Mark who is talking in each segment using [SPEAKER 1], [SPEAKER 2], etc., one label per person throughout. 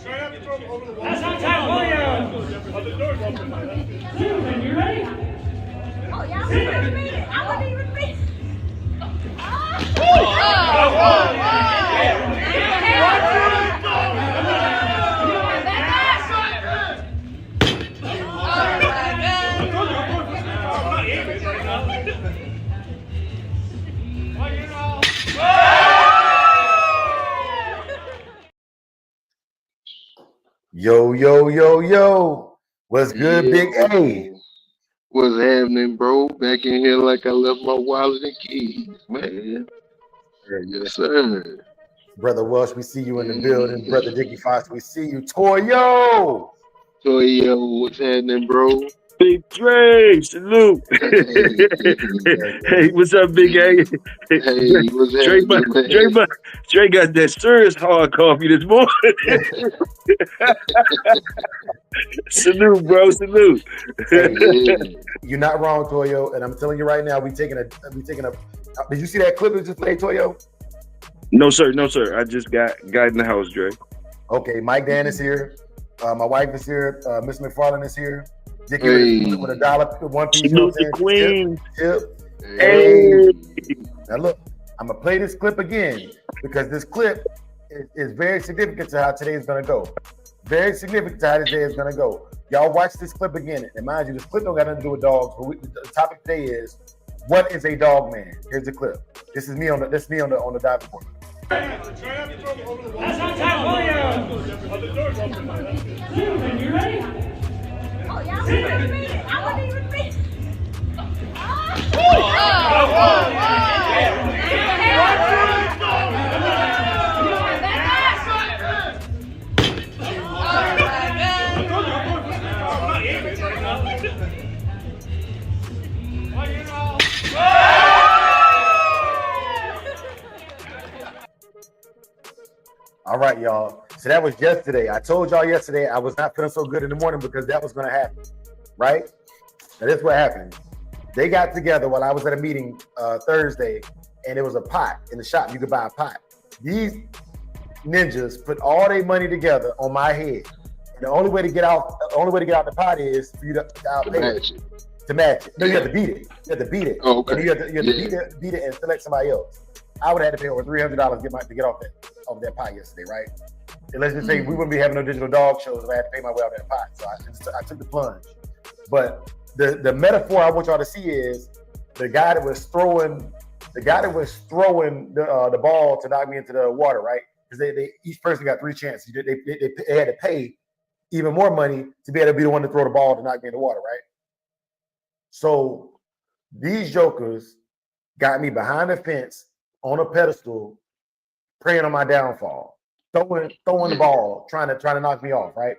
[SPEAKER 1] That's on time, William. Susan, you ready?
[SPEAKER 2] Oh, yeah, I wouldn't even read it. I wouldn't even read it.
[SPEAKER 3] Yo, yo, yo, yo. What's good,
[SPEAKER 4] Yeah,
[SPEAKER 3] Big A?
[SPEAKER 4] what's happening, bro? Back in here like I left my wallet and keys, man. Yes, sir.
[SPEAKER 3] Brother Welsh, we see you in the building.
[SPEAKER 4] Yeah.
[SPEAKER 3] Brother Dickie Fox, we see you. Toyo!
[SPEAKER 4] So, yo, what's happening, bro?
[SPEAKER 5] Big Dre, salute. Hey, what's up, Big A?
[SPEAKER 4] Hey, what's
[SPEAKER 5] Dre,
[SPEAKER 4] happening, man?
[SPEAKER 5] Dre got that serious hard coffee this morning. Salute, bro, salute.
[SPEAKER 3] Hey, you're not wrong, Toyo. And I'm telling you right now, we taking a. Did you see that clip we just played, Toyo?
[SPEAKER 5] No, sir. I just got in the house, Dre.
[SPEAKER 3] Okay, Mike Dan is here. My wife is here. Miss McFarland is here. Dickie with a dollar, one piece.
[SPEAKER 5] Salute the queen.
[SPEAKER 3] Tip.
[SPEAKER 5] Hey.
[SPEAKER 3] Now look, I'm gonna play this clip again because this clip is very significant to how today is gonna go. Very significant to how this day is gonna go. Y'all watch this clip again, and mind you, this clip don't got nothing to do with dogs. But the topic today is, what is a dog man? Here's the clip. This is me on the diving board.
[SPEAKER 1] That's on time, William. Susan, you ready?
[SPEAKER 2] Oh, yeah, I wouldn't even read it. I wouldn't even read it.
[SPEAKER 3] All right, y'all. So that was yesterday. I told y'all yesterday I was not feeling so good in the morning because that was going to happen, right? Now, this is what happened. They got together while I was at a meeting Thursday, and it was a pot in the shop. You could buy a pot. These ninjas put all their money together on my head. And the only way to get out the pot is for you to
[SPEAKER 4] match it.
[SPEAKER 3] To match it. No, you have to beat it. You have to beat it.
[SPEAKER 4] Oh, okay.
[SPEAKER 3] And you have to beat it and select somebody else. I would have had to pay over $300 to get off that pot yesterday, right? And let's just say we wouldn't be having no digital dog shows if I had to pay my way out of that pot. So I took the plunge. But the metaphor I want y'all to see is the guy that was throwing the ball to knock me into the water, right? Because they each person got 3 chances. They had to pay even more money to be able to be the one to throw the ball to knock me in the water, right? So these jokers got me behind the fence on a pedestal, preying on my downfall, throwing the ball, trying to knock me off, right?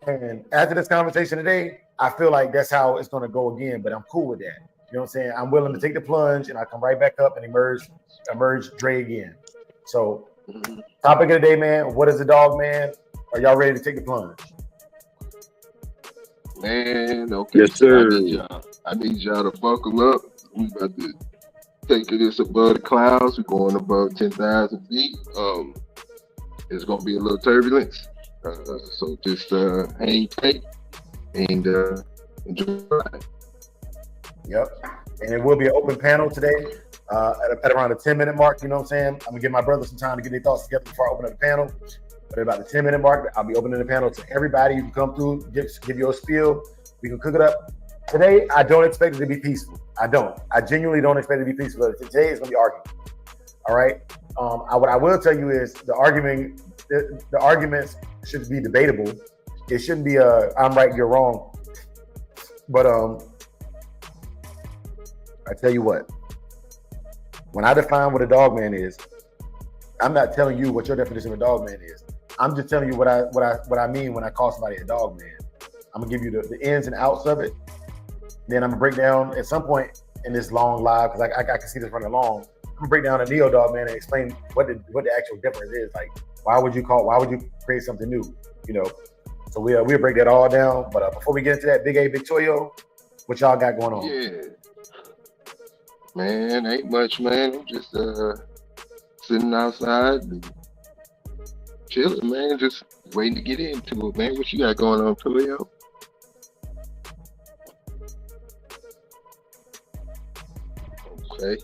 [SPEAKER 3] And after this conversation today, I feel like that's how it's gonna go again, but I'm cool with that. You know what I'm saying? I'm willing to take the plunge and I come right back up and emerge Dre again. So topic of the day, man, what is a dog man? Are y'all ready to take the plunge?
[SPEAKER 4] Man, okay.
[SPEAKER 5] Yes, sir.
[SPEAKER 4] I need y'all to buckle up. We about to take this above the clouds. We're going above 10,000 feet. It's gonna be a little turbulence. So just hang tight and enjoy the ride.
[SPEAKER 3] Yep. And it will be an open panel today at around the 10-minute mark. You know what I'm saying? I'm gonna give my brother some time to get their thoughts together before I open up the panel. But at about the 10-minute mark, I'll be opening the panel to everybody. You can come through, give your spiel. We can cook it up. Today, I don't expect it to be peaceful. I genuinely don't expect it to be peaceful. Today is gonna be arguing. All right. What I will tell you is the arguments should be debatable. It shouldn't be I'm right, you're wrong. But I tell you what, when I define what a dog man is, I'm not telling you what your definition of a dog man is. I'm just telling you what I mean when I call somebody a dog man. I'm gonna give you the ins and outs of it. Then I'm gonna break down at some point in this long live, because I can see this running long. I'm gonna break down a neo dog man and explain what the actual difference is. Like, why would you create something new? You know. So we'll break that all down. But before we get into that, Big A, Big Toyo, what y'all got going on?
[SPEAKER 4] Yeah. Man, ain't much, man. I'm just sitting outside and chilling, man. Just waiting to get into it, man. What you got going on, Tulio? Okay.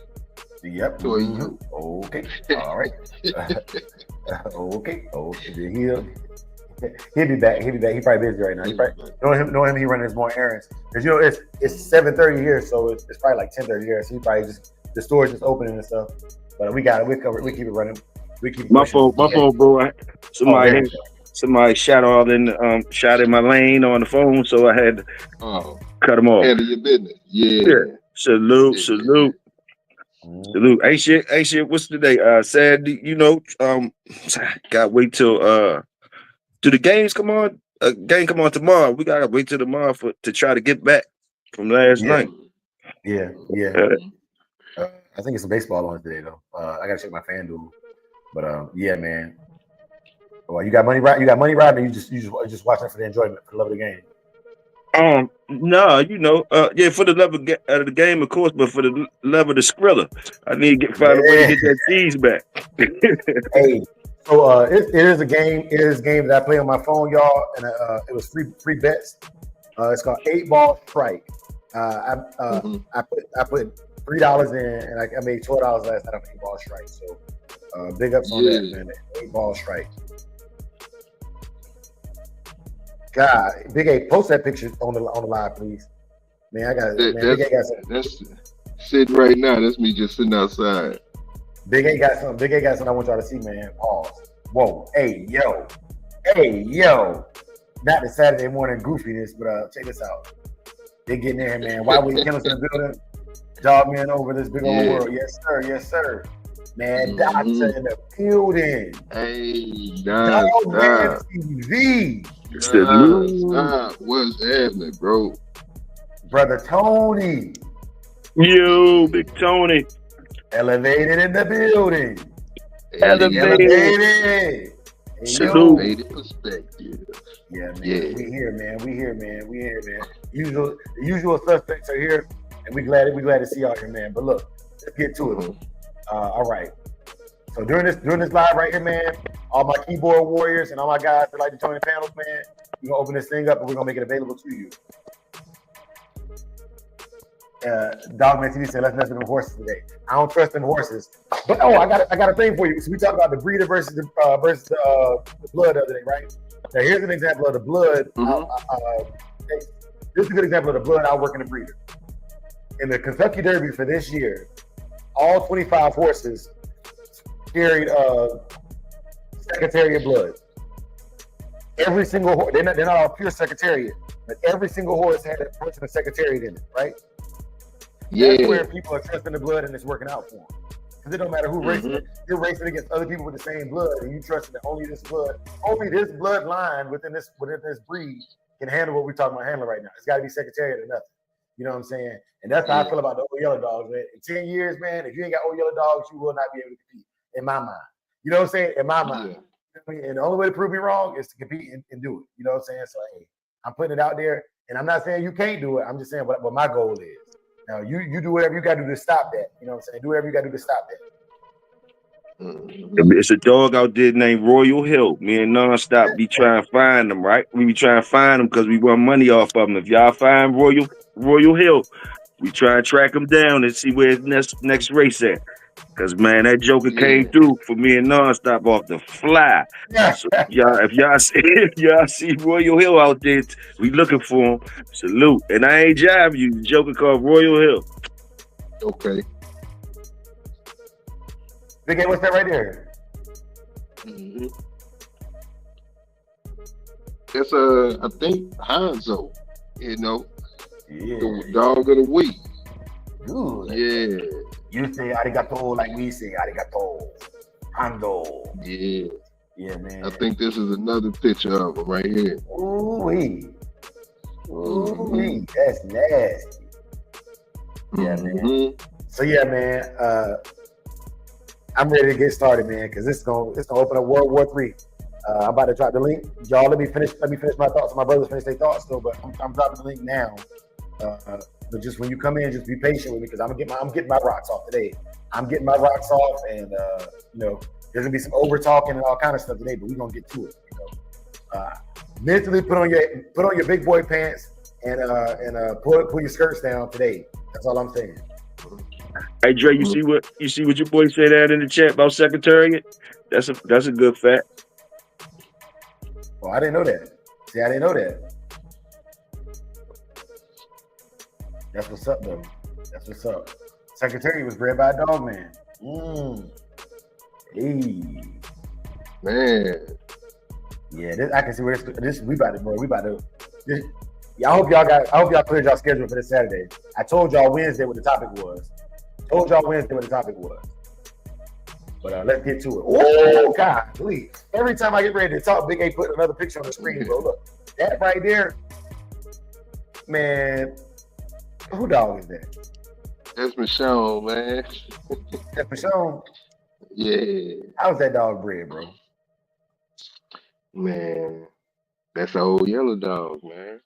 [SPEAKER 3] Yep.
[SPEAKER 4] Tulio.
[SPEAKER 3] Okay. All right. Okay. He'll be back. He'll be back. He's probably busy right now. He probably know him. He running his more errands because it's 7:30 here, so it's probably like 10:30 here. So he probably just the store's just opening and stuff. But we got it. We cover it. We keep it running. We keep
[SPEAKER 5] My fault, bro. Somebody shot in my lane on the phone, so I had to cut him off.
[SPEAKER 4] Handle your business. Yeah.
[SPEAKER 5] Salute. Hey shit. What's today? Saturday. Gotta wait till do the games come on? Game come on tomorrow. We gotta wait till tomorrow to try to get back from last night.
[SPEAKER 3] Yeah. I think it's some baseball on today though. I gotta check my FanDuel. But yeah, man. Well, you got money right. You got money right, or you just watching for the enjoyment, for the love of the game.
[SPEAKER 5] No, for the love of the game, of course, but for the love of the Skrilla, I need to find a way to get that cheese back.
[SPEAKER 3] Hey, so it is a game. It is a game that I play on my phone, y'all, and it was free bets. It's called 8-Ball Strike. I put $3 in, and I made $12 last night on 8-Ball Strike. So big ups on that, man. 8-Ball Strike. God, Big A, post that picture on the live, please. Man, I got it. Big A got something.
[SPEAKER 4] That's sitting right now. That's me just sitting outside.
[SPEAKER 3] Big A got something. Big A got something I want y'all to see, man. Pause. Whoa. Hey, yo. Not the Saturday morning goofiness, but check this out. They getting there, man. Why we Kennels in the building? Dogman over this big old world. Yes, sir. Man, Doctor in the building.
[SPEAKER 4] Hey,
[SPEAKER 3] Dogman TV.
[SPEAKER 4] What's happening, bro?
[SPEAKER 3] Brother Tony.
[SPEAKER 5] Yo, Big Tony.
[SPEAKER 3] Elevated in the building.
[SPEAKER 5] Elevated.
[SPEAKER 3] Salute.
[SPEAKER 4] Elevated perspective.
[SPEAKER 3] Yeah, man. Yeah. We here, man. The usual suspects are here, and we glad to see y'all here, man. But look, let's get to it. All right. So during this live right here, man, all my keyboard warriors and all my guys that like to join the panels, man, we're gonna open this thing up and we're gonna make it available to you. Dogman TV said, let's mess with them horses today. I don't trust them horses. But I got a thing for you. So we talked about the breeder versus the blood the other day, right? Now here's an example of the blood. This is a good example of the blood outworking the breeder. In the Kentucky Derby for this year, all 25 horses carried Secretariat blood. Every single horse, they're not all pure Secretariat, but every single horse had a portion of Secretariat in it, right?
[SPEAKER 4] Yeah.
[SPEAKER 3] That's where people are trusting the blood and it's working out for them. Because it don't matter who races. You're racing against other people with the same blood, and you trusting that only this bloodline within this breed can handle what we're talking about handling right now. It's got to be Secretariat or nothing. You know what I'm saying? And that's how I feel about the old yellow dogs, man. In 10 years, man, if you ain't got old yellow dogs, you will not be able to compete, in my mind. You know what I'm saying? In my mind. Yeah. And the only way to prove me wrong is to compete and do it. You know what I'm saying? So, hey, I'm putting it out there, and I'm not saying you can't do it. I'm just saying what my goal is. Now, you do whatever you got to do to stop that. You know what I'm saying? Do whatever you got to do to stop that.
[SPEAKER 5] It's a dog out there named Royal Hill. Me and Nonstop be trying to find them, right? We be trying to find them because we want money off of them. If y'all find Royal Hill, we try and track him down and see where his next race at. Because, man, that joker came through for me and Nonstop off the fly. So, if y'all see Royal Hill out there, we looking for him. Salute. And I ain't jiving you. The joker called Royal Hill.
[SPEAKER 4] Okay.
[SPEAKER 3] Big A, what's that right there?
[SPEAKER 4] It's I think Hanzo, the dog of the week.
[SPEAKER 3] Good.
[SPEAKER 4] Yeah.
[SPEAKER 3] You say arigato like we say arigato. Hanzo.
[SPEAKER 4] Yeah.
[SPEAKER 3] Yeah, man.
[SPEAKER 4] I think this is another picture of him right here.
[SPEAKER 3] Ooh-wee. Ooh-wee. That's nasty. Yeah, man. So yeah, man. I'm ready to get started, man, because it's gonna open up World War III. I'm about to drop the link. Y'all, let me finish my thoughts. My brothers finish their thoughts still, but I'm dropping the link now. But just when you come in, just be patient with me because I'm getting my rocks off today. I'm getting my rocks off, and There's gonna be some over talking and all kind of stuff today, but we're gonna get to it. Mentally put on your big boy pants and pull your skirts down today. That's all I'm saying.
[SPEAKER 5] Hey Dre, you see what your boy said out in the chat about Secretariat? That's a good fact.
[SPEAKER 3] Oh, I didn't know that. See, I didn't know that. That's what's up, though. That's what's up. Secretariat was bred by a Dogman. Hey.
[SPEAKER 4] Man.
[SPEAKER 3] Yeah, I can see where this we about to, bro. We about to. I hope y'all cleared y'all schedule for this Saturday. I told y'all Wednesday what the topic was. But let's get to it. Oh God, please! Every time I get ready to talk, Big A put another picture on the screen, bro. Look, that right there, man. Who dog is that?
[SPEAKER 4] That's Michonne, man.
[SPEAKER 3] That's Michonne.
[SPEAKER 4] Yeah.
[SPEAKER 3] How's that dog bred, bro?
[SPEAKER 4] Man, that's an old yellow dog, man.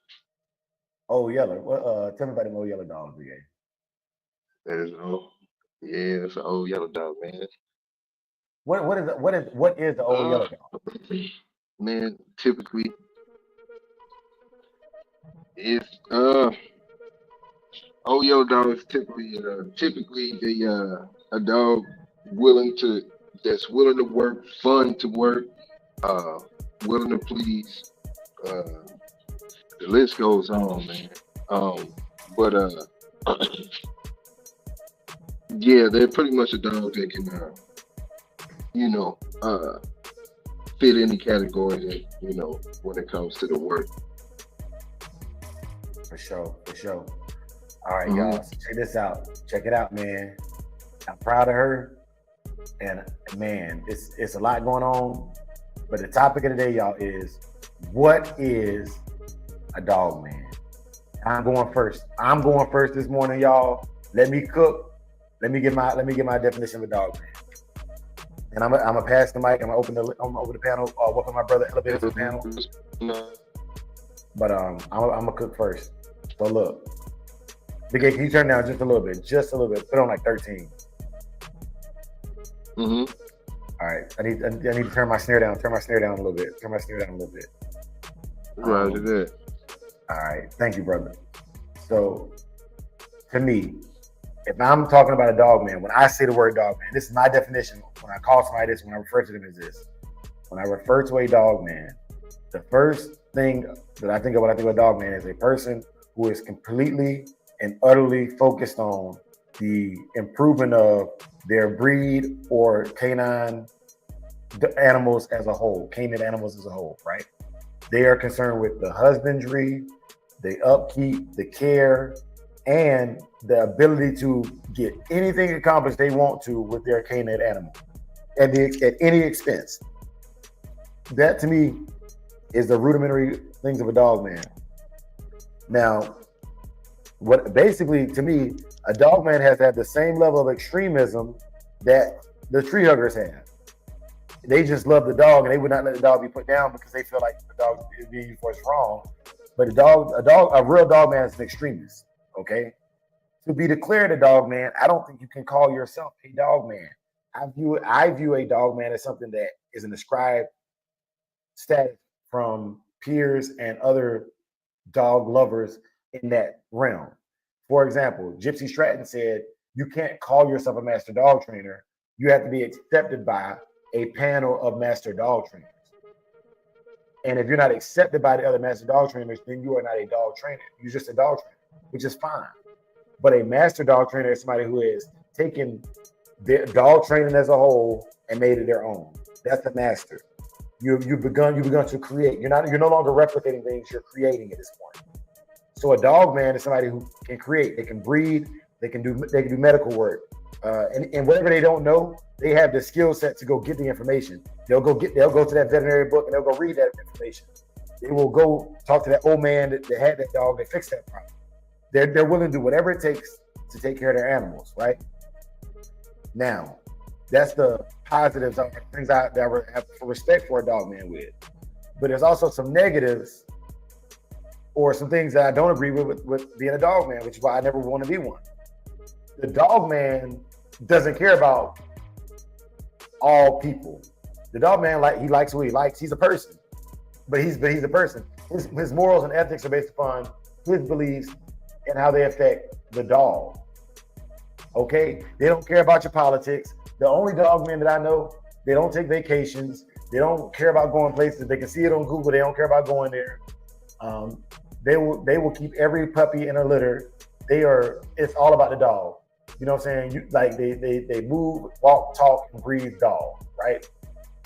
[SPEAKER 3] Old yellow. Well, tell me about them old yellow dogs, Big A.
[SPEAKER 4] That is old. Yeah, that's an old yellow dog, man.
[SPEAKER 3] What is the old yellow dog?
[SPEAKER 4] Man, typically it's old yellow dog is typically a dog that's willing to work, fun to work, willing to please. The list goes on, man. But yeah, they're pretty much a dog that can fit any category that, when it comes to the work.
[SPEAKER 3] For sure. All right, y'all. So check this out. Check it out, man. I'm proud of her. And man, it's a lot going on. But the topic of the day, y'all, is what is a dog man? I'm going first this morning, y'all. Let me cook. Let me get my definition of a dog man. And I'm gonna pass the mic. I'm gonna open the panel. Welcome my brother elevator to the panel. But I'm gonna cook first. So look, Big A, can you turn down just a little bit? Put on like 13. All right. I need to turn my snare down. a little bit.
[SPEAKER 4] Roger that.
[SPEAKER 3] All right. Thank you, brother. So, to me, if I'm talking about a dog man, when I say the word dog man, this is my definition. When I call somebody this, when I refer to them as this. When I refer to a dog man, the first thing that I think of when I think of a dog man is a person who is completely and utterly focused on the improvement of their breed or canine animals as a whole, right? They are concerned with the husbandry, the upkeep, the care, and the ability to get anything accomplished they want to with their canine animal at any expense. That to me is the rudimentary things of a dog man. Now, what basically to me, a dog man has to have the same level of extremism that the tree huggers have. They just love the dog and they would not let the dog be put down because they feel like the dog is being enforced wrong. But a real dog man is an extremist. Okay, to be declared a dog man, I don't think you can call yourself a dog man. I view a dog man as something that is an ascribed status from peers and other dog lovers in that realm. For example, Gypsy Stratton said, you can't call yourself a master dog trainer. You have to be accepted by a panel of master dog trainers. And if you're not accepted by the other master dog trainers, then you are not a dog trainer. You're just a dog trainer, which is fine. But a master dog trainer is somebody who has taken their dog training as a whole and made it their own. That's the master. You've begun to create. You're no longer replicating things, you're creating at this point. So a dog man is somebody who can create. They can breed. They can do medical work, and whatever they don't know, they have the skill set to go get the information. They'll go to that veterinary book and they'll go read that information. They will go talk to that old man that had that dog that fixed that problem. They're willing to do whatever it takes to take care of their animals, right? Now, that's the positives of things that I have respect for a dog man with. But there's also some negatives or some things that I don't agree with being a dog man, which is why I never want to be one. The dog man doesn't care about all people. The dog man, he likes who he likes. He's a person, but he's a person. His morals and ethics are based upon his beliefs and how they affect the dog. Okay, they don't care about your politics. The only dog men that I know, they don't take vacations. They don't care about going places. They can see it on Google. They don't care about going there. They will keep every puppy in a litter. It's all about the dog. You know what I'm saying? They move, walk, talk, and breathe dog, right?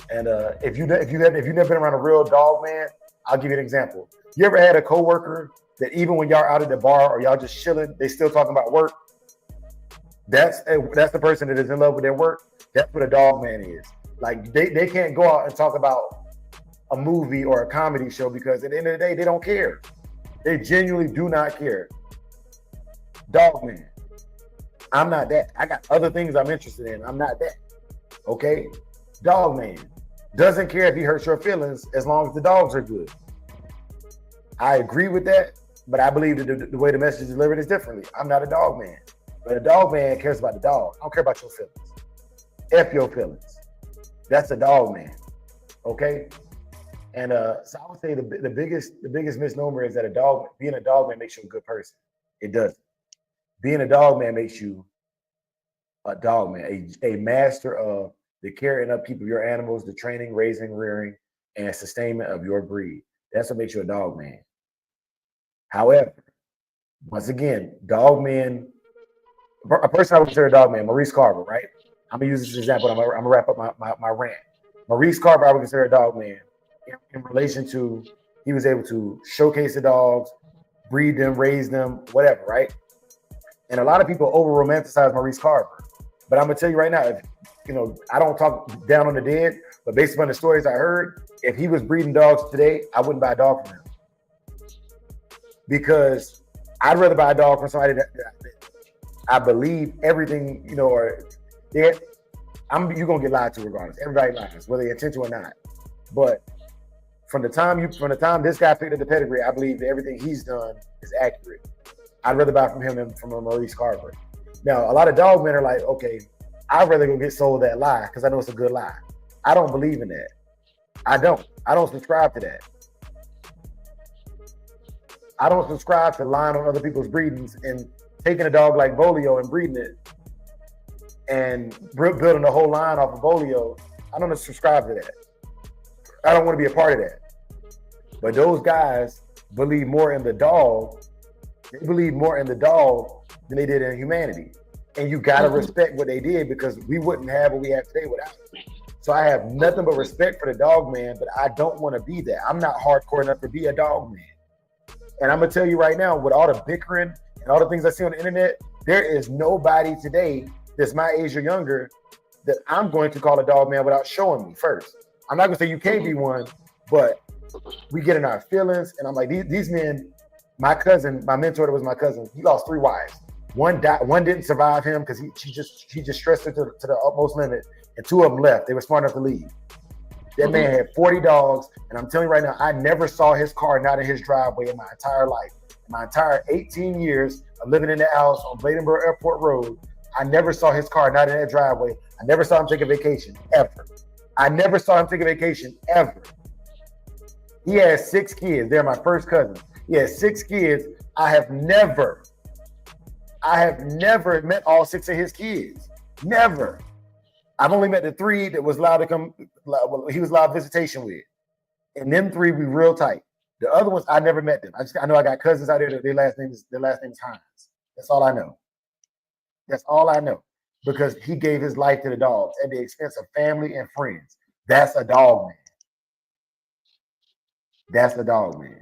[SPEAKER 3] And if you've never been around a real dog man, I'll give you an example. You ever had a coworker that even when y'all out at the bar or y'all just chilling, they still talking about work? That's the person that is in love with their work. That's what a dog man is. Like they can't go out and talk about a movie or a comedy show because at the end of the day, they don't care. They genuinely do not care. Dog man. I'm not that. I got other things I'm interested in. I'm not that. Okay? Dog man. Doesn't care if he hurts your feelings as long as the dogs are good. I agree with that, but I believe that the way the message is delivered is differently. I'm not a dog man. But a dog man cares about the dog. I don't care about your feelings. F your feelings. That's a dog man. Okay? And so I would say the biggest misnomer is that being a dog man makes you a good person. It doesn't. Being a dog man makes you a dog man, a master of the care and upkeep of your animals, the training, raising, rearing, and sustainment of your breed. That's what makes you a dog man. However, once again, dog men, a person I would consider a dog man, Maurice Carver, right? I'm gonna use this example. I'm gonna wrap up my rant. Maurice Carver, I would consider a dog man in relation to he was able to showcase the dogs, breed them, raise them, whatever, right? And a lot of people over romanticize Maurice Carver. But I'm gonna tell you right now, if I don't talk down on the dead, but based upon the stories I heard, if he was breeding dogs today, I wouldn't buy a dog from him. Because I'd rather buy a dog from somebody that I believe everything, you're gonna get lied to regardless. Everybody lies, whether they intend to or not. But from the time this guy picked up the pedigree, I believe that everything he's done is accurate. I'd rather buy from him than from a Maurice Carver. Now, a lot of dog men are like, okay, I'd rather go get sold that lie because I know it's a good lie. I don't believe in that. I don't subscribe to that. I don't subscribe to lying on other people's breedings and taking a dog like Bolio and breeding it and building a whole line off of Bolio. I don't subscribe to that. I don't want to be a part of that. But those guys believe more in the dog. They believe more in the dog than they did in humanity. And you got to respect what they did because we wouldn't have what we have today without it. So I have nothing but respect for the dog man, but I don't want to be that. I'm not hardcore enough to be a dog man. And I'm going to tell you right now, with all the bickering and all the things I see on the internet, there is nobody today that's my age or younger that I'm going to call a dog man without showing me first. I'm not going to say you can't be one, but we get in our feelings. And I'm like, these men, my cousin, my mentor that was my cousin, he lost 3 wives. One died, one didn't survive him because he just stressed her to the utmost limit, and 2 of them left. They were smart enough to leave. That man had 40 dogs, and I'm telling you right now, I never saw his car not in his driveway in my entire life. My entire 18 years of living in the house on Bladenboro Airport Road, I never saw his car not in that driveway. I never saw him take a vacation, ever. I never saw him take a vacation, ever. He has 6 kids. They're my first cousins. He has 6 kids. I have never met all 6 of his kids. Never. I've only met the 3 that was allowed to come, he was allowed visitation with. And them 3, we real tight. The other ones, I never met them. I know I got cousins out there that their last name is Hines. That's all I know. That's all I know. Because he gave his life to the dogs at the expense of family and friends. That's a dog man. That's the dog man.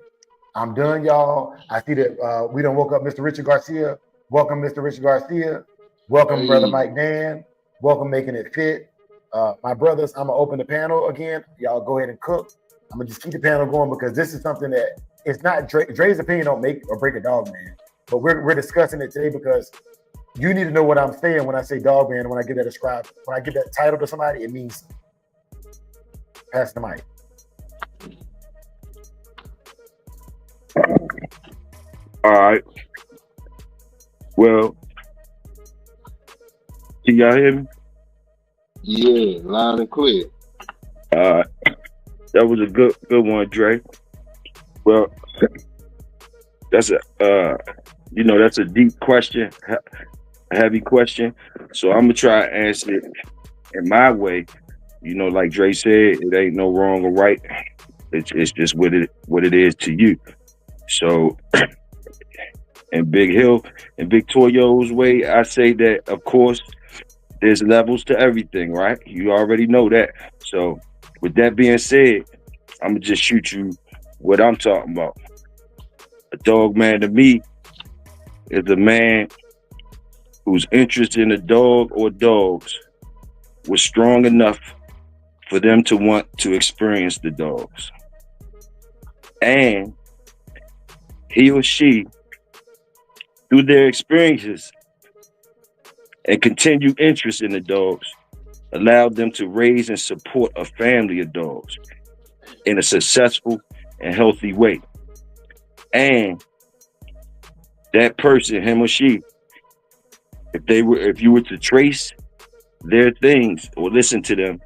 [SPEAKER 3] I'm done, y'all. I see that we done woke up Mr. Richard Garcia. Welcome, Mr. Richard Garcia. Welcome, Brother Mike Dan. Welcome, Making It Fit. My brothers, I'm going to open the panel again. Y'all go ahead and cook. I'm going to just keep the panel going because this is something that it's not Dre's opinion don't make or break a dog man. But we're discussing it today because you need to know what I'm saying when I say dog man. When I give that title to somebody, it means something. Pass the mic.
[SPEAKER 5] All right. Well, can y'all hear me?
[SPEAKER 4] Yeah, loud and clear.
[SPEAKER 5] Uh, that was a good one, Dre. Well, that's that's a deep question, a heavy question. So I'm gonna try to answer it in my way. Like Dre said, it ain't no wrong or right. It's just what it is to you. So in Big Hill and Victorio's way, I say that of course there's levels to everything, right? You already know that. So with that being said, I'm gonna just shoot you what I'm talking about. A dog man to me is a man whose interest in a dog or dogs was strong enough for them to want to experience the dogs. And he or she, through their experiences and continued interest in the dogs, allowed them to raise and support a family of dogs in a successful and healthy way. And that person, him or she, if you were to trace their things or listen to them,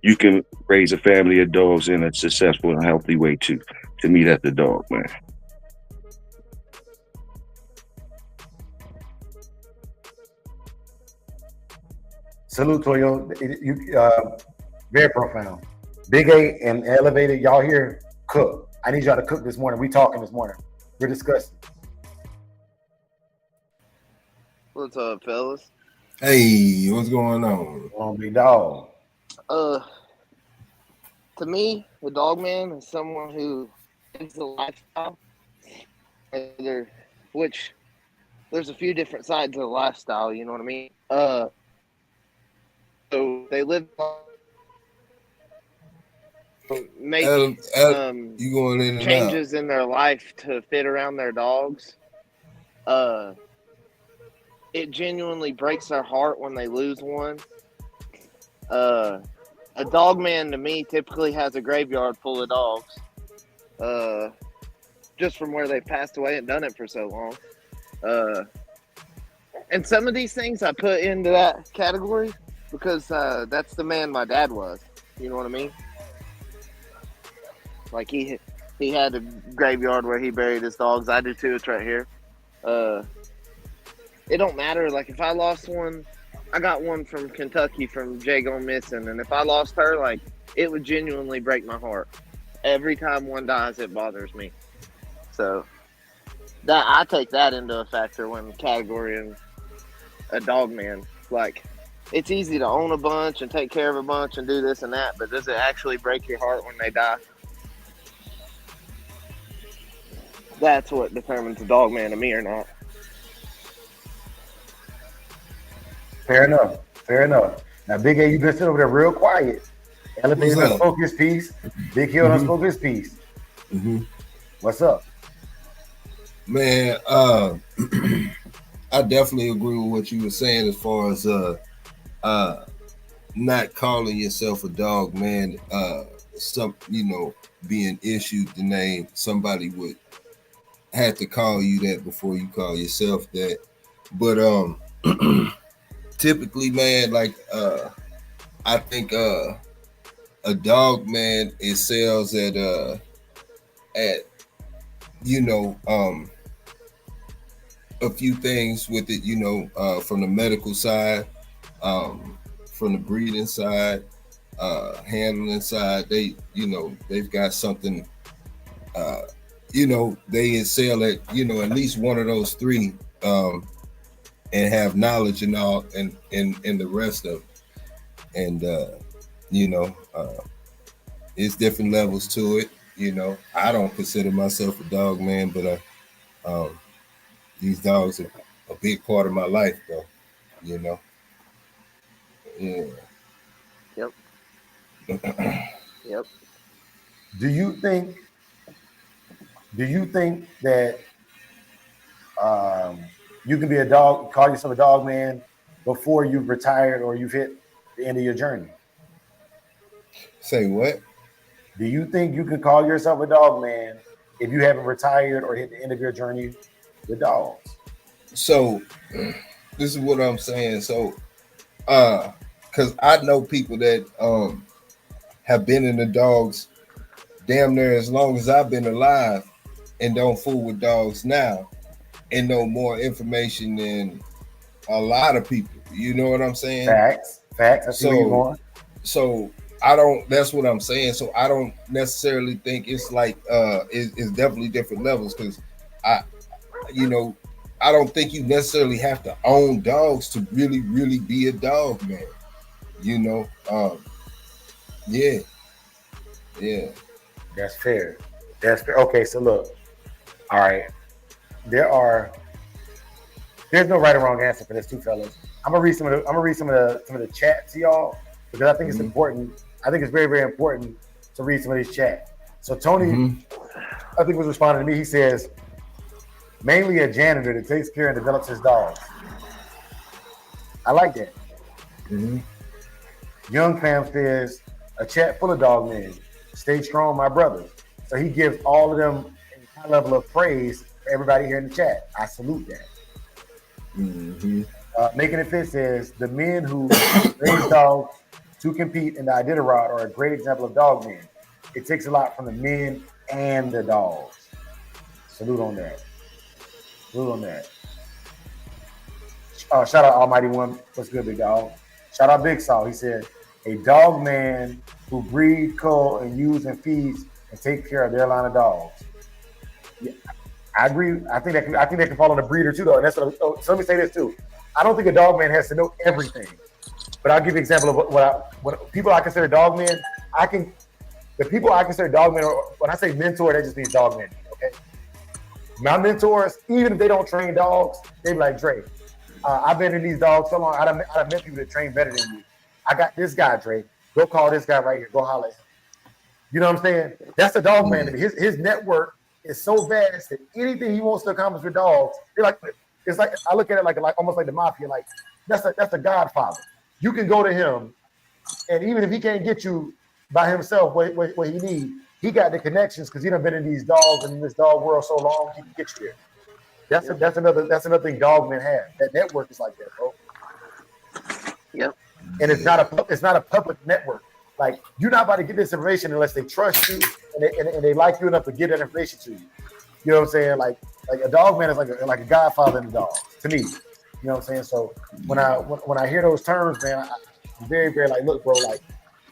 [SPEAKER 5] you can raise a family of dogs in a successful and healthy way too. To me, that's the dog, man.
[SPEAKER 3] Salute, Toyo. You very profound. Big A and Elevated, y'all here, cook. I need y'all to cook this morning. We talking this morning. We're discussing.
[SPEAKER 6] What's up, fellas?
[SPEAKER 7] Hey, what's going on?
[SPEAKER 3] On big dog.
[SPEAKER 6] To me, the dog man is someone who lives a lifestyle, which there's a few different sides of the lifestyle. You know what I mean? So they live, make
[SPEAKER 7] you going in and
[SPEAKER 6] changes in their life to fit around their dogs. It genuinely breaks their heart when they lose one. A dog man to me typically has a graveyard full of dogs. Just from where they passed away and done it for so long. And some of these things I put into that category because that's the man my dad was. You know what I mean? Like he had a graveyard where he buried his dogs. I do too. It's right here. It don't matter. Like if I lost one, I got one from Kentucky from Jay Gone Missing, and if I lost her, like it would genuinely break my heart. Every time one dies, it bothers me. So that I take that into a factor when categorying a dog man. Like it's easy to own a bunch and take care of a bunch and do this and that, but does it actually break your heart when they die? That's what determines a dog man to me or not.
[SPEAKER 3] Fair enough. Fair enough. Now, Big A, you've been sitting over there real quiet. Elevated done spoke his piece. Big Hill done spoke his piece. What's up?
[SPEAKER 7] Man, I definitely agree with what you were saying as far as not calling yourself a dog man. Being issued the name, somebody would have to call you that before you call yourself that. But typically, man, like I think a dog man excels at a few things with it, from the medical side, from the breeding side, handling side. They've got something, they excel at, at least one of those three, and have knowledge and all, and the rest of it. And, it's different levels to it. I don't consider myself a dog man, but these dogs are a big part of my life, though. Yeah.
[SPEAKER 6] Yep. Yep.
[SPEAKER 3] Do you think that you can be a dog, call yourself a dog man before you've retired or you've hit the end of your journey?
[SPEAKER 7] Say what?
[SPEAKER 3] Do you think you can call yourself a dog man if you haven't retired or hit the end of your journey with dogs?
[SPEAKER 7] So this is what I'm saying. So because I know people that have been in the dogs damn near as long as I've been alive and don't fool with dogs now and know more information than a lot of people. You know what I'm saying?
[SPEAKER 3] Facts. I see where you're going.
[SPEAKER 7] So I don't. That's what I'm saying. So I don't necessarily think it's like it's definitely different levels because I don't think you necessarily have to own dogs to really be a dog man. Yeah.
[SPEAKER 3] That's fair. Okay, so look. All right. There's no right or wrong answer for this, two fellas. I'm gonna read some of the chat to y'all because I think it's important. I think it's very, very important to read some of these chat. So Tony, I think was responding to me. He says, mainly a janitor that takes care and develops his dogs. I like that. Young Fam says, a chat full of dog men. Stay strong, my brothers. So he gives all of them a high level of praise for everybody here in the chat. I salute that. Making It Fit says, the men who raise dogs to compete in the Iditarod are a great example of dog men. It takes a lot from the men and the dogs. Salute on that. Shout out Almighty One. What's good, big dog? Shout out Big Saw. He said, a dog man who breed, cull, and use and feeds and take care of their line of dogs. Yeah, I agree. I think that can fall on the breeder too, though. And that's so let me say this too. I don't think a dog man has to know everything, but I'll give you an example of what people I consider dog men. The people I consider dog men, when I say mentor, that just means dog men. Okay, my mentors, even if they don't train dogs, they be like, Dre, I've been in these dogs so long. I've met people that train better than you. I got this guy, Dre. Go call this guy right here. Go holler at him. You know what I'm saying? That's a dog man to me. His network is so vast that anything he wants to accomplish with dogs, it's like I look at it like almost like the mafia. Like that's a godfather. You can go to him, and even if he can't get you by himself what he needs, he got the connections because he done been in these dogs and in this dog world so long he can get you there. That's another thing dog men have. That network is like that, bro.
[SPEAKER 6] Yep.
[SPEAKER 3] And it's not a public network. Like you're not about to get this information unless they trust you and they like you enough to give that information to you. You know what I'm saying? Like a dog man is like a godfather in the dog to me. You know what I'm saying? So when I hear those terms, man, I'm very, very like, look, bro, like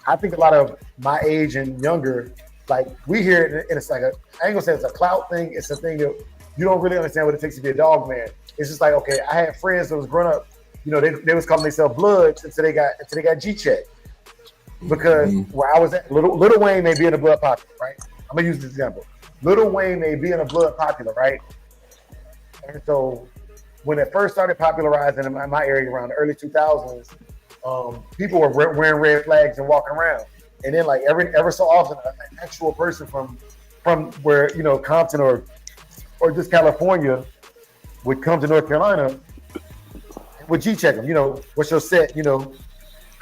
[SPEAKER 3] I think a lot of my age and younger, like we hear it and it's like I ain't gonna say it's a clout thing. It's a thing that you don't really understand what it takes to be a dog man. It's just like, okay, I had friends that was growing up, you know, they was calling themselves Bloods until they got G-check. Because where I was at, Little Wayne may be in the blood popular, right? I'm gonna use this example. Little Wayne may be in the blood popular, right? And so when it first started popularizing in my area around the early 2000s, people were wearing red flags and walking around. And then like ever so often, an actual person from where, you know, Compton or just California would come to North Carolina would G-check them, you know, what's your set, you know,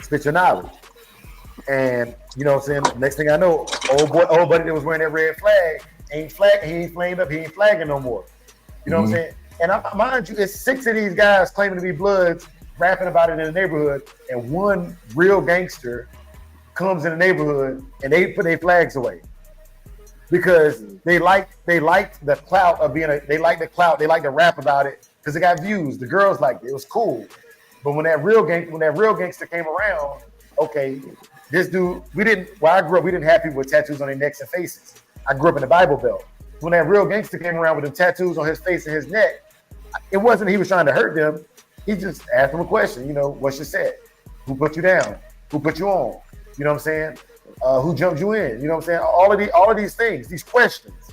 [SPEAKER 3] spit your knowledge. And you know what I'm saying? Next thing I know, old buddy that was wearing that red flag he ain't flamed up, he ain't flagging no more. You know what I'm saying? And mind you, it's 6 of these guys claiming to be Bloods, rapping about it in the neighborhood, and one real gangster comes in the neighborhood and they put their flags away. Because they like the clout of being they like to rap about it because it got views. The girls liked it. It was cool. But when that real gangster came around, okay, this dude, where I grew up, we didn't have people with tattoos on their necks and faces. I grew up in the Bible Belt. When that real gangster came around with the tattoos on his face and his neck, it wasn't he was trying to hurt them. He just asked them a question, you know, what's your set? Who put you down? Who put you on? You know what I'm saying? Who jumped you in? You know what I'm saying? All of these things, these questions,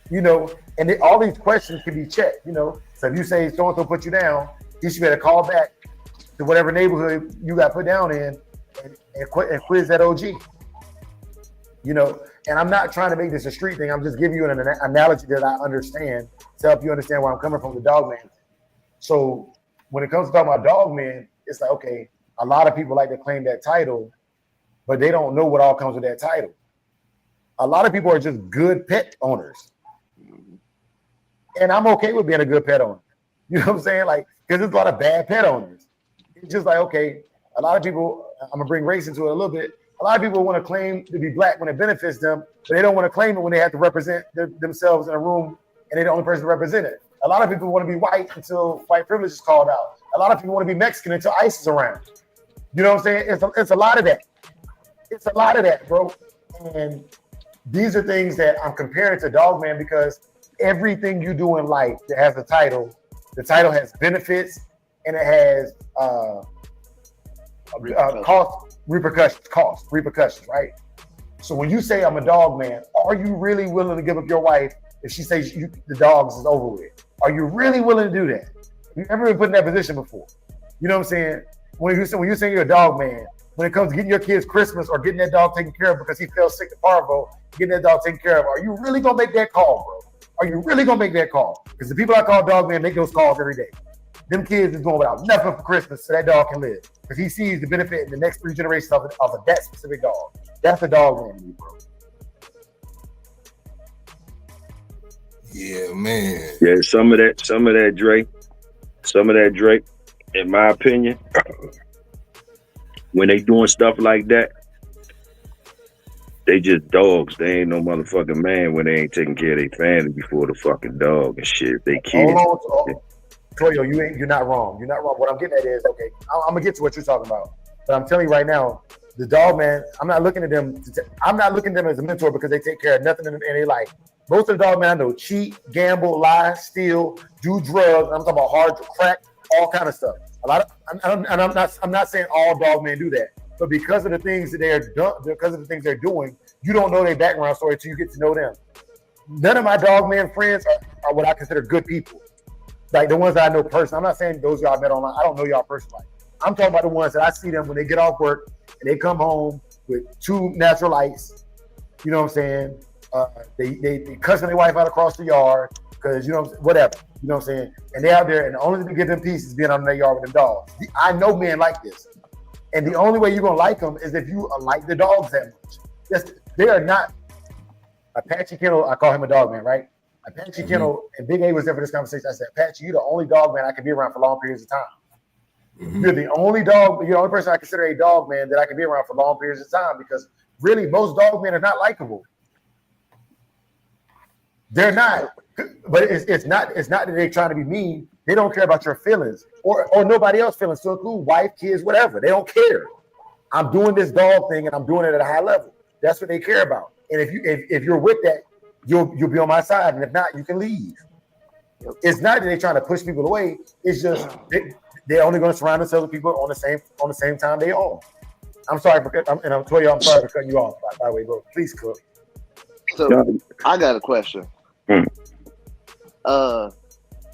[SPEAKER 3] you know, and all these questions can be checked, you know. So if you say so-and-so put you down, you should be able to call back to whatever neighborhood you got put down in and quiz that OG. You know, and I'm not trying to make this a street thing. I'm just giving you an analogy that I understand to help you understand where I'm coming from with Dogman. So when it comes to talking about Dogman, it's like, okay, a lot of people like to claim that title, but they don't know what all comes with that title. A lot of people are just good pet owners. And I'm okay with being a good pet owner. You know what I'm saying? Like, because there's a lot of bad pet owners. It's just like, okay, A lot of people, I'm gonna bring race into it a little bit. A lot of people want to claim to be black when it benefits them, but they don't want to claim it when they have to represent themselves in a room and they're the only person to represent it. A lot of people want to be white until white privilege is called out. A lot of people want to be Mexican until ICE is around. You know what I'm saying? It's a lot of that. It's a lot of that, bro. And these are things that I'm comparing to Dogman because everything you do in life that has a title, the title has benefits and it has repercussions, right? So when you say I'm a dog man, are you really willing to give up your wife if she says the dogs is over with? Are you really willing to do that? You ever been put in that position before? You know what I'm saying? When you say you're a dog man, when it comes to getting your kids Christmas or getting that dog taken care of because he fell sick at Parvo, getting that dog taken care of, are you really gonna make that call, bro? Are you really gonna make that call? Because the people I call dog man make those calls every day. Them kids is going without nothing for Christmas so that dog can live. Because he sees the benefit in the next 3 generations of that specific dog. That's a dog man to me, bro.
[SPEAKER 7] Yeah, man.
[SPEAKER 5] Yeah, some of that Drake, in my opinion, when they doing stuff like that, they just dogs. They ain't no motherfucking man when they ain't taking care of their family before the fucking dog and shit. They kids.
[SPEAKER 3] Hold on. Toyo, you're not wrong. You're not wrong. What I'm getting at is, okay, I'm gonna get to what you're talking about. But I'm telling you right now, the dog man, I'm not looking at them as a mentor because they take care of nothing in their life. Most of the dog men I know cheat, gamble, lie, steal, do drugs. I'm talking about hard crack, all kind of stuff. I'm not saying all dog men do that, but because of the things that they're doing, you don't know their background story until you get to know them. None of my dog man friends are what I consider good people. Like the ones that I know personally. I'm not saying those y'all met online. I don't know y'all personally. I'm talking about the ones that I see them when they get off work and they come home with 2 natural lights. You know what I'm saying? They cussing their wife out across the yard because, you know, whatever. You know what I'm saying? And they out there and the only thing to give them peace is being on their yard with them dogs. I know men like this. And the only way you're going to like them is if you like the dogs that much. They are not. Apache Kennel, I call him a dog man, right? Apache Kennel and Big A was there for this conversation. I said, Apache, you're the only dog man I can be around for long periods of time. You're the only person I consider a dog man that I can be around for long periods of time because really most dog men are not likable. They're not. But it's not that they're trying to be mean. They don't care about your feelings or nobody else's feelings. So include wife, kids, whatever. They don't care. I'm doing this dog thing and I'm doing it at a high level. That's what they care about. And if you're with that, you'll be on my side, and if not, you can leave. It's not that they're trying to push people away. It's just they're only going to surround themselves with people on the same time they are. I'm sorry for cutting you off. By the way, bro. Please cook.
[SPEAKER 6] So I got a question.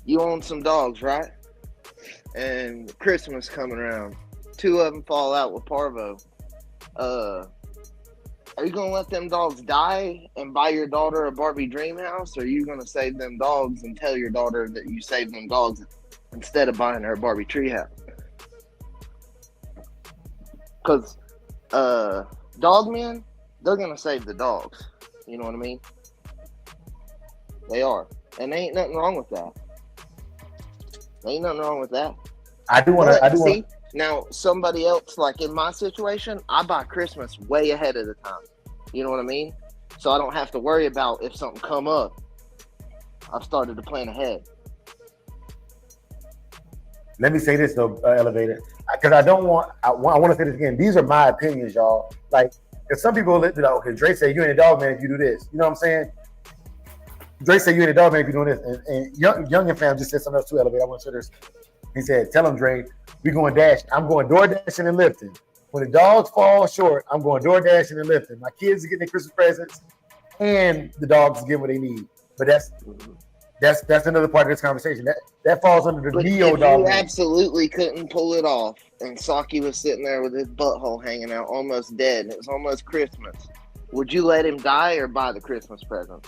[SPEAKER 6] You own some dogs, right? And Christmas coming around. 2 of them fall out with Parvo. Are you going to let them dogs die and buy your daughter a Barbie dream house? Or are you going to save them dogs and tell your daughter that you saved them dogs instead of buying her a Barbie tree house? Because dog men, they're going to save the dogs. You know what I mean? They are. And there ain't nothing wrong with that.
[SPEAKER 3] I do want to.
[SPEAKER 6] Now, somebody else, like in my situation, I buy Christmas way ahead of the time. You know what I mean? So I don't have to worry about if something come up. I've started to plan ahead.
[SPEAKER 3] Let me say this though, Elevator, because I want to say this again. These are my opinions, y'all. Like, if some people, okay, Dre say you ain't a dog man if you do this. You know what I'm saying? Dre say you ain't a dog man if you doing this. And Young and fam just said something else too, Elevator. I want to share this. He said, tell him, Dre, we going dash. I'm going door dashing and lifting. When the dogs fall short, I'm going door dashing and lifting. My kids are getting their Christmas presents and the dogs are getting what they need. But that's another part of this conversation. That falls under the neo dog.
[SPEAKER 6] You absolutely couldn't pull it off. And Saki was sitting there with his butthole hanging out, almost dead. And it was almost Christmas. Would you let him die or buy the Christmas present?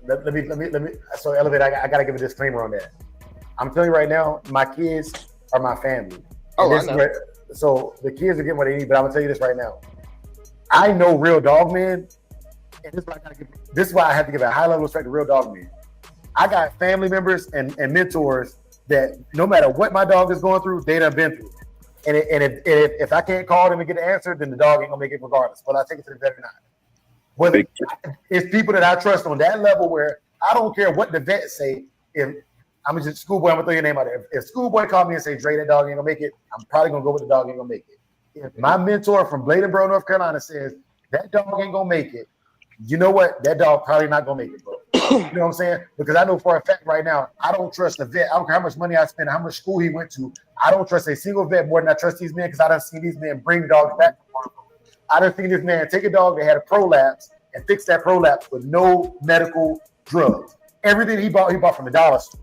[SPEAKER 3] Let me. So, Elevate, I got to give a disclaimer on that. I'm telling you right now, my kids are my family.
[SPEAKER 6] Oh, I know.
[SPEAKER 3] So the kids are getting what they need, but I'm gonna tell you this right now. I know real dog men, and this is why I have to give a high level of respect to real dog men. I got family members and mentors that no matter what my dog is going through, they done been through. And if I can't call them and get the answer, then the dog ain't gonna make it regardless. But I take it to the veterinarian. Whether it's people that I trust on that level where I don't care what the vet say. If I'm just schoolboy, I'm gonna throw your name out there. If schoolboy called me and say, Dre, that dog ain't gonna make it, I'm probably gonna go with the dog ain't gonna make it. If my mentor from Bladenboro, North Carolina says that dog ain't gonna make it, you know what? That dog probably not gonna make it, bro. You know what I'm saying? Because I know for a fact right now, I don't trust the vet. I don't care how much money I spend, how much school he went to. I don't trust a single vet more than I trust these men because I done seen these men bring dogs back. I done seen this man take a dog that had a prolapse and fix that prolapse with no medical drugs. Everything he bought from the dollar store.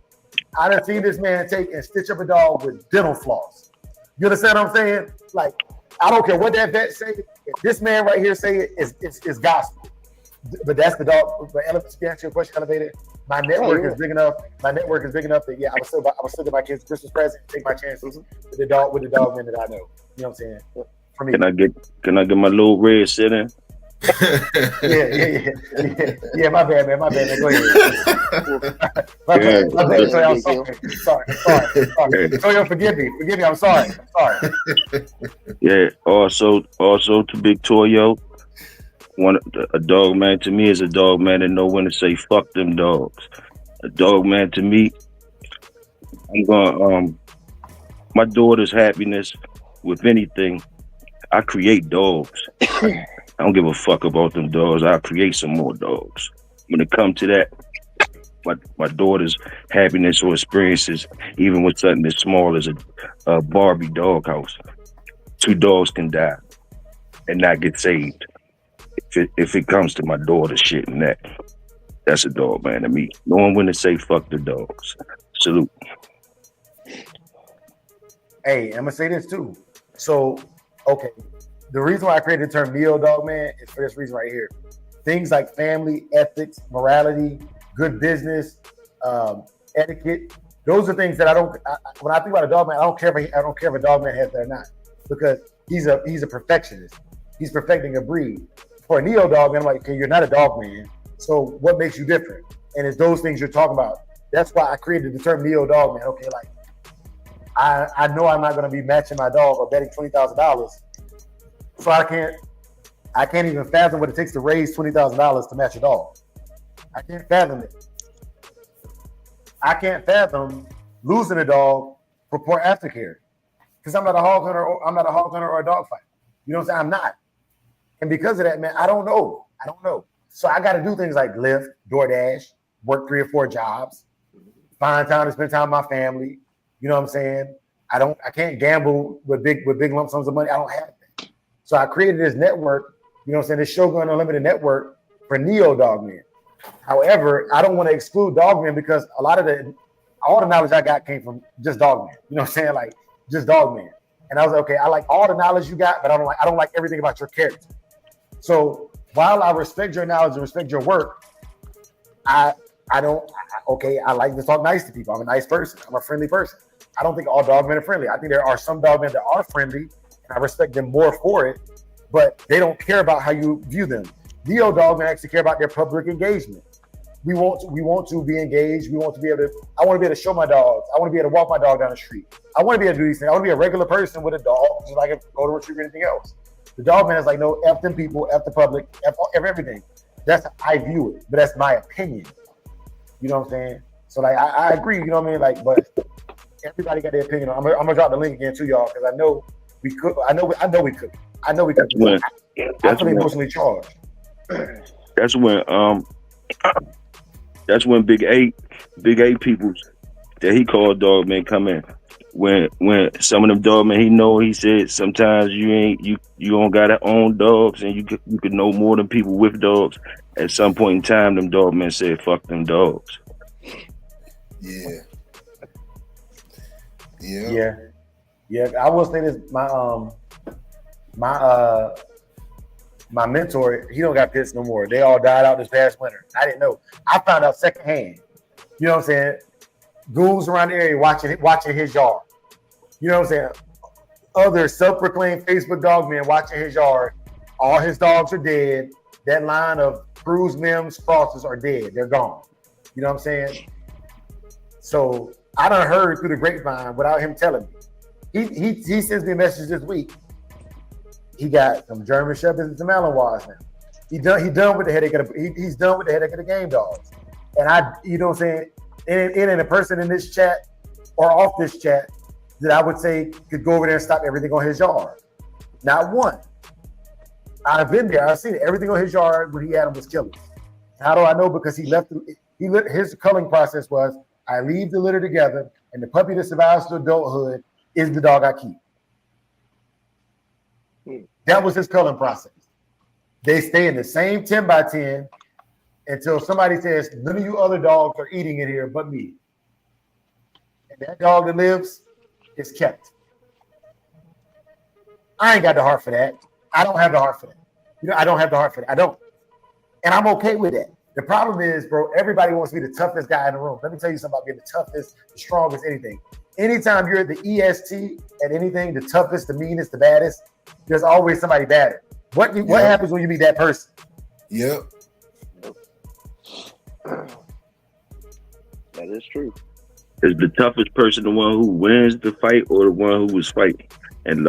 [SPEAKER 3] I done seen this man take and stitch up a dog with dental floss. You understand what I'm saying? Like, I don't care what that vet say. If this man right here say it, it's gospel. But that's the dog. But to answer your question, Elevated, my network is big enough. My network is big enough that I was still get my kids Christmas present, take my chances with the dog man that I know. You know what I'm saying? For me.
[SPEAKER 5] Can I get my little red sit in?
[SPEAKER 3] Yeah. My bad, man. Go ahead. My bad. Sorry. Toyo, forgive me. I'm sorry.
[SPEAKER 5] Yeah. Also to Big Toyo, a dog man to me is a dog man that know when to say fuck them dogs. A dog man to me, I'm gonna my daughter's happiness with anything. I create dogs. I don't give a fuck about them dogs. I'll create some more dogs. When it comes to that, my daughter's happiness or experiences, even with something as small as a Barbie doghouse, 2 dogs can die and not get saved. If it comes to my daughter's shit and that's a dog man to me. Knowing when to say fuck the dogs. Salute.
[SPEAKER 3] Hey, I'm gonna say this too. So, okay, the reason why I created the term neo dog man is for this reason right here. Things like family, ethics, morality, good business, etiquette. Those are things that when I think about a dog man, I don't care if a dog man has that or not, because he's a perfectionist. He's perfecting a breed. For a neo dog man, I'm like, okay, you're not a dog man. So what makes you different? And it's those things you're talking about. That's why I created the term neo dog man. Okay, like I know I'm not going to be matching my dog or betting $20,000, so I can't even fathom what it takes to raise $20,000 to match a dog. I can't fathom it. I can't fathom losing a dog for poor aftercare because I'm not a hog hunter or a dog fighter. You know what I'm saying? I'm not. And because of that, man, I don't know. So I got to do things like Lyft, DoorDash, work 3 or 4 jobs, find time to spend time with my family. You know what I'm saying? I can't gamble with big lump sums of money. I don't have that. So I created this network, you know what I'm saying, this Shogun Unlimited network for neo dogmen. However, I don't want to exclude dogmen because all the knowledge I got came from just dogmen. You know what I'm saying? Like just dogmen. And I was like, okay, I like all the knowledge you got, but I don't like everything about your character. So while I respect your knowledge and respect your work, I like to talk nice to people. I'm a nice person. I'm a friendly person. I don't think all dogmen are friendly. I think there are some dogmen that are friendly, and I respect them more for it, but they don't care about how you view them. Neo dogmen actually care about their public engagement. We want to be engaged. I want to be able to show my dogs. I want to be able to walk my dog down the street. I want to be able to do these things. I want to be a regular person with a dog, just like I go to retrieve anything else. The dogman is like, no, F them people, F the public, F everything. That's how I view it, but that's my opinion. You know what I'm saying? So like, I agree. You know what I mean? Like, but everybody got their opinion. I'm gonna drop the link again to y'all because I know we could. I know we could. I feel emotionally charged.
[SPEAKER 5] That's when Big A people that he called dogmen come in. When some of them dogmen he said sometimes you don't gotta own dogs and you could know more than people with dogs. At some point in time, them dogmen said fuck them dogs.
[SPEAKER 7] Yeah.
[SPEAKER 3] I will say this: my mentor, he don't got pits no more. They all died out this past winter. I didn't know. I found out secondhand. You know what I'm saying? Ghouls around the area watching his yard. You know what I'm saying? Other self-proclaimed Facebook dogmen watching his yard. All his dogs are dead. That line of Cruz, Mims, Crosses are dead. They're gone. You know what I'm saying? So I done heard through the grapevine without him telling me He sends me a message this week. He got some German Shepherds and some Malinois now. He's done with the headache of he's done with the headache of the game dogs. And you know what I'm saying? And a person in this chat or off this chat that I would say could go over there and stop everything on his yard. Not one. I've been there. I've seen it. Everything on his yard when he had them was killers. How do I know? Because his culling process was, I leave the litter together, and the puppy that survives to adulthood is the dog I keep. That was his culling process. They stay in the same 10 by 10 until somebody says, none of you other dogs are eating it here but me. And that dog that lives is kept. I ain't got the heart for that. I don't have the heart for that. I don't have the heart for that. I don't. And I'm okay with that. The problem is, bro, everybody wants to be the toughest guy in the room. Let me tell you something about being the toughest, the strongest, anything. Anytime you're the EST at anything, the toughest, the meanest, the baddest, there's always somebody badder. What happens when you meet that person?
[SPEAKER 7] Yep.
[SPEAKER 6] That is true.
[SPEAKER 5] Is the toughest person the one who wins the fight or the one who was fighting? And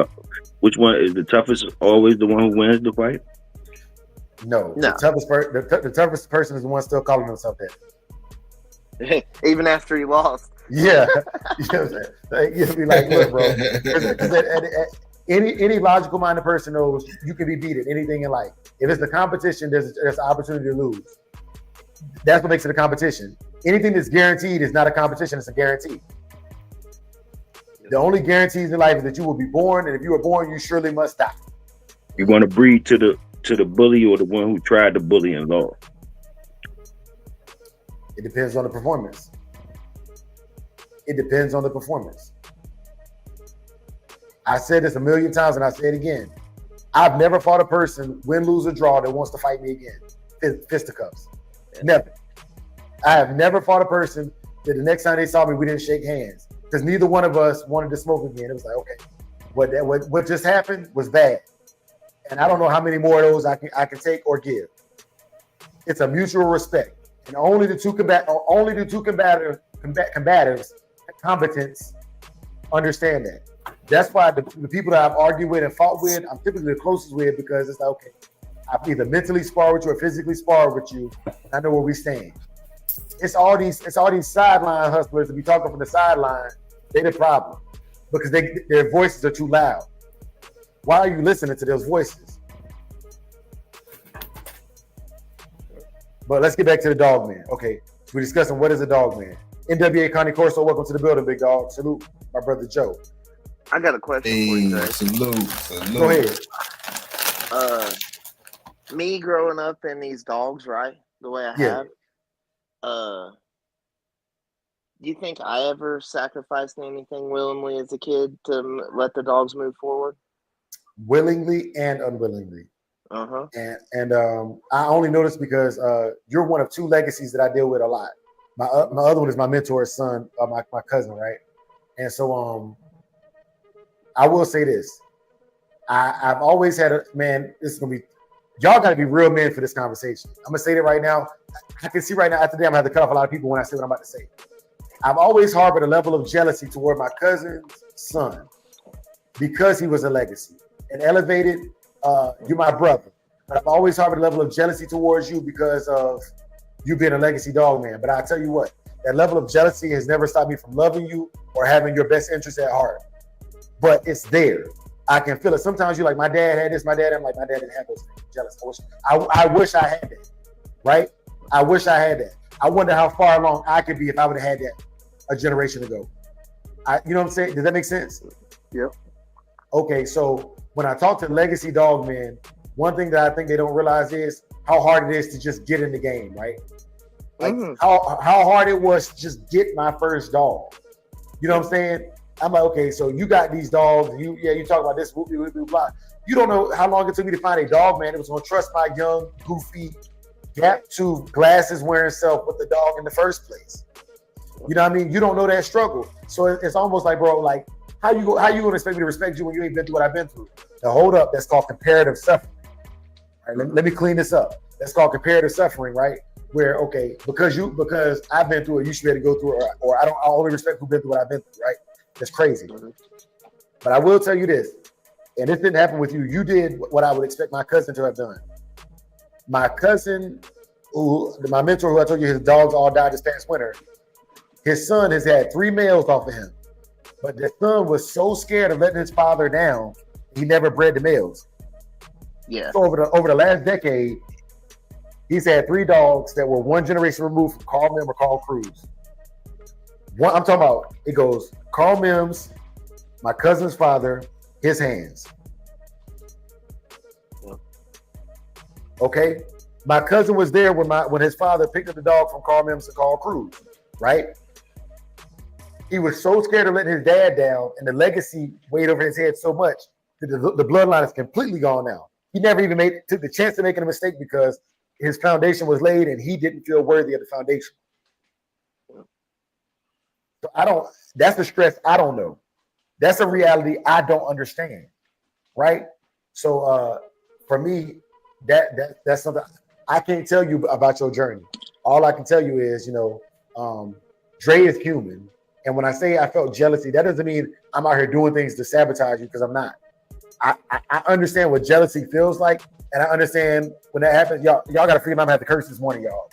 [SPEAKER 5] which one is the toughest? Always the one who wins the fight?
[SPEAKER 3] No.
[SPEAKER 6] No.
[SPEAKER 3] The toughest person is the one still calling himself that.
[SPEAKER 6] Even after he lost.
[SPEAKER 3] Yeah. You know what I'm saying? Like, you'll be like, look, bro. Any logical minded person knows you can be beat at anything in life. If it's the competition, there's an opportunity to lose. That's what makes it a competition. Anything that's guaranteed is not a competition, it's a guarantee. The only guarantees in life is that you will be born, and if you were born, you surely must die.
[SPEAKER 5] You want to breed to the bully or the one who tried to bully and lost?
[SPEAKER 3] It depends on the performance. It depends on the performance. I said this a million times and I say it again. I've never fought a person, win, lose, or draw, that wants to fight me again. Fisticuffs. Never. I have never fought a person that the next time they saw me, we didn't shake hands. Because neither one of us wanted to smoke again. It was like, okay, what just happened was bad. And I don't know how many more of those I can take or give. It's a mutual respect. And only the two combatants understand that. That's why the people that I've argued with and fought with, I'm typically the closest with, because it's like, okay, I've either mentally sparred with you or physically sparred with you. And I know where we stand. It's all these sideline hustlers that be talking from the sideline. They're the problem because their voices are too loud. Why are you listening to those voices? But let's get back to the Dogman. Okay, we're discussing what is a Dogman. NWA Connie Corso, welcome to the building, big dog. Salute, my brother Joe.
[SPEAKER 6] I got a question for you, Trey.
[SPEAKER 7] Salute.
[SPEAKER 3] Go ahead.
[SPEAKER 6] Me growing up in these dogs, right? The way I have. Do you think I ever sacrificed anything willingly as a kid to let the dogs move forward?
[SPEAKER 3] Willingly and unwillingly.
[SPEAKER 6] Uh-huh.
[SPEAKER 3] And I only noticed because you're one of two legacies that I deal with a lot. My other one is my mentor's son, my cousin, right? And so I will say this. I've always had this is gonna be, y'all gotta be real men for this conversation. I'm gonna say that right now. I can see right now after today I'm gonna have to cut off a lot of people when I say what I'm about to say. I've always harbored a level of jealousy toward my cousin's son because he was a legacy and elevated. You're my brother, but I've always harbored a level of jealousy towards you because of you being a legacy dog man. But I tell you what, that level of jealousy has never stopped me from loving you or having your best interest at heart. But it's there. I can feel it. Sometimes you're like, my dad had this, my dad. I'm like, my dad didn't have those things. Jealous. I wish I had that. Right? I wish I had that. I wonder how far along I could be if I would have had that a generation ago. You know what I'm saying? Does that make sense?
[SPEAKER 6] Yep.
[SPEAKER 3] Okay, so when I talk to legacy dog men, one thing that I think they don't realize is how hard it is to just get in the game, right? Like how hard it was to just get my first dog. You know what I'm saying? I'm like, okay, so you got these dogs, you talk about this, blah. You don't know how long it took me to find a dog man that was gonna trust my young, goofy, gap-toothed, glasses-wearing self with the dog in the first place. You know what I mean? You don't know that struggle. So it's almost like, bro, like, how you gonna expect me to respect you when you ain't been through what I've been through? Now, hold up, that's called comparative suffering. All right, let me clean this up. That's called comparative suffering, right? Where, okay, because I've been through it, you should be able to go through it, or I only respect who've been through what I've been through, right? That's crazy. But I will tell you this, and this didn't happen with you. You did what I would expect my cousin to have done. My cousin, my mentor, who I told you his dogs all died this past winter, his son has had 3 males off of him. But the son was so scared of letting his father down, he never bred the males.
[SPEAKER 6] Yeah.
[SPEAKER 3] So over the last decade, he's had 3 dogs that were 1 generation removed from Carl Mim or Carl Cruz. I'm talking about, it goes Carl Mims, my cousin's father, his hands. Okay? My cousin was there when his father picked up the dog from Carl Mims to Carl Cruz, right? He was so scared of letting his dad down, and the legacy weighed over his head so much that the bloodline is completely gone now. He never even took the chance of making a mistake because his foundation was laid and he didn't feel worthy of the foundation. So that's the stress I don't know. That's a reality I don't understand, right? So for me, that's something I can't tell you about your journey. All I can tell you is, Dre is human. And when I say I felt jealousy, that doesn't mean I'm out here doing things to sabotage you, because I'm not. I understand what jealousy feels like, and I understand when that happens. Y'all got to figure I'm gonna have to curse this morning, y'all.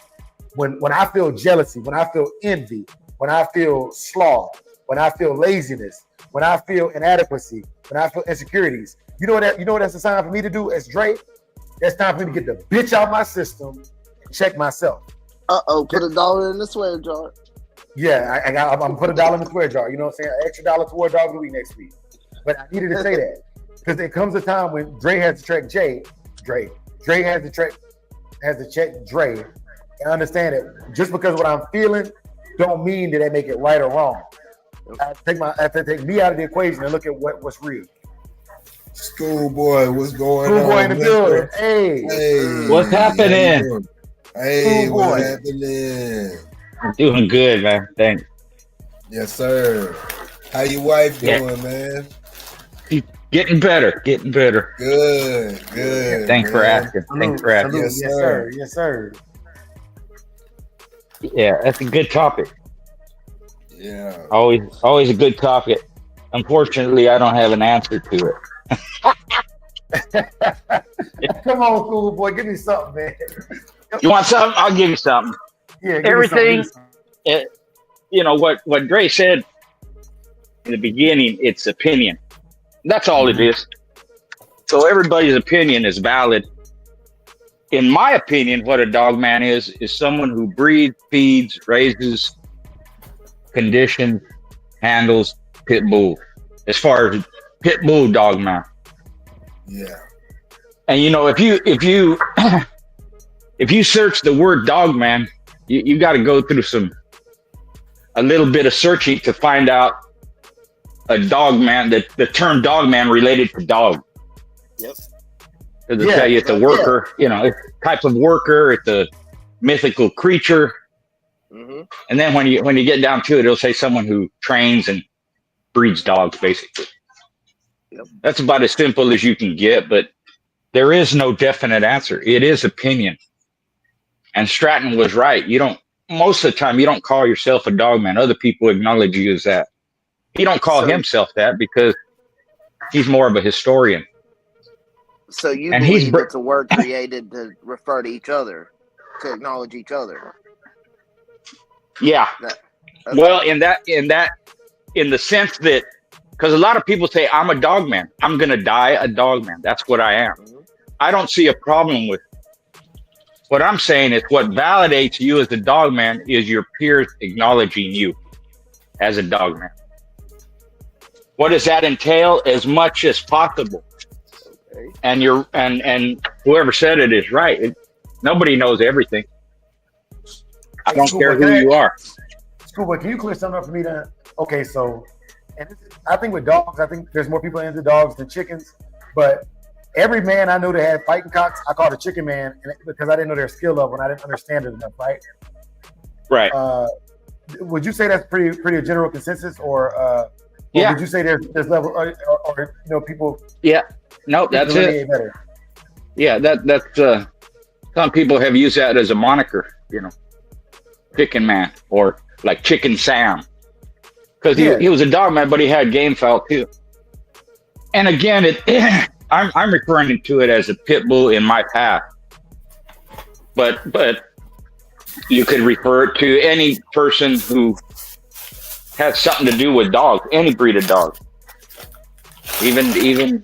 [SPEAKER 3] When I feel jealousy, when I feel envy, when I feel sloth, when I feel laziness, when I feel inadequacy, when I feel insecurities, you know what that's a sign for me to do as Dre? That's time for me to get the bitch out of my system and check myself.
[SPEAKER 6] Put $1 in the swear jar.
[SPEAKER 3] Yeah, I'm gonna put $1 in the swear jar. You know what I'm saying? An extra $1 toward dog of the week next week. But I needed to say that because there comes a time when Dre has to track Dre has to check Dre and understand that just because what I'm feeling don't mean that make it right or wrong. I have to take me out of the equation and look at what's real.
[SPEAKER 7] Schoolboy, what's going on?
[SPEAKER 3] Schoolboy in the building.
[SPEAKER 7] Hey,
[SPEAKER 8] what's happening?
[SPEAKER 7] Hey, what's happening?
[SPEAKER 8] I'm doing good, man. Thanks.
[SPEAKER 7] Yes, sir. How your wife doing, man?
[SPEAKER 8] She's getting better.
[SPEAKER 7] Good.
[SPEAKER 8] Thanks for asking.
[SPEAKER 3] Yes, sir. Yes, sir.
[SPEAKER 8] Yeah, that's a good topic.
[SPEAKER 7] Yeah.
[SPEAKER 8] Always a good topic. Unfortunately, I don't have an answer to it.
[SPEAKER 3] Come on, schoolboy, give me something, man.
[SPEAKER 8] You want something? I'll give you something.
[SPEAKER 3] Yeah,
[SPEAKER 8] everything. What Dre said in the beginning, it's opinion. That's all it is. So everybody's opinion is valid. In my opinion, what a dog man is someone who breeds, feeds, raises, conditions, handles pit bull. As far as pit bull dog man.
[SPEAKER 7] Yeah.
[SPEAKER 8] And if you search the word dog man, you got to go through a little bit of searching to find out a dog man, the term dog man related to dog.
[SPEAKER 6] Yep.
[SPEAKER 8] Because they tell you it's a worker, it's a type of worker, it's a mythical creature.
[SPEAKER 6] Mm-hmm.
[SPEAKER 8] And then when you get down to it, it'll say someone who trains and breeds dogs, basically.
[SPEAKER 6] Yep.
[SPEAKER 8] That's about as simple as you can get, but there is no definite answer. It is opinion. And Stratton was right. Most of the time, you don't call yourself a dog man. Other people acknowledge you as that. He don't call himself that because he's more of a historian.
[SPEAKER 6] So you believe it's a word created to refer to each other, to acknowledge each other?
[SPEAKER 8] Yeah. Well, in the sense that, because a lot of people say, I'm a dog man. I'm going to die a dog man. That's what I am.
[SPEAKER 6] Mm-hmm.
[SPEAKER 8] I don't see a problem with what I'm saying is what validates you as a dog man is your peers acknowledging you as a dog man. What does that entail? As much as possible. Okay. And whoever said it is right. Nobody knows everything. I don't care who you are.
[SPEAKER 3] Schoolboy, can you clear something up for me then? Okay, so, I think with dogs, there's more people into dogs than chickens, but every man I know that had fighting cocks, I called a chicken man because I didn't know their skill level and I didn't understand it enough, right?
[SPEAKER 8] Right.
[SPEAKER 3] Would you say that's pretty a general consensus, or
[SPEAKER 8] yeah?
[SPEAKER 3] Would you say there's level or people?
[SPEAKER 8] Yeah. No, that's it.
[SPEAKER 3] Better?
[SPEAKER 8] Yeah, that's some people have used that as a moniker, Chicken Man or like Chicken Sam, because he was a dog man, but he had game fowl too. And again, I'm referring to it as a pit bull in my past, but you could refer it to any person who has something to do with dogs, any breed of dog, even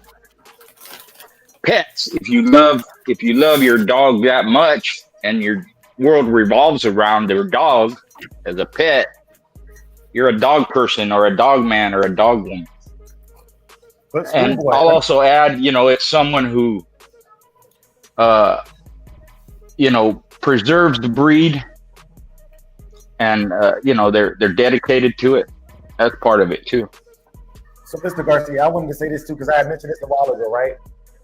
[SPEAKER 8] pets. If you love your dog that much, and your world revolves around their dog as a pet, you're a dog person or a dog man or a dog woman. And I'll also add, it's someone who, preserves the breed, and they're dedicated to it. That's part of it too.
[SPEAKER 3] So, Mr. Garcia, I wanted to say this too because I had mentioned this a while ago, right?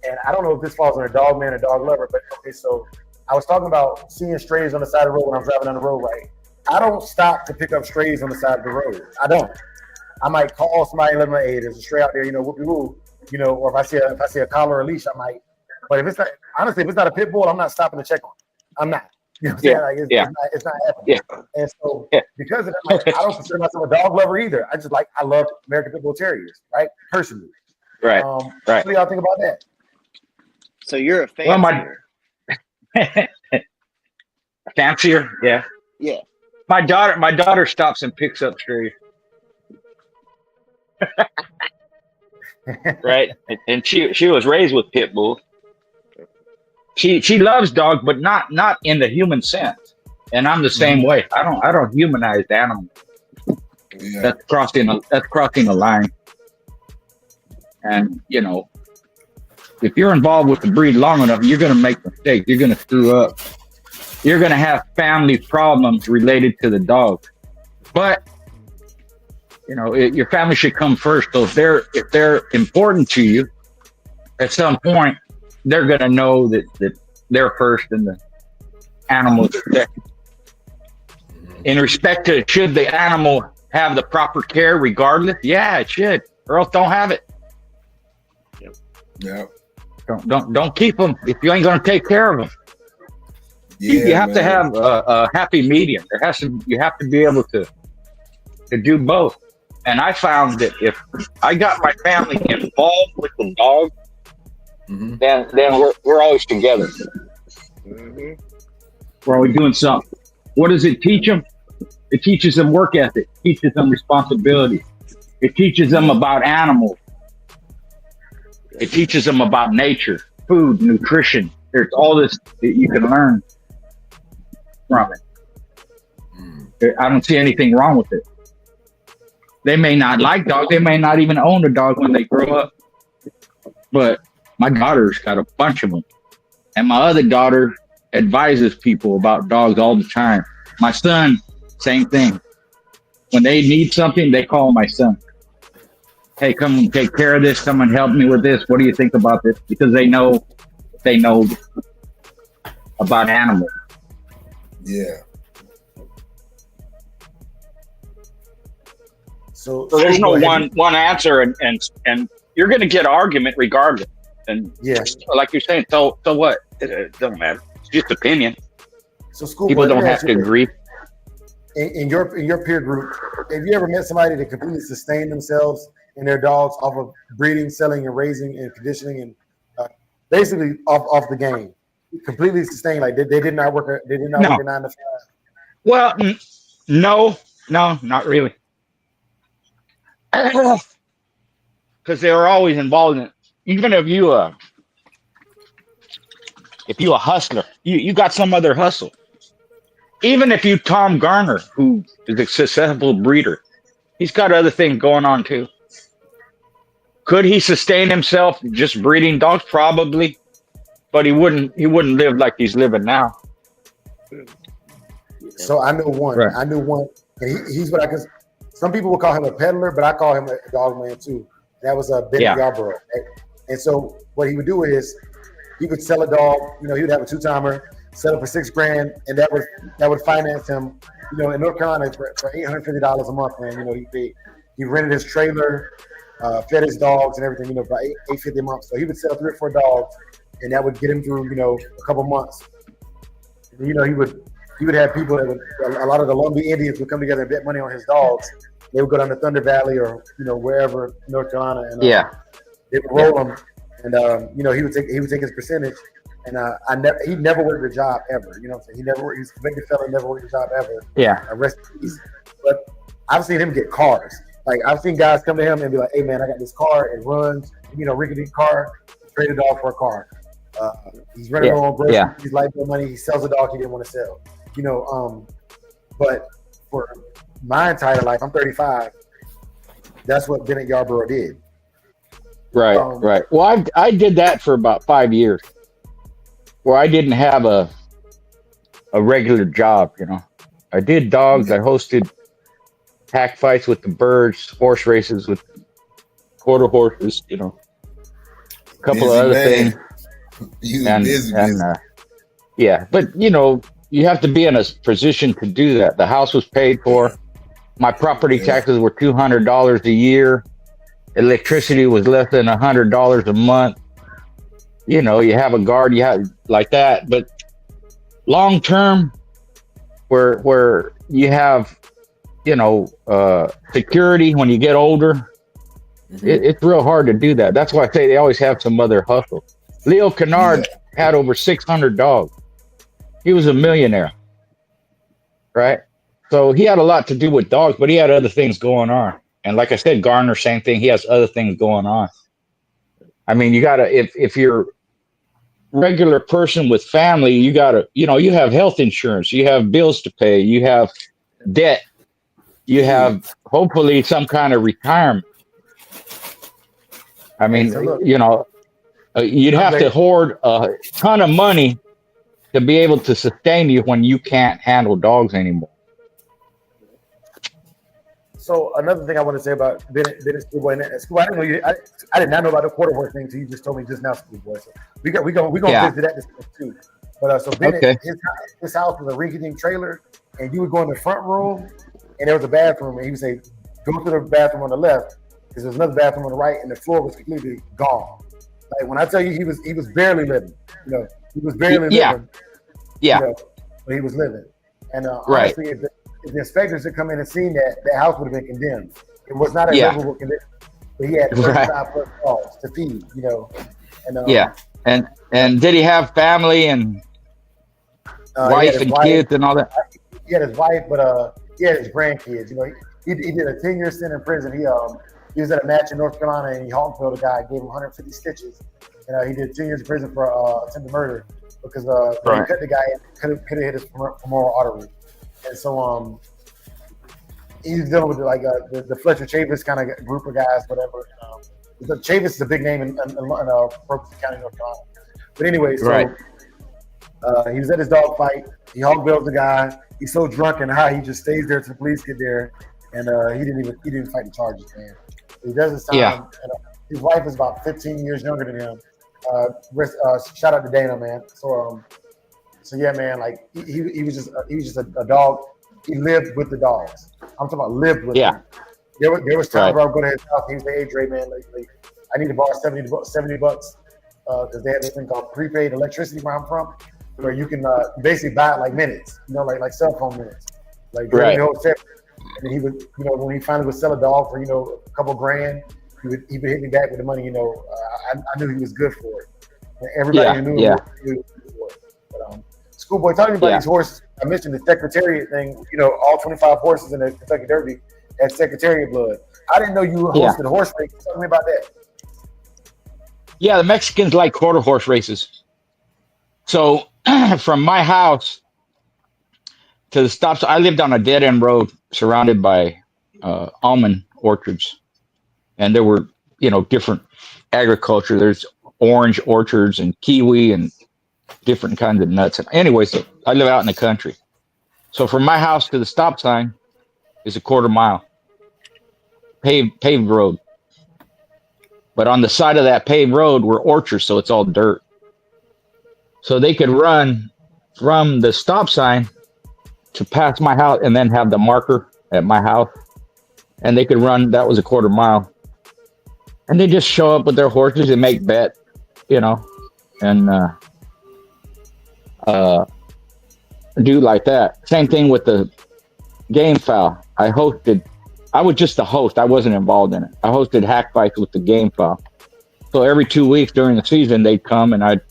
[SPEAKER 3] And I don't know if this falls under dog man or dog lover, but okay. So, I was talking about seeing strays on the side of the road when I'm driving down the road, right? I don't stop to pick up strays on the side of the road. I don't. I might call somebody and let them know, hey, there's a stray out there, whoopie-woo, or if I see a collar or a leash, I might. But if it's not a pit bull, I'm not stopping to check on it. I'm not. You know what I'm saying? Like, it's not happening. Yeah. And so because of that, I don't consider myself a dog lover either. I love American Pit Bull Terriers, right? Personally.
[SPEAKER 8] Right.
[SPEAKER 3] What do y'all think about that?
[SPEAKER 6] So you're a fancier.
[SPEAKER 8] Fancier? Yeah.
[SPEAKER 6] Yeah.
[SPEAKER 8] My daughter stops and picks up strays. Right. And she was raised with pit bulls. She loves dogs, but not in the human sense. And I'm the same way. I don't humanize animals. Yeah. That's crossing a line. And if you're involved with the breed long enough, you're going to make mistakes. You're going to screw up. You're going to have family problems related to the dog. But your family should come first. So if they're important to you, at some point, they're going to know that they're first and the animals are second. In respect to, should the animal have the proper care regardless? Yeah, it should, or else don't have it.
[SPEAKER 7] Yeah.
[SPEAKER 8] Don't keep them if you ain't going to take care of them. Yeah, you have to have a happy medium. You have to be able to do both. And I found that if I got my family involved with the dog, then we're always together. Mm-hmm. We're always doing something. What does it teach them? It teaches them work ethic. It teaches them responsibility. It teaches them about animals. It teaches them about nature, food, nutrition. There's all this that you can learn from it. I don't see anything wrong with it. They may not like dogs. They may not even own a dog when they grow up. But my daughter's got a bunch of them. And my other daughter advises people about dogs all the time. My son, same thing. When they need something, they call my son. Hey, come and take care of this. Come and help me with this. What do you think about this? Because they know about animals.
[SPEAKER 7] Yeah.
[SPEAKER 8] So there's no one answer, and you're going to get argument regardless. And like you're saying, so what? It doesn't matter. It's just opinion.
[SPEAKER 3] So
[SPEAKER 8] people don't have to agree.
[SPEAKER 3] In your peer group, have you ever met somebody that completely sustained themselves and their dogs off of breeding, selling, and raising, and conditioning, and basically off the game, completely sustained? Like they did not work. They did not work a 9 to 5.
[SPEAKER 8] Well, no, not really. Because they were always involved in it. Even if you a hustler, you got some other hustle. Even if you Tom Garner, who is a successful breeder, he's got other things going on too. Could he sustain himself just breeding dogs? Probably, but he wouldn't live like he's living now.
[SPEAKER 3] So I know one. Right. I knew one. And he's what I can. Some people would call him a peddler, but I call him a dog man too. That was Benny Yarborough. Right? And so what he would do is he would sell a dog. He would have a 2-timer, sell it for $6,000, and that would finance him. In North Carolina for $850 a month, man. He rented his trailer, fed his dogs and everything. For $850 a month. So he would sell 3 or 4 dogs, and that would get him through a couple months. And, he would have people a lot of the Lumbee Indians would come together and bet money on his dogs. They would go down to Thunder Valley or wherever in North Carolina, and They would roll him, and you know, he would take his percentage. And he never worked a job ever. You know what I'm saying? He never worked. He's a convicted felon, never worked a job ever.
[SPEAKER 8] Yeah.
[SPEAKER 3] Rest in peace. But I've seen him get cars. Like I've seen guys come to him and be like, "Hey man, I got this car. It runs. You know, rickety car. Trade a dog for a car. He's running on groceries.
[SPEAKER 8] Yeah.
[SPEAKER 3] He's light bill money. He sells a dog he didn't want to sell. You know, but for my entire life, I'm 35. That's what Bennett Yarborough did.
[SPEAKER 8] Right, right. Well, I did that for about 5 years, where I didn't have a regular job. You know, I did dogs. I hosted hack fights with the birds, horse races with quarter horses. You know, a couple
[SPEAKER 7] Busy
[SPEAKER 8] of other
[SPEAKER 7] man.
[SPEAKER 8] things.
[SPEAKER 7] You
[SPEAKER 8] And
[SPEAKER 7] busy.
[SPEAKER 8] yeah, but you know, you have to be in a position to do that. The house was paid for. My property taxes were $200 a year. Electricity was less than $100 a month. You know, you have a guard, you have like that. But long term, where you have, you know, security when you get older, it's real hard to do that. That's why I say they always have some other hustle. Leo Kennard had over 600 dogs. He was a millionaire, right? So he had a lot to do with dogs, but he had other things going on. And like I said, Garner, same thing. He has other things going on. I mean, you gotta, if you're regular person with family, you gotta, you know, you have health insurance, you have bills to pay, you have debt, you have hopefully some kind of retirement. I mean, you know, you'd have to hoard a ton of money to be able to sustain you when you can't handle dogs anymore.
[SPEAKER 3] So another thing I want to say about Bennett Schoolboy, and Schoolboy, I didn't know you. I did not know about the quarter horse thing until you just told me just now, Schoolboy. So we gonna visit that discussion too. But so Bennett, his house was a rinky-dink trailer, and you would go in the front room, and there was a bathroom, and he would say, "Go to the bathroom on the left," because there's another bathroom on the right, and the floor was completely gone. Like when I tell you, he was barely living. You know, he was barely living.
[SPEAKER 8] Yeah.
[SPEAKER 3] You know, but he was living, and honestly, if the inspectors had come in and seen that, that house would have been condemned. It was not a livable condition. But he had 35 plus dogs to feed, you know. And
[SPEAKER 8] and did he have family and wife and kids and all that?
[SPEAKER 3] He had his wife, but he had his grandkids. You know, he did a 10-year stint in prison. He was at a match in North Carolina, and he hog killed a guy, gave him 150 stitches. And he did 10 years in prison for attempted murder because when he cut the guy, could have hit his femoral artery. And so he's dealing with like the Fletcher Chavis kind of group of guys, whatever. The Chavis is a big name in Ferguson County, North Carolina. But anyway, so he was at his dog fight. He hog bills the guy. He's so drunk and high, he just stays there till the police get there, and he didn't fight the charges, man. He does his time. And, his wife is about 15 years younger than him. Shout out to Dana, man. So yeah, man, like he was just a dog. He lived with the dogs. I'm talking about lived with them. There was times where I would go to his house. He would say, "Hey, Dre, man, like I need to borrow $70 because they have this thing called prepaid electricity where I'm from, where you can basically buy it like minutes, you know, like cell phone minutes, like the whole set." And he would, you know, when he finally would sell a dog for, you know, a couple grand, he would hit me back with the money. You know, I knew he was good for it. And everybody knew he was good for it. But, Schoolboy, talking about these horses, I mentioned the Secretariat thing. You know, all 25 horses in the Kentucky Derby had Secretariat blood. I didn't know you hosted a horse race. Tell me about that.
[SPEAKER 8] Yeah, the Mexicans like quarter horse races. So from my house to the stops, I lived on a dead end road surrounded by almond orchards, and there were, you know, different agriculture. There's orange orchards and kiwi and different kinds of nuts. Anyways, I live out in the country. So from my house to the stop sign is a quarter mile. Paved road. But on the side of that paved road were orchards, so it's all dirt. So they could run from the stop sign to pass my house and then have the marker at my house. And they could run, that was a quarter mile. And they just show up with their horses and make bet, you know, and do like that. Same thing with the game foul. I was just the host. I wasn't involved in it. I hosted hack fights with the game foul. So every 2 weeks during the season, they'd come and I'd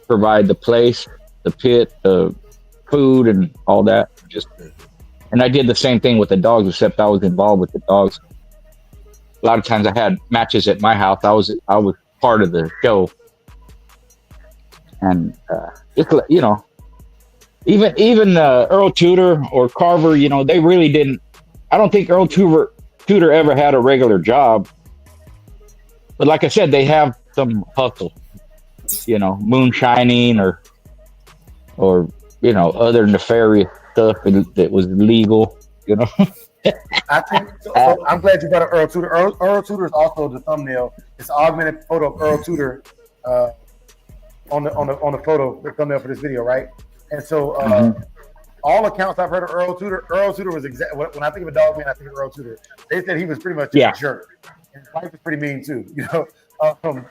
[SPEAKER 8] provide the place, the pit, the food, and all that. And I did the same thing with the dogs, except I was involved with the dogs. A lot of times I had matches at my house. I was part of the show. And it's, you know, even Earl Tudor or Carver, you know, they really didn't. I don't think Earl Tudor ever had a regular job. But like I said, they have some hustle, you know, moonshining or you know, other nefarious stuff that was legal, you know.
[SPEAKER 3] I think so I'm glad you brought up Earl Tudor. Earl Tudor is also the thumbnail. It's an augmented photo of Earl Tudor on the photo, the thumbnail for this video, right? And so all accounts I've heard of Earl Tudor was when I think of a dog man, I think of Earl Tudor. They said he was pretty much a jerk. And his wife is pretty mean too, you know. So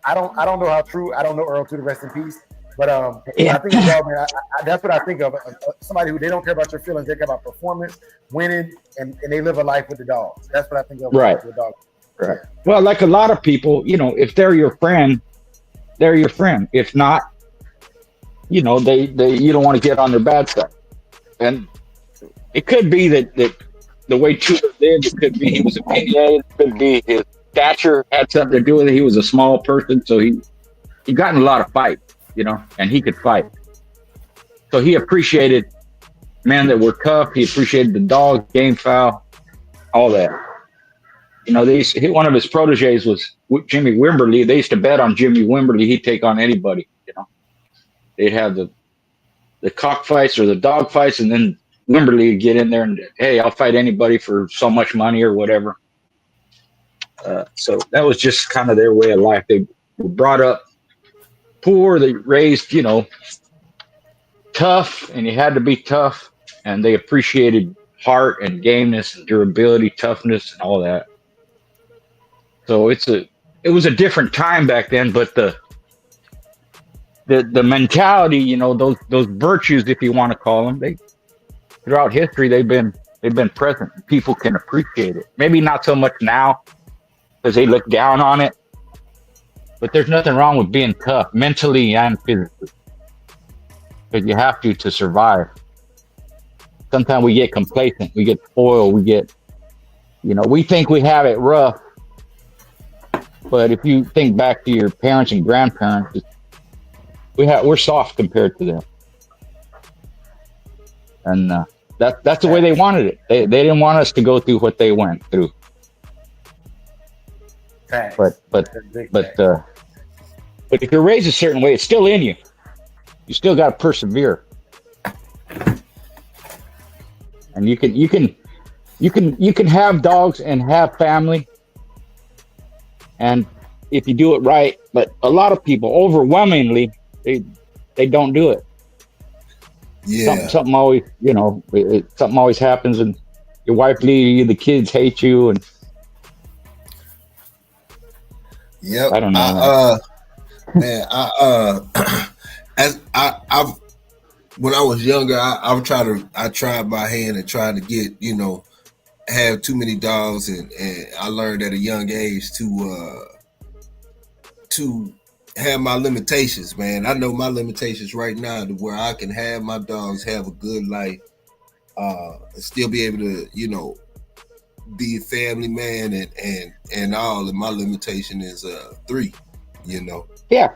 [SPEAKER 3] I don't know how true. I don't know Earl Tudor, rest in peace. But I think of dog man. That's what I think of. Somebody who they don't care about your feelings. They care about performance, winning, and they live a life with the dogs. That's what I think of.
[SPEAKER 8] Right.
[SPEAKER 3] With dog.
[SPEAKER 8] Right. Well, like a lot of people, you know, if they're your friend, they're your friend. If not, you know, they you don't want to get on their bad side. And it could be that the way Tudor lived, it could be he was a PDA, it could be his stature had something to do with it. He was a small person, so he got in a lot of fights, you know, and he could fight. So he appreciated men that were tough. He appreciated the dog, game fowl, all that. You know, one of his proteges was Jimmy Wimberly. They used to bet on Jimmy Wimberly. He'd take on anybody, you know. They'd have the cockfights or the dog fights, and then Wimberly would get in there and, hey, I'll fight anybody for so much money or whatever. So that was just kind of their way of life. They were brought up poor. They raised, you know, tough, and you had to be tough. And they appreciated heart and gameness and durability, toughness, and all that. So it was a different time back then, but the mentality, you know, those virtues, if you want to call them, throughout history they've been present. People can appreciate it. Maybe not so much now because they look down on it, but there's nothing wrong with being tough mentally and physically, because you have to survive. Sometimes we get complacent, we get spoiled, we get, you know, we think we have it rough. But if you think back to your parents and grandparents, we're soft compared to them, and that's the way they wanted it. They didn't want us to go through what they went through.
[SPEAKER 3] Facts.
[SPEAKER 8] But if you're raised a certain way, it's still in you. You still got to persevere, and you can have dogs and have family. And if you do it right, but a lot of people, overwhelmingly, they don't do it.
[SPEAKER 7] Yeah.
[SPEAKER 8] Something always, you know, something always happens, and your wife leaves you, the kids hate you, and
[SPEAKER 7] yep.
[SPEAKER 8] I don't know.
[SPEAKER 7] When I was younger, I tried my hand and tried to get, you know, have too many dogs, and I learned at a young age to have my limitations, man. I know my limitations right now to where I can have my dogs have a good life, and still be able to, you know, be a family man and all. And my limitation is 3, you know.
[SPEAKER 8] Yeah.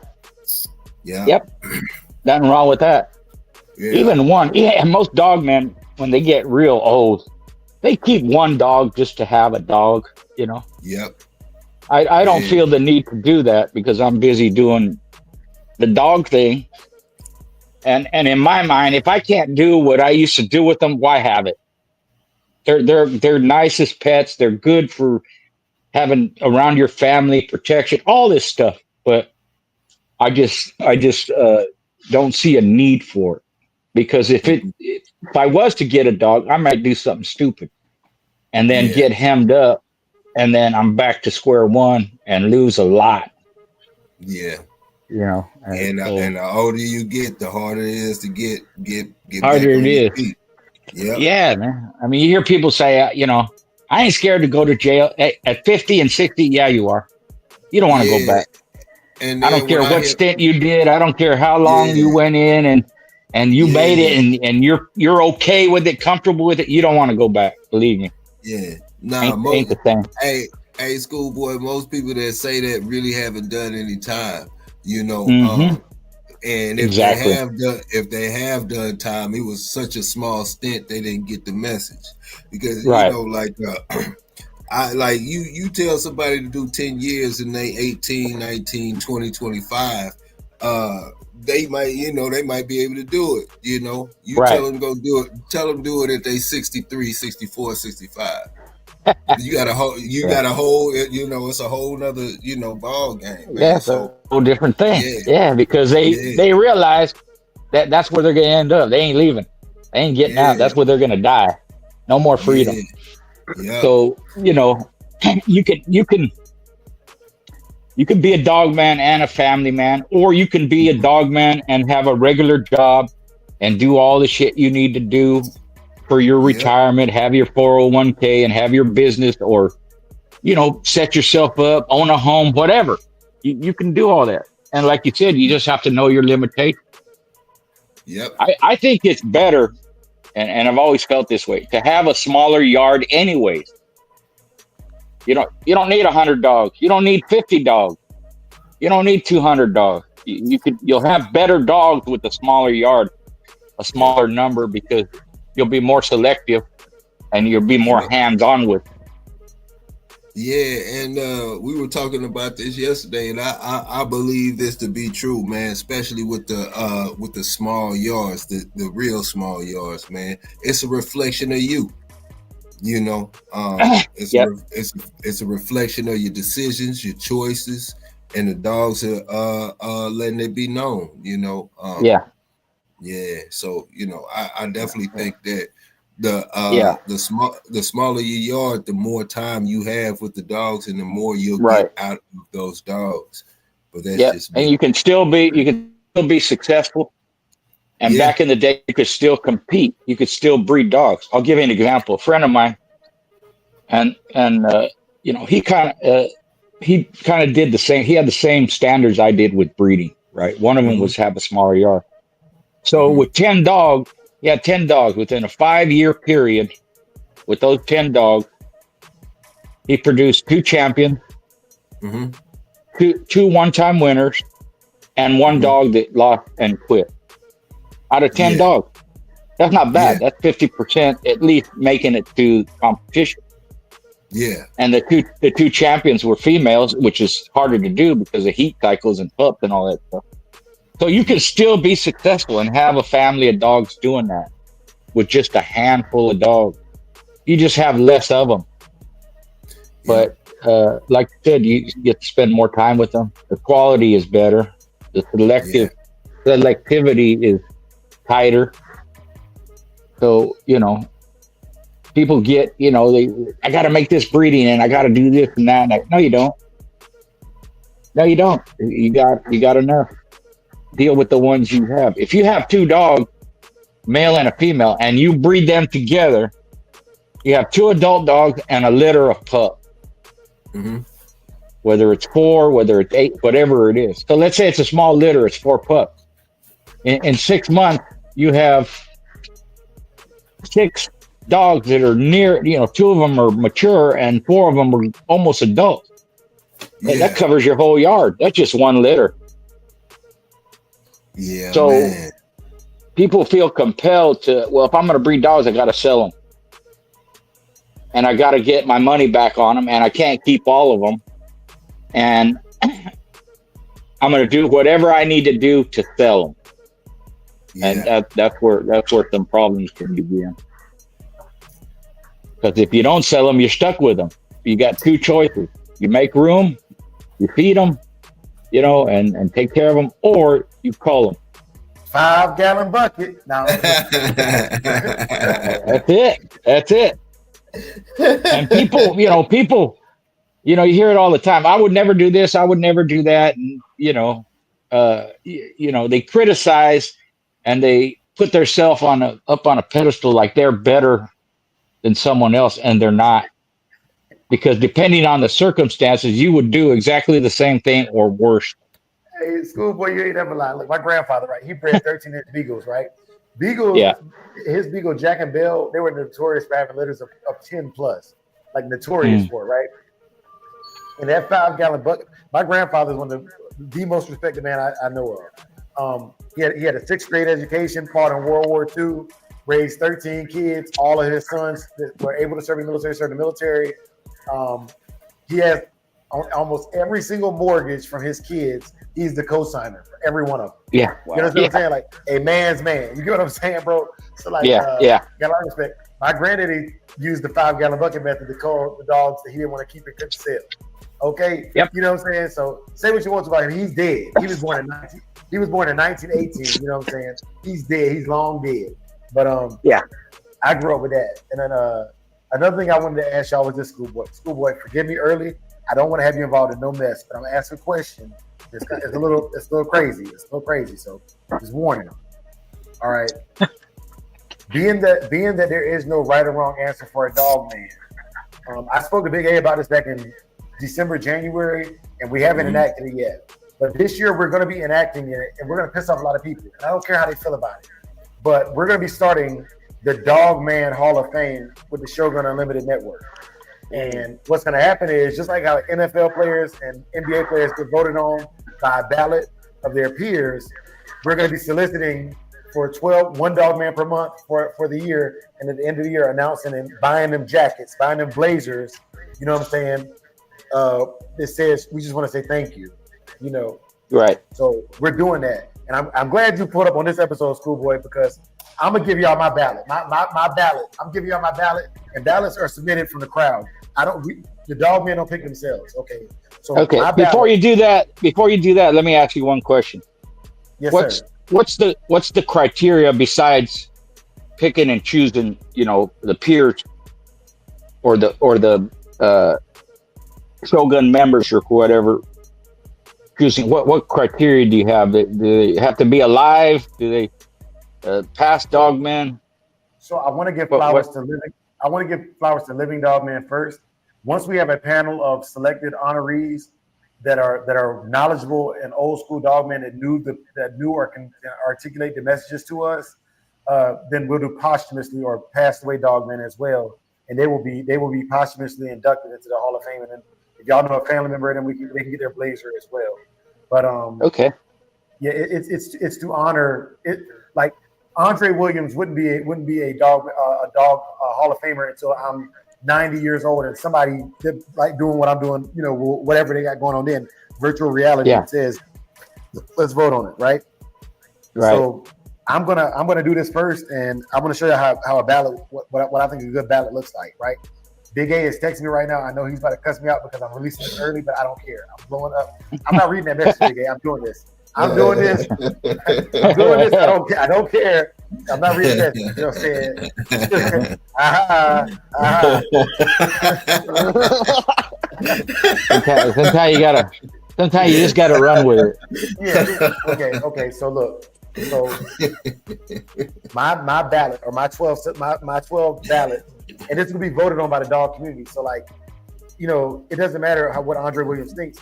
[SPEAKER 8] Yep. Nothing wrong with that.
[SPEAKER 7] Yeah.
[SPEAKER 8] Even 1. Yeah. And most dog men, when they get real old, they keep 1 dog just to have a dog, you know.
[SPEAKER 7] Yep.
[SPEAKER 8] I don't feel the need to do that because I'm busy doing the dog thing. And in my mind, if I can't do what I used to do with them, why have it? They're nicest pets. They're good for having around your family, protection, all this stuff. But I just don't see a need for it, because if I was to get a dog, I might do something stupid and then get hemmed up. And then I'm back to square one and lose a lot.
[SPEAKER 7] Yeah.
[SPEAKER 8] You know.
[SPEAKER 7] And the older you get, the harder it is to get
[SPEAKER 8] harder it is.
[SPEAKER 7] Yeah.
[SPEAKER 8] Yeah, man. I mean, you hear people say, you know, I ain't scared to go to jail at 50 and 60. Yeah, you are. You don't want to go back.
[SPEAKER 7] And
[SPEAKER 8] I
[SPEAKER 7] then
[SPEAKER 8] don't care
[SPEAKER 7] when
[SPEAKER 8] what stint you did. I don't care how long you went in and you made it and you're okay with it, comfortable with it. You don't want to go back. Believe me.
[SPEAKER 7] Yeah. Nah,
[SPEAKER 8] ain't the same.
[SPEAKER 7] Hey, schoolboy, most people that say that really haven't done any time, you know. And if they have done time, it was such a small stint they didn't get the message. Because you know, like you tell somebody to do 10 years and they 18, 19, 20, 25, they might be able to do it, you know. You tell them go do it, tell them do it at they 63, 64, 65. You got a whole, you know, it's a whole nother, you know, ball game.
[SPEAKER 8] Yeah, so a whole different thing. Yeah, because they realize that that's where they're gonna end up. They ain't leaving. They ain't getting out. That's where they're gonna die. No more freedom.
[SPEAKER 7] Yeah.
[SPEAKER 8] So, you know, you can be a dog man and a family man, or you can be a dog man and have a regular job and do all the shit you need to do for your retirement, have your 401k and have your business, or, you know, set yourself up, own a home, whatever. You can do all that. And like you said, you just have to know your limitations.
[SPEAKER 7] Yep.
[SPEAKER 8] I think it's better, and I've always felt this way, to have a smaller yard anyways. You don't need 100 dogs. You don't need 50 dogs. You don't need 200 dogs. You'll have better dogs with a smaller yard, a smaller number, because you'll be more selective and you'll be more hands-on with.
[SPEAKER 7] Yeah, and we were talking about this yesterday, and I believe this to be true, man. Especially with the small yards, the real small yards, man. It's a reflection of you. You know, it's a reflection of your decisions, your choices, and the dogs are letting it be known. You know. Yeah. So you know, I definitely think that the smaller your yard, the more time you have with the dogs, and the more you'll get out of those dogs. But that's just me.
[SPEAKER 8] And you can still be successful. And back in the day, you could still compete. You could still breed dogs. I'll give you an example. A friend of mine, and you know, he kind of did the same. He had the same standards I did with breeding. Right. One of them was have a smaller yard. So with 10 dogs, he had 10 dogs within a 5-year period. With those 10 dogs, he produced 2 champions, 2 one-time winners, and 1 dog that lost and quit. Out of 10 dogs, that's not bad. That's 50% at least making it to competition.
[SPEAKER 7] Yeah.
[SPEAKER 8] And the two champions were females, which is harder to do because of heat cycles and pups and all that stuff. So you can still be successful and have a family of dogs doing that with just a handful of dogs. You just have less of them. But like I said, you get to spend more time with them. The quality is better. The selectivity is tighter. So, you know, people get, you know, I got to make this breeding and I got to do this and that. And no, you don't. No, you don't. You got enough. Deal with the ones you have. If you have 2 dogs, male and a female, and you breed them together, you have 2 adult dogs and a litter of pups. Whether it's 4, whether it's 8, whatever it is. So let's say it's a small litter, it's 4 pups. In 6 months, you have 6 dogs that are near, you know, 2 of them are mature and 4 of them are almost adults. And that covers your whole yard. That's just 1 litter.
[SPEAKER 7] Yeah.
[SPEAKER 8] So
[SPEAKER 7] man.
[SPEAKER 8] People feel compelled to, well, if I'm going to breed dogs, I got to sell them. And I got to get my money back on them, and I can't keep all of them. And I'm going to do whatever I need to do to sell them. And that's where some problems can begin. Because if you don't sell them, you're stuck with them. You got 2 choices. You make room, you feed them, you know, and take care of them, or you call them.
[SPEAKER 3] 5-gallon bucket. No.
[SPEAKER 8] That's it. And people, you hear it all the time. I would never do this. I would never do that. And, they criticize and they put themselves up on a pedestal like they're better than someone else, and they're not. because depending on the circumstances, you would do exactly the same thing or worse.
[SPEAKER 3] Hey, schoolboy, you ain't never lied. Look, my grandfather, right? He bred 13-inch beagles, right? Beagles,
[SPEAKER 8] Yeah.
[SPEAKER 3] his beagle Jack and Bell, they were notorious for having litters of 10 plus, like notorious for it, right? And that 5-gallon bucket, my grandfather's one of the most respected man I know of. He had a 6th grade education, fought in World War II, raised 13 kids. All of his sons that were able to serve in the military. He has almost every single mortgage from his kids. He's the co-signer for every one of them.
[SPEAKER 8] Yeah.
[SPEAKER 3] You know what I'm saying? Like a man's man. You get what I'm saying, bro? So like, got a lot of respect. My granddaddy used the 5-gallon bucket method to call the dogs that he didn't want to keep in good sale. Okay.
[SPEAKER 8] Yep.
[SPEAKER 3] You know what I'm saying? So say what you want about him. He's dead. He was born in 1918. You know what I'm saying? He's dead. He's long dead. But I grew up with that. And then another thing I wanted to ask y'all was this, schoolboy. Schoolboy, forgive me early. I don't want to have you involved in no mess, but I'm gonna ask a question. It's a little crazy. It's a little crazy. So just warning them. All right. being that there is no right or wrong answer for a dog man. I spoke to Big A about this back in December, January, and we haven't enacted it yet. But this year we're going to be enacting it, and we're going to piss off a lot of people. And I don't care how they feel about it. But we're going to be starting the Dogman Hall of Fame with the Shogun Unlimited Network. And what's going to happen is, just like how NFL players and NBA players get voted on by a ballot of their peers, we're going to be soliciting for one dog man per month for the year, and at the end of the year announcing and buying them jackets, buying them blazers, you know what I'm saying? It says, we just want to say thank you, you know.
[SPEAKER 8] Right.
[SPEAKER 3] So we're doing that. And I'm glad you put up on this episode, Schoolboy, because I'm going to give y'all my ballot. My ballot. I'm giving y'all my ballot, and ballots are submitted from the crowd. The dog men don't pick themselves. Okay. So
[SPEAKER 8] okay. Before you do that, let me ask you one question.
[SPEAKER 3] Yes, sir.
[SPEAKER 8] What's the criteria besides picking and choosing, you know, the peers or the Shogun members or whatever? Choosing what criteria do you have? Do they have to be alive? Do they pass dogman?
[SPEAKER 3] So I want to give flowers to living. I want to give flowers to living dogman first. Once we have a panel of selected honorees that are knowledgeable and old school dogmen that knew or can articulate the messages to us, then we'll do posthumously or passed away dogmen as well, and they will be posthumously inducted into the Hall of Fame. And then if y'all know a family member, then they can get their blazer as well. But
[SPEAKER 8] okay,
[SPEAKER 3] yeah, it's to honor it. Like Andre Williams wouldn't be a dog Hall of Famer until I'm 90 years old, and somebody like doing what I'm doing, you know, whatever they got going on then, virtual reality says, let's vote on it, right?
[SPEAKER 8] Right.
[SPEAKER 3] So I'm gonna do this first, and I'm gonna show you how a ballot, what I think a good ballot looks like, right? Big A is texting me right now. I know he's about to cuss me out because I'm releasing it early, but I don't care. I'm blowing up. I'm not reading that message, Big A. I'm doing this. I'm doing this. I don't care. I'm not reading that. You know what I'm saying?
[SPEAKER 8] Sometimes you just gotta run with it.
[SPEAKER 3] Yeah. Okay. So look. So my ballot or my 12 ballot, and it's gonna be voted on by the dog community. So like, you know, it doesn't matter what Andre Williams thinks.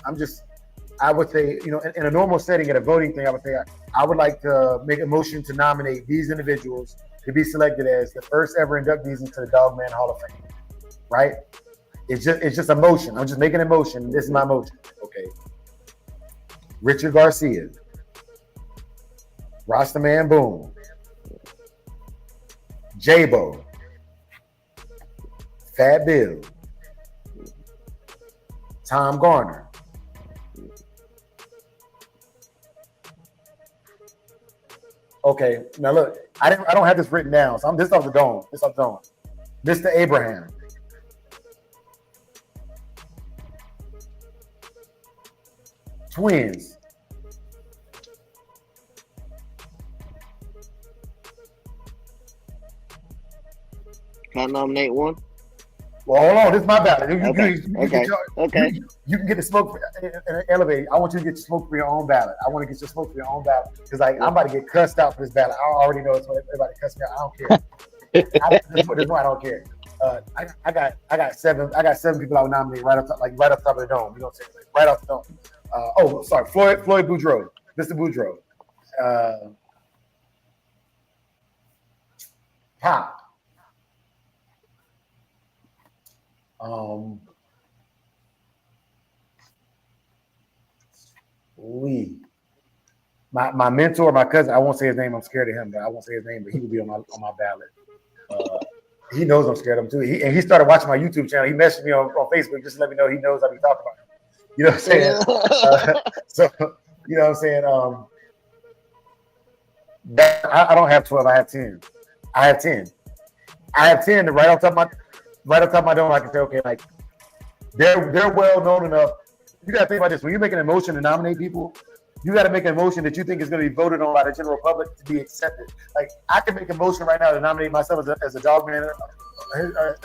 [SPEAKER 3] I would say, you know, in a normal setting at a voting thing, I would say I would like to make a motion to nominate these individuals to be selected as the first ever inductees into the Dogman Hall of Fame. Right? It's just a motion. I'm just making a motion. This is my motion. Okay. Richard Garcia, Rastaman Boom, J-Bo, Fat Bill, Tom Garner, okay, now look, I don't have this written down, so I'm this off the dome. Mr. Abraham, Twins,
[SPEAKER 6] Can I nominate one?
[SPEAKER 3] well, hold on, this is my ballot.
[SPEAKER 6] Okay.
[SPEAKER 3] You can get the smoke in an elevator. I want you to get your smoke for your own ballot. I want to get your smoke for your own ballot because like I'm about to get cussed out for this ballot. I already know it's what everybody cussed me out. I don't care. This is why I don't care. I got seven people I would nominate right off top of the dome. You know what I'm saying? Like, right off the dome. Sorry, Floyd Boudreaux, Mr. Boudreaux. Pop. Lee. My mentor, my cousin, I won't say his name, I'm scared of him, but I won't say his name, but he would be on my ballot. He knows I'm scared of him too. He started watching my YouTube channel. He messaged me on Facebook just to let me know he knows I be talking about him. You know what I'm saying? So you know what I'm saying? I don't have 12, I have 10. I have 10 right off top of my dome. I can say, okay, like they're well known enough. You gotta think about this. When you're making a motion to nominate people, you got to make a motion that you think is going to be voted on by the general public to be accepted. Like, I can make a motion right now to nominate myself as a Dogman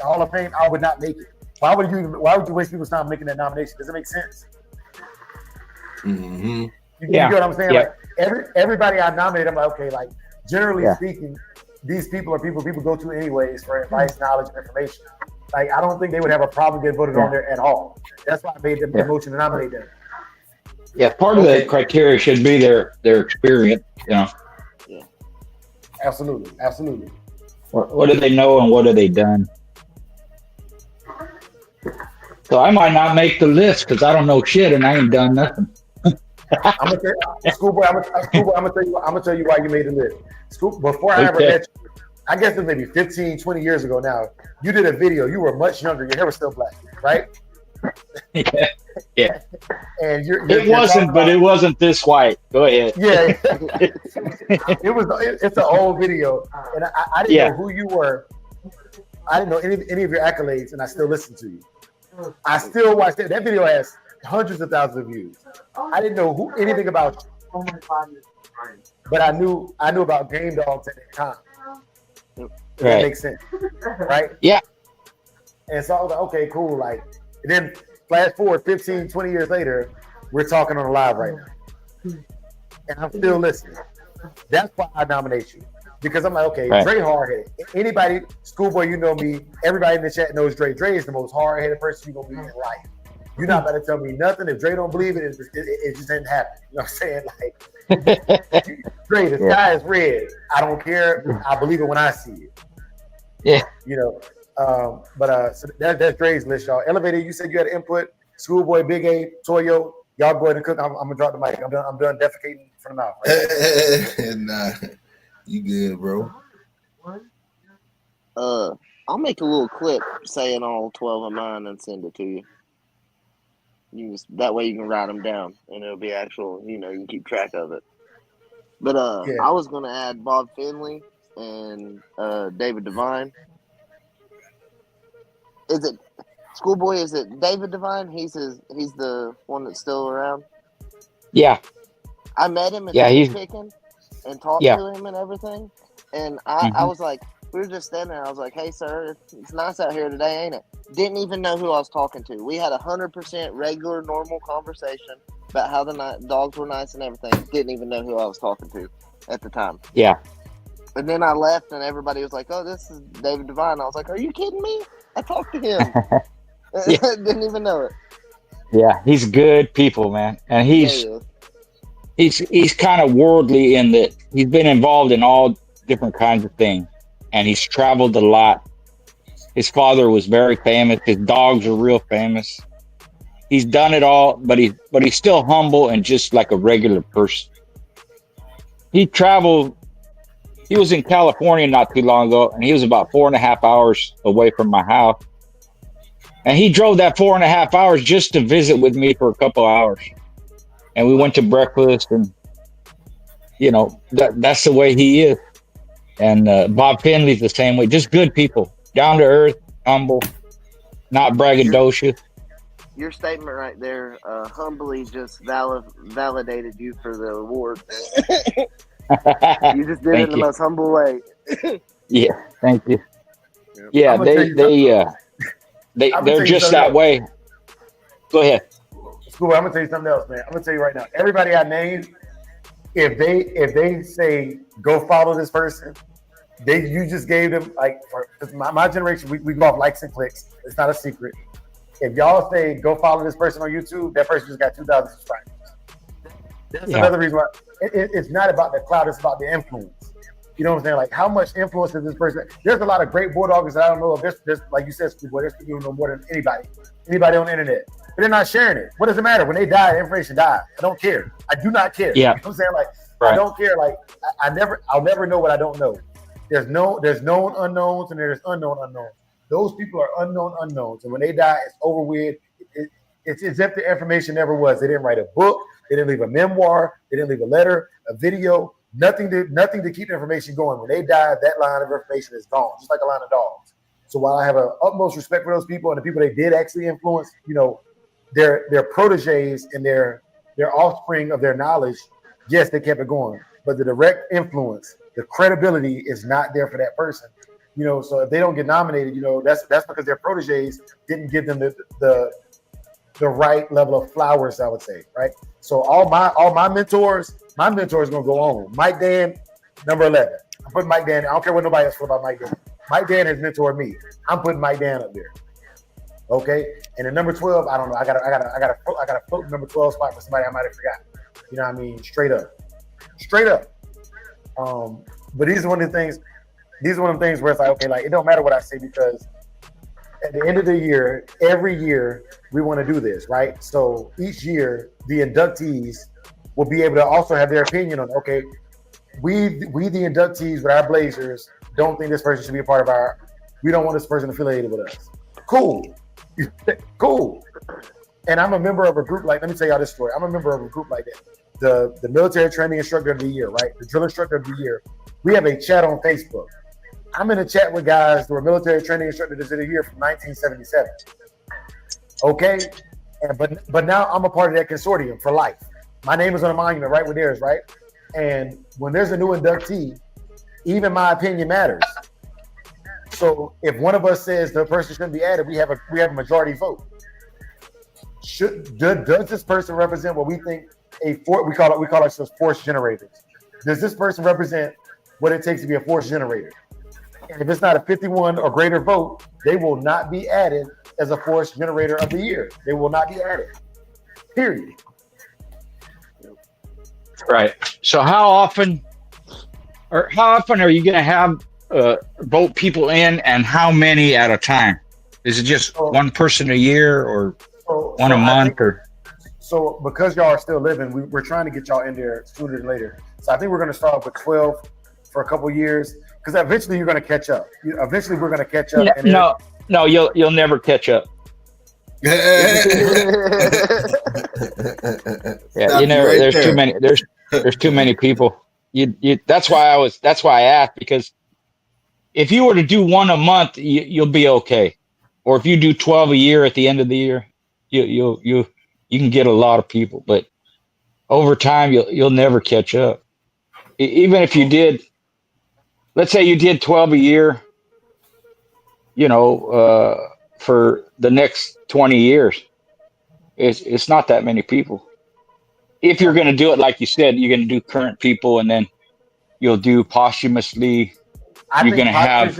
[SPEAKER 3] Hall of Fame. I would not make it. Why would you waste people's time making that nomination? Does it make sense?
[SPEAKER 7] Mm-hmm.
[SPEAKER 3] You get what I'm saying?
[SPEAKER 8] Yeah.
[SPEAKER 3] Like, everybody I nominate, I'm like, okay, like, generally speaking, these people are people go to anyways for advice, knowledge, and information. Like, I don't think they would have a problem getting voted on there at all. That's why I made the motion to nominate them.
[SPEAKER 8] Yeah, part of the criteria should be their experience, you know.
[SPEAKER 3] Yeah. Absolutely.
[SPEAKER 8] What do they know and what have they done? So I might not make the list because I don't know shit and I ain't done nothing.
[SPEAKER 3] I'm gonna tell you why you made the list. Before I ever met you, I guess it was maybe 15, 20 years ago now. You did a video. You were much younger. Your hair was still black, right?
[SPEAKER 8] Yeah.
[SPEAKER 3] And
[SPEAKER 8] it wasn't, but it wasn't this white. Go ahead.
[SPEAKER 3] Yeah. It's an old video, and I didn't know who you were. I didn't know any of your accolades, and I still listen to you. I still watch that. That video has hundreds of thousands of views. I didn't know anything about you, but I knew about Game Dogs at the time. That makes sense, right?
[SPEAKER 8] Yeah.
[SPEAKER 3] And so I was like, okay, cool. Like, and then flash forward 15, 20 years later, we're talking on the live right now. And I'm still listening. That's why I nominate you. Because I'm like, okay, Dre hard-headed. Anybody, schoolboy, you know me, everybody in the chat knows Dre. Dre is the most hard-headed person you're going to meet in life. You're not about to tell me nothing. If Dre don't believe it, it just didn't happen. You know what I'm saying? Like, Dre, the sky is red. I don't care. I believe it when I see it.
[SPEAKER 8] Yeah.
[SPEAKER 3] You know, so that's Dre's list, y'all. Elevator, you said you had input. Schoolboy, Big A, Toyo, y'all go ahead and cook. I'm gonna drop the mic. I'm done defecating from the mouth. Right?
[SPEAKER 7] Nah, you good, bro.
[SPEAKER 6] I'll make a little clip saying all 12 of mine and send it to you. That way you can write them down and it'll be actual. You know, you can keep track of it. But I was gonna add Bob Finley and David Devine. Is it Schoolboy? Is it David Devine? He's the one that's still around.
[SPEAKER 8] Yeah,
[SPEAKER 6] I met him at
[SPEAKER 8] he's
[SPEAKER 6] picking and talked to him and everything. And I was like, we were just standing there. I was like, hey, sir, it's nice out here today, ain't it? Didn't even know who I was talking to. We had 100% regular, normal conversation about how the dogs were nice and everything. Didn't even know who I was talking to at the time.
[SPEAKER 8] Yeah.
[SPEAKER 6] And then I left, and everybody was like, oh, this is David Devine. I was like, are you kidding me? I talked to him. Didn't even know it.
[SPEAKER 8] Yeah, he's good people, man. And he's kind of worldly in that he's been involved in all different kinds of things. And he's traveled a lot. His father was very famous. His dogs are real famous. He's done it all, but he's still humble and just like a regular person. He traveled. He was in California not too long ago, and he was about 4.5 hours away from my house. And he drove that 4.5 hours just to visit with me for a couple of hours. And we went to breakfast, and you know that's the way he is. And Bob Finley's the same way. Just good people, down to earth, humble, not braggadocious.
[SPEAKER 6] Your statement right there humbly just validated you for the award. You just did it in the most humble way.
[SPEAKER 8] Yeah, thank you. Yeah, they're just that way. Go ahead.
[SPEAKER 3] School, I'm gonna tell you something else, man. I'm gonna tell you right now. Everybody I named, if they say go follow this person, You just gave them like for my generation. We go off likes and clicks. It's not a secret. If y'all say go follow this person on YouTube, that person just got 2,000 subscribers. That's another reason why it's not about the cloud. It's about the influence. You know what I'm saying? Like how much influence does this person? There's a lot of great bulldoggers that I don't know if there's like you said, Schoolboy. There's people who know more than anybody on the internet, but they're not sharing it. What does it matter when they die? The information dies. I don't care. I do not care.
[SPEAKER 8] Yeah.
[SPEAKER 3] You know what I'm saying? Like I don't care. Like I'll never know what I don't know. There's known unknowns and there's unknown unknowns. Those people are unknown unknowns, and when they die, it's over with. It's as if the information never was. They didn't write a book. They didn't leave a memoir. They didn't leave a letter, a video, nothing to keep the information going. When they die, that line of information is gone, just like a line of dogs. So while I have an utmost respect for those people and the people they did actually influence, you know, their proteges and their offspring of their knowledge, yes, they kept it going. But the direct influence, the credibility is not there for that person. You know, so if they don't get nominated, you know, that's because their proteges didn't give them the right level of flowers, I would say, right? So all my mentors gonna go on. Mike Dan, number 11. I'm putting Mike Dan. I don't care what nobody else says about Mike Dan. Mike Dan has mentored me. I'm putting Mike Dan up there. Okay, and at number 12, I don't know. I gotta float number 12 spot for somebody I might have forgotten. You know what I mean? Straight up. But these are one of the things. These are one of the things where it's like, okay, like it don't matter what I say because at the end of the year, every year we want to do this, right? So each year the inductees will be able to also have their opinion on, okay, we the inductees with our Blazers don't think this person should be a part of we don't want this person affiliated with us. Cool. Cool. And I'm a member of a group let me tell y'all this story. I'm a member of a group like that. The military training instructor of the year, right? The drill instructor of the year. We have a chat on Facebook. I'm in a chat with guys who are military training instructors of the year from 1977. Okay, but now I'm a part of that consortium for life. My name is on a monument right where theirs, right? And when there's a new inductee, even my opinion matters. So if one of us says the person shouldn't be added, we have a majority vote. Does this person represent what we think we call ourselves force generators? Does this person represent what it takes to be a force generator? And if it's not a 51 or greater vote, they will not be added as a force generator of the year. They will not be added. Period.
[SPEAKER 8] Right. So how often are you going to have vote people in, and how many at a time? Is it just one person a year or one a month?
[SPEAKER 3] So because y'all are still living, we're trying to get y'all in there sooner than later. So I think we're going to start off with 12 for a couple years. Because eventually you're going to catch up. Eventually we're going to catch up.
[SPEAKER 8] No, you'll never catch up. Yeah, there's too many. There's too many people. That's why I asked, because if you were to do one a month, you'll be okay. Or if you do 12 a year at the end of the year, you can get a lot of people. But over time, you'll never catch up. Even if you did. Let's say you did 12 a year, for the next 20 years. It's not that many people. If you're going to do it, like you said, you're going to do current people, and then you'll do posthumously. You're going to have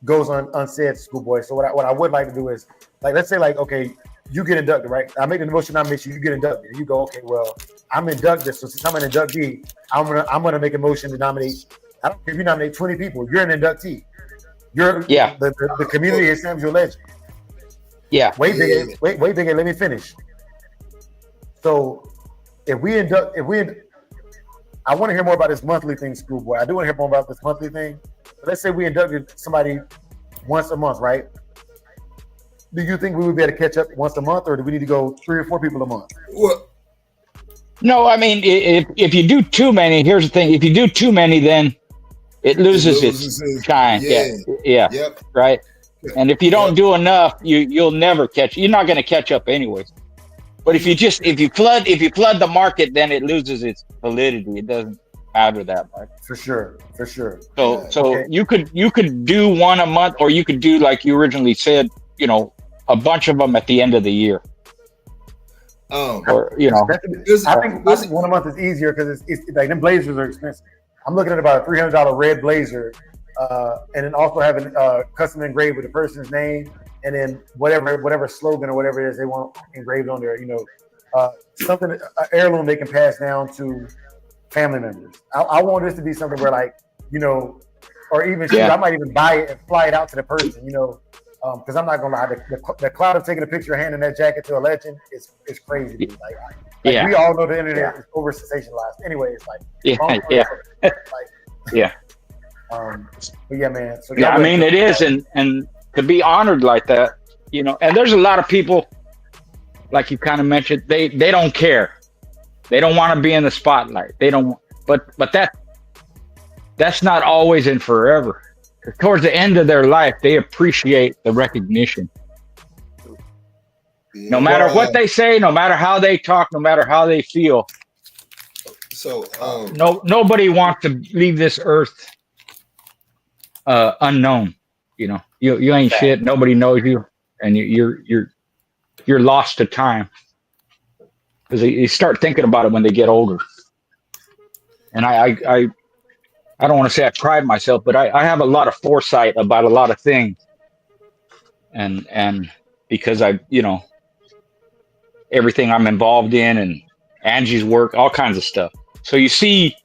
[SPEAKER 3] goes unsaid, Schoolboy. So what I would like to do is, like, let's say, like, okay, you get inducted, right? I make the motion nomination, you get inducted, and you go, okay, well, I'm inducted, so since I'm an inductee, I'm gonna make a motion to nominate. I don't care if you nominate 20 people. You're an inductee. The community is Sam's your legend.
[SPEAKER 8] Yeah.
[SPEAKER 3] Wait, big. Let me finish. So, I want to hear more about this monthly thing, Schoolboy. I do want to hear more about this monthly thing. But let's say we inducted somebody once a month, right? Do you think we would be able to catch up once a month, or do we need to go 3 or 4 people a month?
[SPEAKER 7] What?
[SPEAKER 8] No, I mean, if you do too many, here's the thing: if you do too many, then it loses its shine. Yeah.
[SPEAKER 7] Yep.
[SPEAKER 8] Right. And if you don't do enough, you'll never catch. You're not going to catch up anyways. But if you flood the market, then it loses its validity. It doesn't matter that much.
[SPEAKER 3] For sure.
[SPEAKER 8] So okay. you could do one a month, or you could do, like you originally said, a bunch of them at the end of the year.
[SPEAKER 3] I think one a month is easier because it's like them blazers are expensive. I'm looking at about a $300 red blazer and then also having custom engraved with the person's name, and then whatever slogan or whatever it is they want engraved on there. Something an heirloom they can pass down to family members. I want this to be something where, like, or even I might even buy it and fly it out to the person. Because I'm not gonna lie, the cloud of taking a picture of handing that jacket to a legend is crazy. Dude. Like we all know the internet is over sensationalized. Anyway, it's like but yeah, man. So
[SPEAKER 8] I mean, it is, and to be honored like that, and there's a lot of people, like you kind of mentioned, they don't care, they don't want to be in the spotlight, they don't, but that's not always and forever. Towards the end of their life, they appreciate the recognition. No matter what they say, no matter how they talk, no matter how they feel.
[SPEAKER 7] So
[SPEAKER 8] nobody wants to leave this earth unknown. You ain't shit. Nobody knows you, and you're lost to time. Because you start thinking about it when they get older. And I don't want to say I pride myself, but I have a lot of foresight about a lot of things. And because everything I'm involved in, and Angie's work, all kinds of stuff. So you see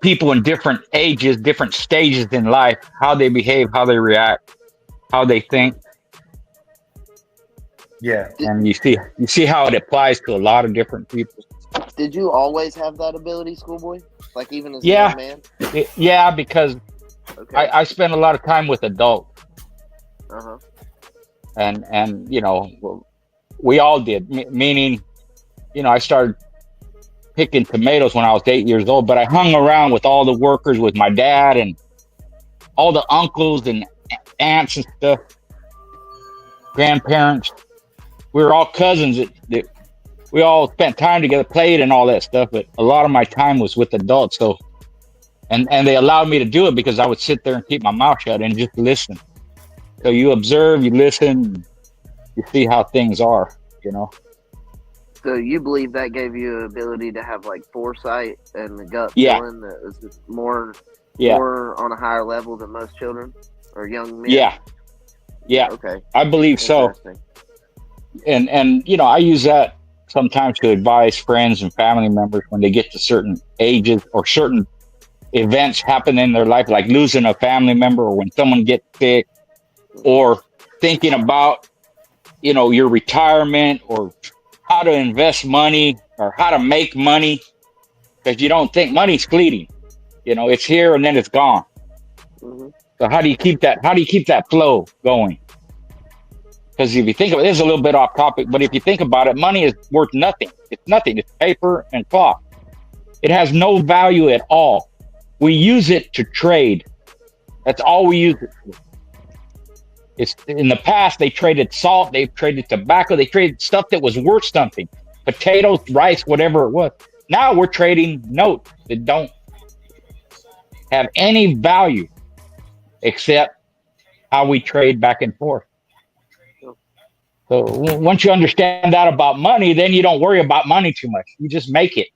[SPEAKER 8] people in different ages, different stages in life, how they behave, how they react, how they think.
[SPEAKER 3] Yeah.
[SPEAKER 8] And you see how it applies to a lot of different people.
[SPEAKER 6] Did you always have that ability, Schoolboy? Like even as a young man?
[SPEAKER 8] Yeah, because I spent a lot of time with adults.
[SPEAKER 6] Uh-huh.
[SPEAKER 8] And we all did. Meaning, I started picking tomatoes when I was 8 years old, but I hung around with all the workers, with my dad and all the uncles and aunts and stuff, grandparents. We were all cousins that we all spent time together, played and all that stuff, but a lot of my time was with adults. So, and they allowed me to do it because I would sit there and keep my mouth shut and just listen. So you observe, you listen, you see how things are,
[SPEAKER 6] So you believe that gave you the ability to have like foresight and the gut feeling that was more on a higher level than most children or young men? Yeah.
[SPEAKER 8] Okay. I believe so. And I use that sometimes to advise friends and family members when they get to certain ages or certain events happen in their life, like losing a family member, or when someone gets sick, or thinking about, your retirement, or how to invest money, or how to make money, because you don't think money's fleeting. It's here and then it's gone.
[SPEAKER 6] Mm-hmm.
[SPEAKER 8] So how do you keep that flow going? Because if you think of it, this is a little bit off topic, but if you think about it, money is worth nothing. It's nothing. It's paper and cloth. It has no value at all. We use it to trade. That's all we use it for. It's in the past, they traded salt, they traded tobacco, they traded stuff that was worth something. Potatoes, rice, whatever it was. Now we're trading notes that don't have any value except how we trade back and forth. So once you understand that about money, then you don't worry about money too much. You just make it,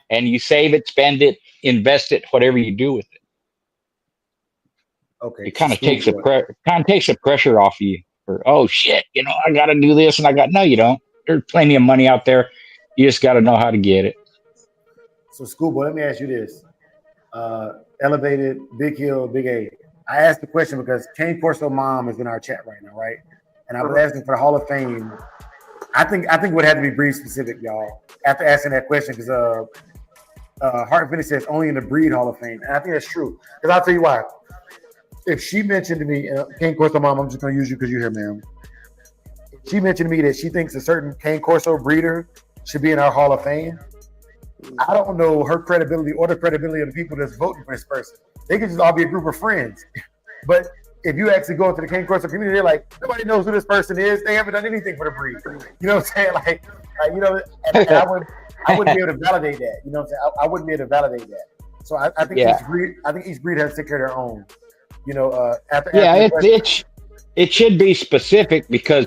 [SPEAKER 8] and you save it, spend it, invest it, whatever you do with it.
[SPEAKER 3] Okay.
[SPEAKER 8] It kind of takes the pressure off you. For, oh shit, I got to do this, and no, you don't. There's plenty of money out there. You just got to know how to get it.
[SPEAKER 3] So, Schoolboy, let me ask you this: Elevated, Big Hill, Big A. I asked the question because Kane Corso Mom is in our chat right now, right? And I was asking for the Hall of Fame. I think it would have to be breed specific, y'all. After asking that question, because Heart Finish says only in the breed Hall of Fame, and I think that's true. Because I'll tell you why. If she mentioned to me, Cane Corso Mom, I'm just going to use you because you're here, ma'am. She mentioned to me that she thinks a certain Cane Corso breeder should be in our Hall of Fame. I don't know her credibility or the credibility of the people that's voting for this person. They could just all be a group of friends. But if you actually go into the Cane Corso community, they're like, nobody knows who this person is. They haven't done anything for the breed. You know what I'm saying? And I wouldn't be able to validate that. You know what I'm saying? I wouldn't be able to validate that. So I think each breed has to take care of their own.
[SPEAKER 8] It should be specific because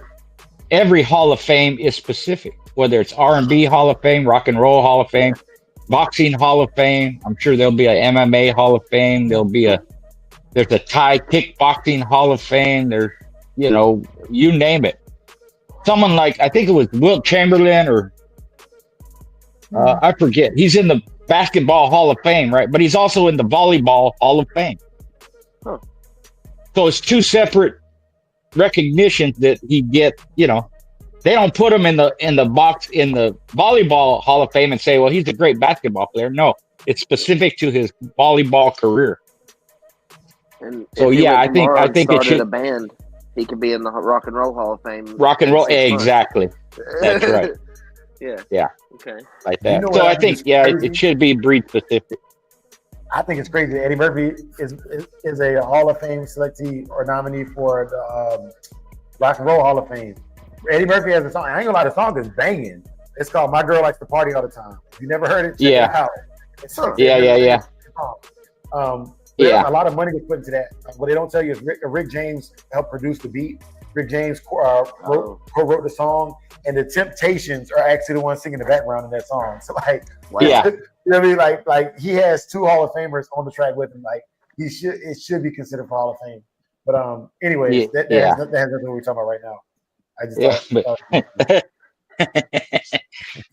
[SPEAKER 8] every Hall of Fame is specific. Whether it's R&B Hall of Fame, Rock and Roll Hall of Fame, Boxing Hall of Fame. I'm sure there'll be a MMA Hall of Fame. There'll be a There's a Thai kickboxing Hall of Fame. There's, you know, you name it. Someone like, I think it was Wilt Chamberlain or I forget. He's in the Basketball Hall of Fame, right? But he's also in the Volleyball Hall of Fame.
[SPEAKER 6] Huh.
[SPEAKER 8] So it's two separate recognitions that he gets. You know, they don't put him in the box in the Volleyball Hall of Fame and say, well, he's a great basketball player. No, it's specific to his volleyball career.
[SPEAKER 6] And
[SPEAKER 8] So
[SPEAKER 6] if he
[SPEAKER 8] yeah,
[SPEAKER 6] went
[SPEAKER 8] I think
[SPEAKER 6] tomorrow and
[SPEAKER 8] it
[SPEAKER 6] started
[SPEAKER 8] should
[SPEAKER 6] a band, he could be in the Rock and Roll Hall of Fame.
[SPEAKER 8] rock and
[SPEAKER 6] in
[SPEAKER 8] roll.
[SPEAKER 6] 6 months.
[SPEAKER 8] Exactly, that's right.
[SPEAKER 6] Yeah.
[SPEAKER 8] Yeah.
[SPEAKER 6] Okay.
[SPEAKER 8] Like that.
[SPEAKER 3] You know
[SPEAKER 8] So
[SPEAKER 3] what
[SPEAKER 8] I
[SPEAKER 3] I
[SPEAKER 8] think
[SPEAKER 3] think is
[SPEAKER 8] yeah,
[SPEAKER 3] crazy?
[SPEAKER 8] it should be breed specific.
[SPEAKER 3] I think it's crazy that Eddie Murphy is a Hall of Fame selectee or nominee for the Rock and Roll Hall of Fame. Eddie Murphy has a song. I ain't gonna lie, the song is banging. It's called "My Girl Likes to Party All the Time." If you never heard it, check it out. It's
[SPEAKER 8] Yeah.
[SPEAKER 3] Yeah. A lot of money gets put into that. What they don't tell you is Rick James helped produce the beat. Rick James co-wrote the song, and the Temptations are actually the ones singing the background in that song. So like,
[SPEAKER 8] Yeah.
[SPEAKER 3] you know what I mean? Like he has 2 Hall of Famers on the track with him. Like it should be considered for Hall of Fame. But anyways, that has nothing to do with what we're talking about right now. I just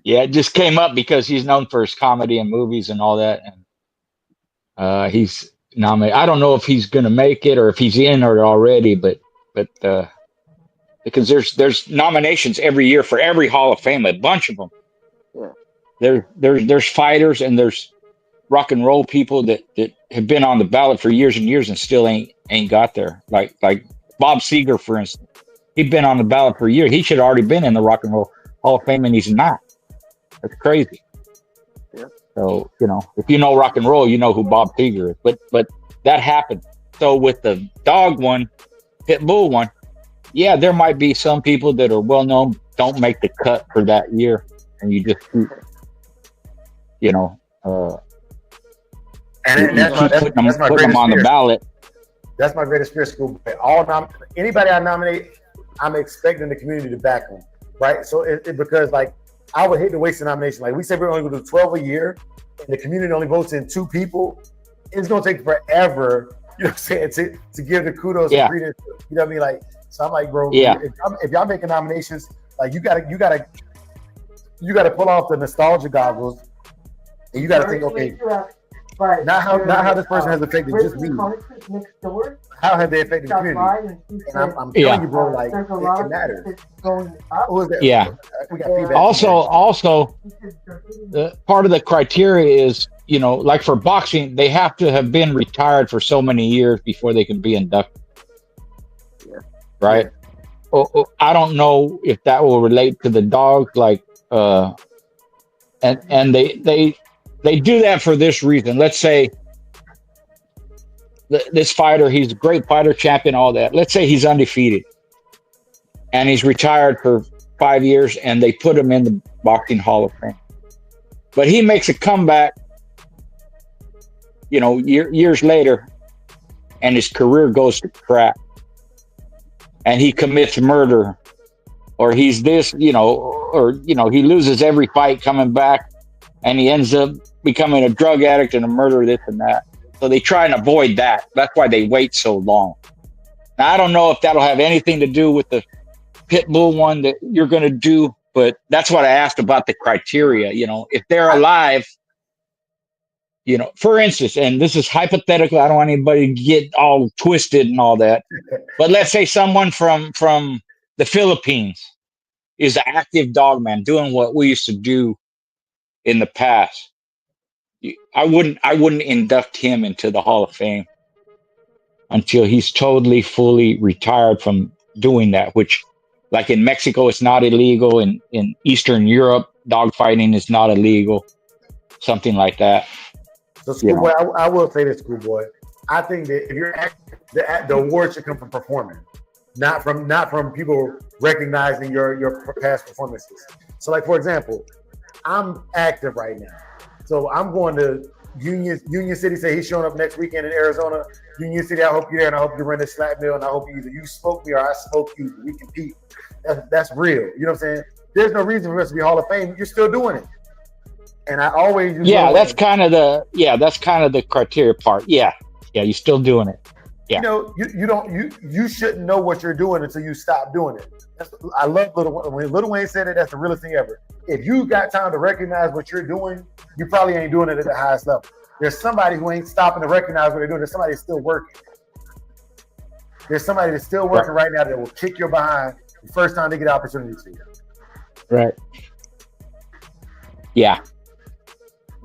[SPEAKER 8] yeah, it just came up because he's known for his comedy and movies and all that, and he's nominated. I don't know if he's going to make it or if he's in it already, but because there's nominations every year for every Hall of Fame, a bunch of them.
[SPEAKER 6] Yeah.
[SPEAKER 8] There's fighters and there's rock and roll people that have been on the ballot for years and years and still ain't got there. Like Bob Seger, for instance. He'd been on the ballot for a year. He should have already been in the Rock and Roll Hall of Fame, and he's not. That's crazy.
[SPEAKER 6] Yeah.
[SPEAKER 8] So, you know, if you know rock and roll, you know who Bob Seger is. But that happened. So with the dog one, pit bull one, yeah, there might be some people that are well known don't make the cut for that year, and you just keep, you know,
[SPEAKER 3] and that's
[SPEAKER 8] putting
[SPEAKER 3] my
[SPEAKER 8] them on the ballot.
[SPEAKER 3] That's my greatest fear, school. Anybody I nominate, I'm expecting the community to back them, right? So because like I would hate to waste a nomination. Like we said, we're only going to do 12 a year, and the community only votes in 2 people. It's going to take forever, you know what I'm saying, to give the kudos and credence. You know what I mean? Like, so I'm like, bro, if y'all making nominations, like you gotta pull off the nostalgia goggles, and you gotta think, okay, not how this person has affected just me. How have they affected the community? And I'm telling you, bro, like it matters.
[SPEAKER 8] Yeah.
[SPEAKER 3] We got feedback.
[SPEAKER 8] Also, part of the criteria is, you know, like for boxing, they have to have been retired for so many years before they can be inducted.
[SPEAKER 6] Yeah.
[SPEAKER 8] Right. I don't know if that will relate to the dog, like, and they do that for this reason. Let's say this fighter, he's a great fighter, champion, all that. Let's say he's undefeated and he's retired for 5 years, and they put him in the Boxing Hall of Fame. But he makes a comeback, you know, years later, and his career goes to crap, and he commits murder, or he's this, you know, or, you know, he loses every fight coming back, and he ends up becoming a drug addict and a murderer, this and that. So they try and avoid that. That's why they wait so long. Now, I don't know if that'll have anything to do with the pit bull one that you're going to do, but that's what I asked about the criteria. You know, if they're alive, you know, for instance, and this is hypothetical, I don't want anybody to get all twisted and all that, but let's say someone from the Philippines is an active dogman doing what we used to do in the past. I wouldn't induct him into the Hall of Fame until he's totally, fully retired from doing that, which, like in Mexico, it's not illegal. In Eastern Europe, dogfighting is not illegal. Something like that.
[SPEAKER 3] So, Schoolboy, I will say this, Schoolboy. I think that if you're active, the award should come from performing, not from people recognizing your past performances. So, like, for example, I'm active right now. So I'm going to Union City, say he's showing up next weekend in Arizona. Union City, I hope you're there, and I hope you run this slap mill, and I hope either you smoke me or I smoke you. We compete. That's real. You know what I'm saying? There's no reason for us to be Hall of Fame. You're still doing it. And I always
[SPEAKER 8] that's kind of the criteria part. Yeah, you're still doing it. Yeah.
[SPEAKER 3] You know, you shouldn't know what you're doing until you stop doing it. I love when Lil Wayne said it. That's the realest thing ever. If you got time to recognize what you're doing, you probably ain't doing it at the highest level. There's somebody who ain't stopping to recognize what they're doing. There's somebody that's still working. There's somebody that's still working right now that will kick your behind the first time they get the opportunity to.
[SPEAKER 8] Right. Yeah.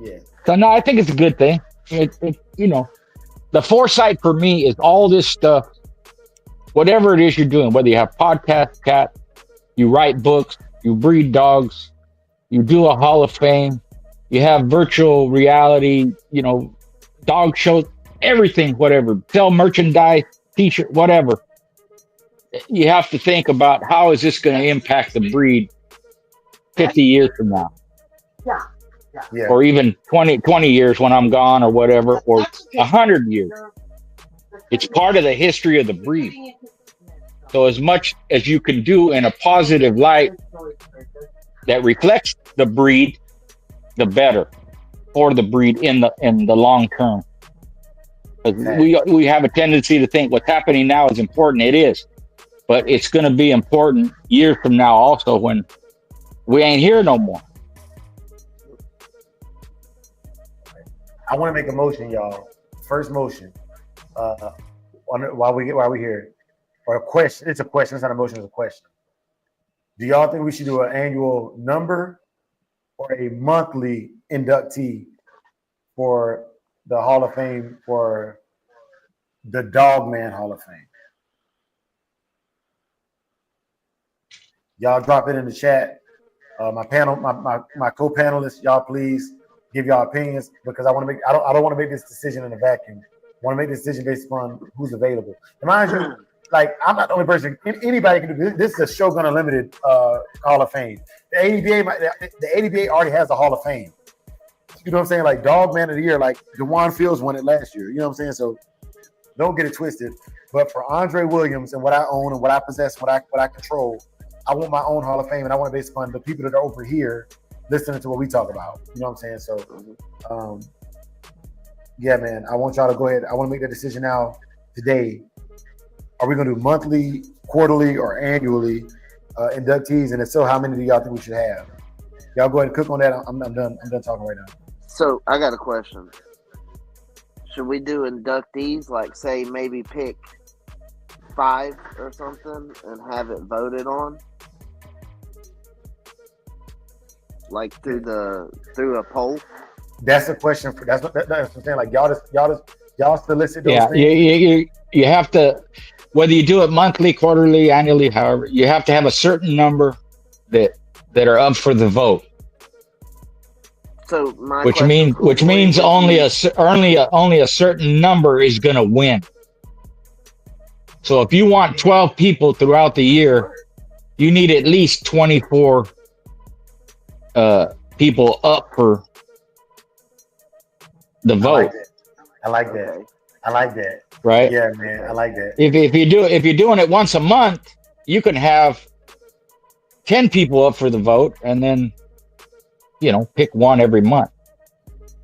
[SPEAKER 3] Yeah.
[SPEAKER 8] So no, I think it's a good thing. You know, the foresight for me is all this stuff, whatever it is you're doing, whether you have podcasts, cat, you write books, you breed dogs, you do a Hall of Fame, you have virtual reality, you know, dog shows, everything, whatever, sell merchandise, t-shirt, whatever. You have to think about how is this going to impact the breed 50 years from now.
[SPEAKER 3] Yeah.
[SPEAKER 8] Or even 20 years when I'm gone or whatever, or 100 years. It's part of the history of the breed. So as much as you can do in a positive light that reflects the breed, the better for the breed in the long term. We have a tendency to think what's happening now is important. It is. But it's going to be important years from now also when we ain't here no more.
[SPEAKER 3] I want to make a motion, y'all. First motion. While we here, or a question. It's a question. It's not a motion. It's a question. Do y'all think we should do an annual number or a monthly inductee for the Hall of Fame, for the Dogman Hall of Fame? Y'all drop it in the chat. My panel, my co-panelists, y'all please give y'all opinions, because I don't want to make this decision in a vacuum. I want to make this decision based upon who's available. And mind you, like, I'm not the only person. Anybody can do this. This is a Shogun Unlimited Hall of Fame. The ADBA already has a Hall of Fame. You know what I'm saying? Like, Dogman of the Year, like DeJuan Fields won it last year. You know what I'm saying? So don't get it twisted. But for Andre Williams and what I own and what I possess, what I control, I want my own Hall of Fame, and I want it based upon the people that are over here listening to what we talk about. You know what I'm saying? So, yeah, man, I want y'all to go ahead. I want to make that decision now today. Are we going to do monthly, quarterly, or annually inductees? And if so, how many do y'all think we should have? Y'all go ahead and cook on that. I'm done. I'm done talking right now.
[SPEAKER 6] So I got a question. Should we do inductees, like say maybe pick 5 or something and have it voted on? Like through a poll?
[SPEAKER 3] That's a question. That's what I'm saying. Like, y'all solicit those things.
[SPEAKER 8] You have to, whether you do it monthly, quarterly, annually, however, you have to have a certain number that are up for the vote.
[SPEAKER 6] So
[SPEAKER 8] which means only a certain number is going to win. So if you want 12 people throughout the year, you need at least 24 people up for the vote.
[SPEAKER 3] I like that.
[SPEAKER 8] Right?
[SPEAKER 3] Yeah, man. I like that.
[SPEAKER 8] If you're doing it once a month, you can have 10 people up for the vote, and then pick one every month,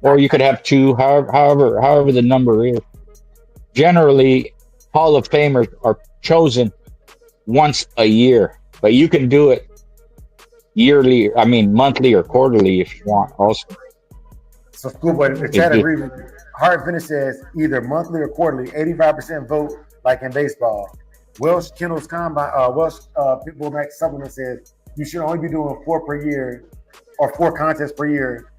[SPEAKER 8] or you could have 2, however the number is. Generally, Hall of Famers are chosen once a year, but you can do it yearly. I mean, monthly or quarterly if you want. Also,
[SPEAKER 3] so Schoolboy, the chat agrees with you. Hard Finish says either monthly or quarterly. 85% vote, like in baseball. Welsh Kennels Combine, Welsh Pitbull Max Supplement says you should only be doing 4 per year, or 4 contests per year.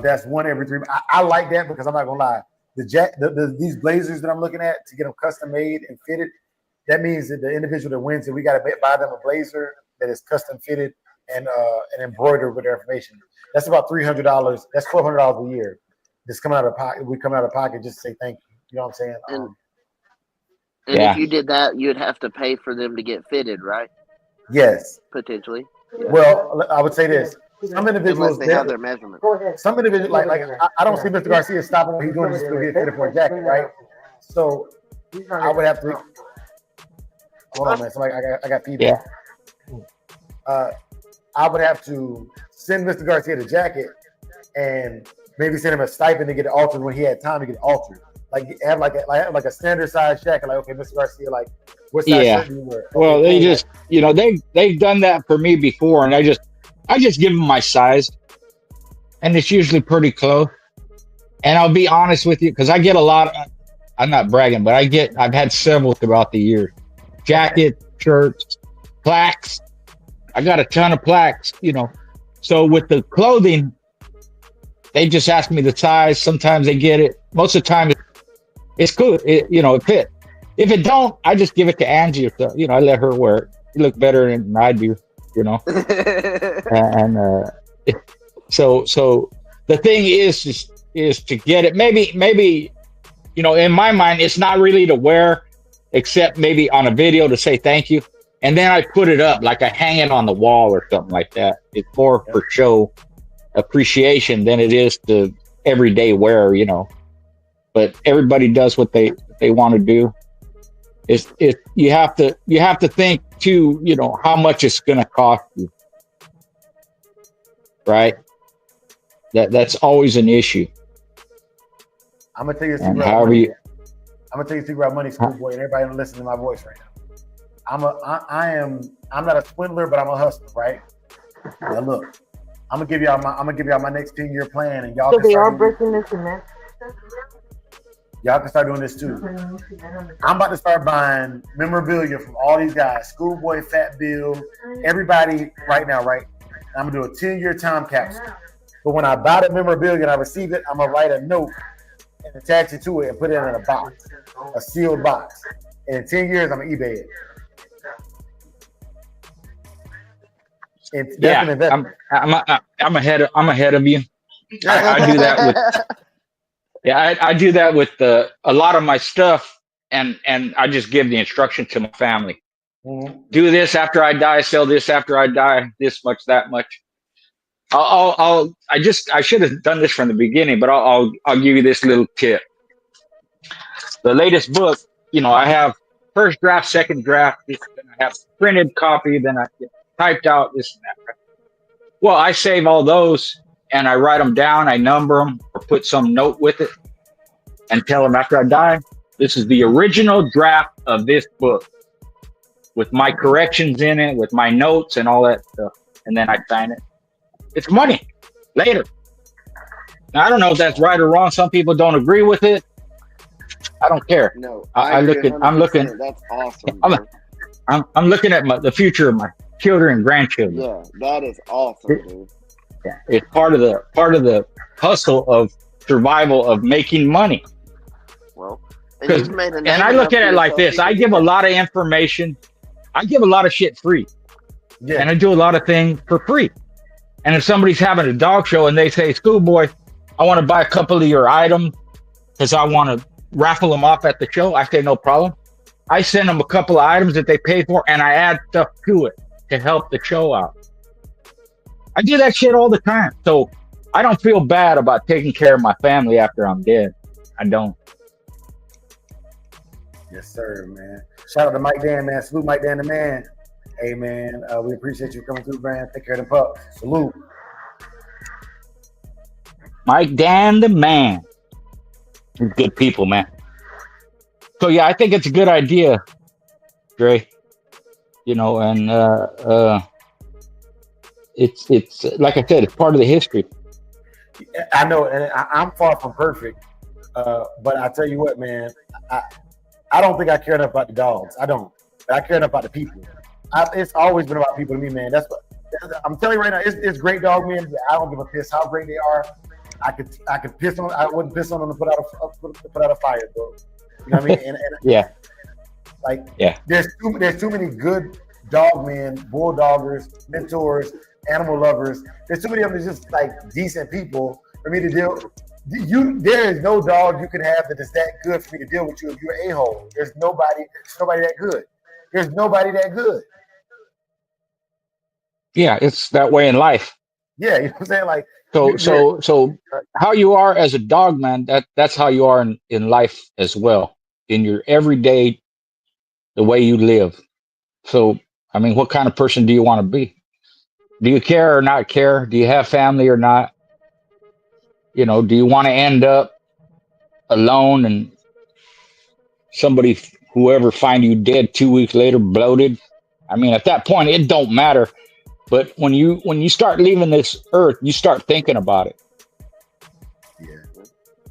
[SPEAKER 3] That's 1 every 3. I like that, because I'm not gonna lie. These blazers that I'm looking at, to get them custom made and fitted, that means that the individual that wins it, we got to buy them a blazer that is custom fitted and embroidered with their information. That's about $300. That's $1,200 a year. Just coming out of pocket. We come out of pocket just to say thank you. You know what I'm saying?
[SPEAKER 6] And if you did that, you'd have to pay for them to get fitted, right?
[SPEAKER 3] Yes.
[SPEAKER 6] Potentially. Yeah.
[SPEAKER 3] Well, I would say this. Some individuals,
[SPEAKER 6] unless they have their measurements.
[SPEAKER 3] Some individuals, like I don't see Mr. Garcia stopping what he's doing just to get fitted for a jacket, right? So I would have to. Hold on, man. Somebody, I got feedback. Yeah. I would have to send Mr. Garcia the jacket and maybe send him a stipend to get it altered when he had time to get it altered. like have like a standard size shack, and like, okay, Mr. Garcia, like what size
[SPEAKER 8] Yeah.
[SPEAKER 3] shirt do you wear? Okay,
[SPEAKER 8] Well, they
[SPEAKER 3] cool.
[SPEAKER 8] just, they've done that for me before, and I just give them my size, and it's usually pretty close. And I'll be honest with you, because I get a lot. I'm not bragging, but I've had several throughout the years. Jackets, shirts, plaques. I got a ton of plaques, So with the clothing, they just ask me the size. Sometimes they get it. Most of the time, it's good. It fit. If it don't, I just give it to Angie. Or so, I let her wear it. You look better than I do, and so the thing is to get it. Maybe in my mind, it's not really to wear, except maybe on a video to say thank you. And then I put it up, like I hang it on the wall or something like that. It's more for show appreciation than it is to everyday wear, But everybody does what they want to do. You have to think too, how much it's going to cost you, right? That's always an issue.
[SPEAKER 3] I'm gonna tell you a
[SPEAKER 8] And
[SPEAKER 3] secret. I'm gonna tell you a secret about money, schoolboy, and everybody listen to my voice right now. I'm not a swindler, but I'm a hustler, right? Now look, I'm gonna give y'all my next 10-year plan, and y'all
[SPEAKER 2] So
[SPEAKER 3] can
[SPEAKER 2] they are
[SPEAKER 3] start
[SPEAKER 2] breaking this cement.
[SPEAKER 3] y'all can start doing this too. I'm about to start buying memorabilia from all these guys, Schoolboy, Fat Bill, everybody right now, right? I'm gonna do a 10-year time capsule. But when I buy the memorabilia and I receive it, I'm gonna write a note and attach it to it and put it in a box, a sealed box. And in 10 years, I'm gonna eBay it. And that's an investment.
[SPEAKER 8] I'm ahead of you. I do that with I do that with a lot of my stuff, and I just give the instruction to my family.
[SPEAKER 3] Mm-hmm.
[SPEAKER 8] Do this after I die. Sell this after I die. This much, that much. I should have done this from the beginning, but I'll give you this little tip. The latest book, I have first draft, second draft. Then I have printed copy. Then I typed out this and that. Well, I save all those and I write them down. I number them or put some note with it and tell them after I die, this is the original draft of this book with my corrections in it, with my notes and all that stuff. And then I sign it. It's money later. Now, I don't know if that's right or wrong. Some people don't agree with it. I don't care.
[SPEAKER 6] No,
[SPEAKER 8] I'm looking.
[SPEAKER 6] That's awesome.
[SPEAKER 8] I'm looking at the future of my children and grandchildren.
[SPEAKER 6] Yeah, that is awesome, dude.
[SPEAKER 8] Yeah, it's part of the hustle of survival of making money.
[SPEAKER 6] Well,
[SPEAKER 8] and I look at it like this. I give a lot of information. I give a lot of shit free. Yeah. And I do a lot of things for free. And if somebody's having a dog show and they say, Schoolboy, I want to buy a couple of your items because I want to raffle them off at the show, I say, no problem. I send them a couple of items that they pay for and I add stuff to it to help the show out. I do that shit all the time. So I don't feel bad about taking care of my family after I'm dead. I don't.
[SPEAKER 3] Yes, sir, man. Shout out to Mike Dan, man. Salute Mike Dan, the man. Hey, man, we appreciate you coming through, man. Take care of the pups. Salute.
[SPEAKER 8] Mike Dan, the man. Good people, man. So, yeah, I think it's a good idea, Dre. And it's like I said, it's part of the history.
[SPEAKER 3] I know, and I'm far from perfect, but I tell you what, man, I don't think I care enough about the dogs. I don't. But I care enough about the people. It's always been about people to me, man. That's what I'm telling you right now. It's great dog, man. I don't give a piss how great they are. I could piss on. I wouldn't piss on them to put out a fire, bro. You know what I mean? And
[SPEAKER 8] yeah.
[SPEAKER 3] Like there's too many good dog men, bulldoggers, mentors, animal lovers. There's too many of them that's just like decent people for me to deal. There is no dog you can have that is that good for me to deal with you if you're an a-hole. There's nobody that good. There's nobody that good.
[SPEAKER 8] Yeah, it's that way in life.
[SPEAKER 3] Yeah, you know what I'm saying? Like
[SPEAKER 8] so how you are as a dog man, that's how you are in life as well. In your everyday, the way you live. So I mean, what kind of person do you want to be? Do you care or not care? Do you have family or not? Do you want to end up alone and somebody, whoever, find you dead 2 weeks later, bloated. I mean, at that point, it don't matter. But when you start leaving this earth, you start thinking about it,
[SPEAKER 3] Yeah.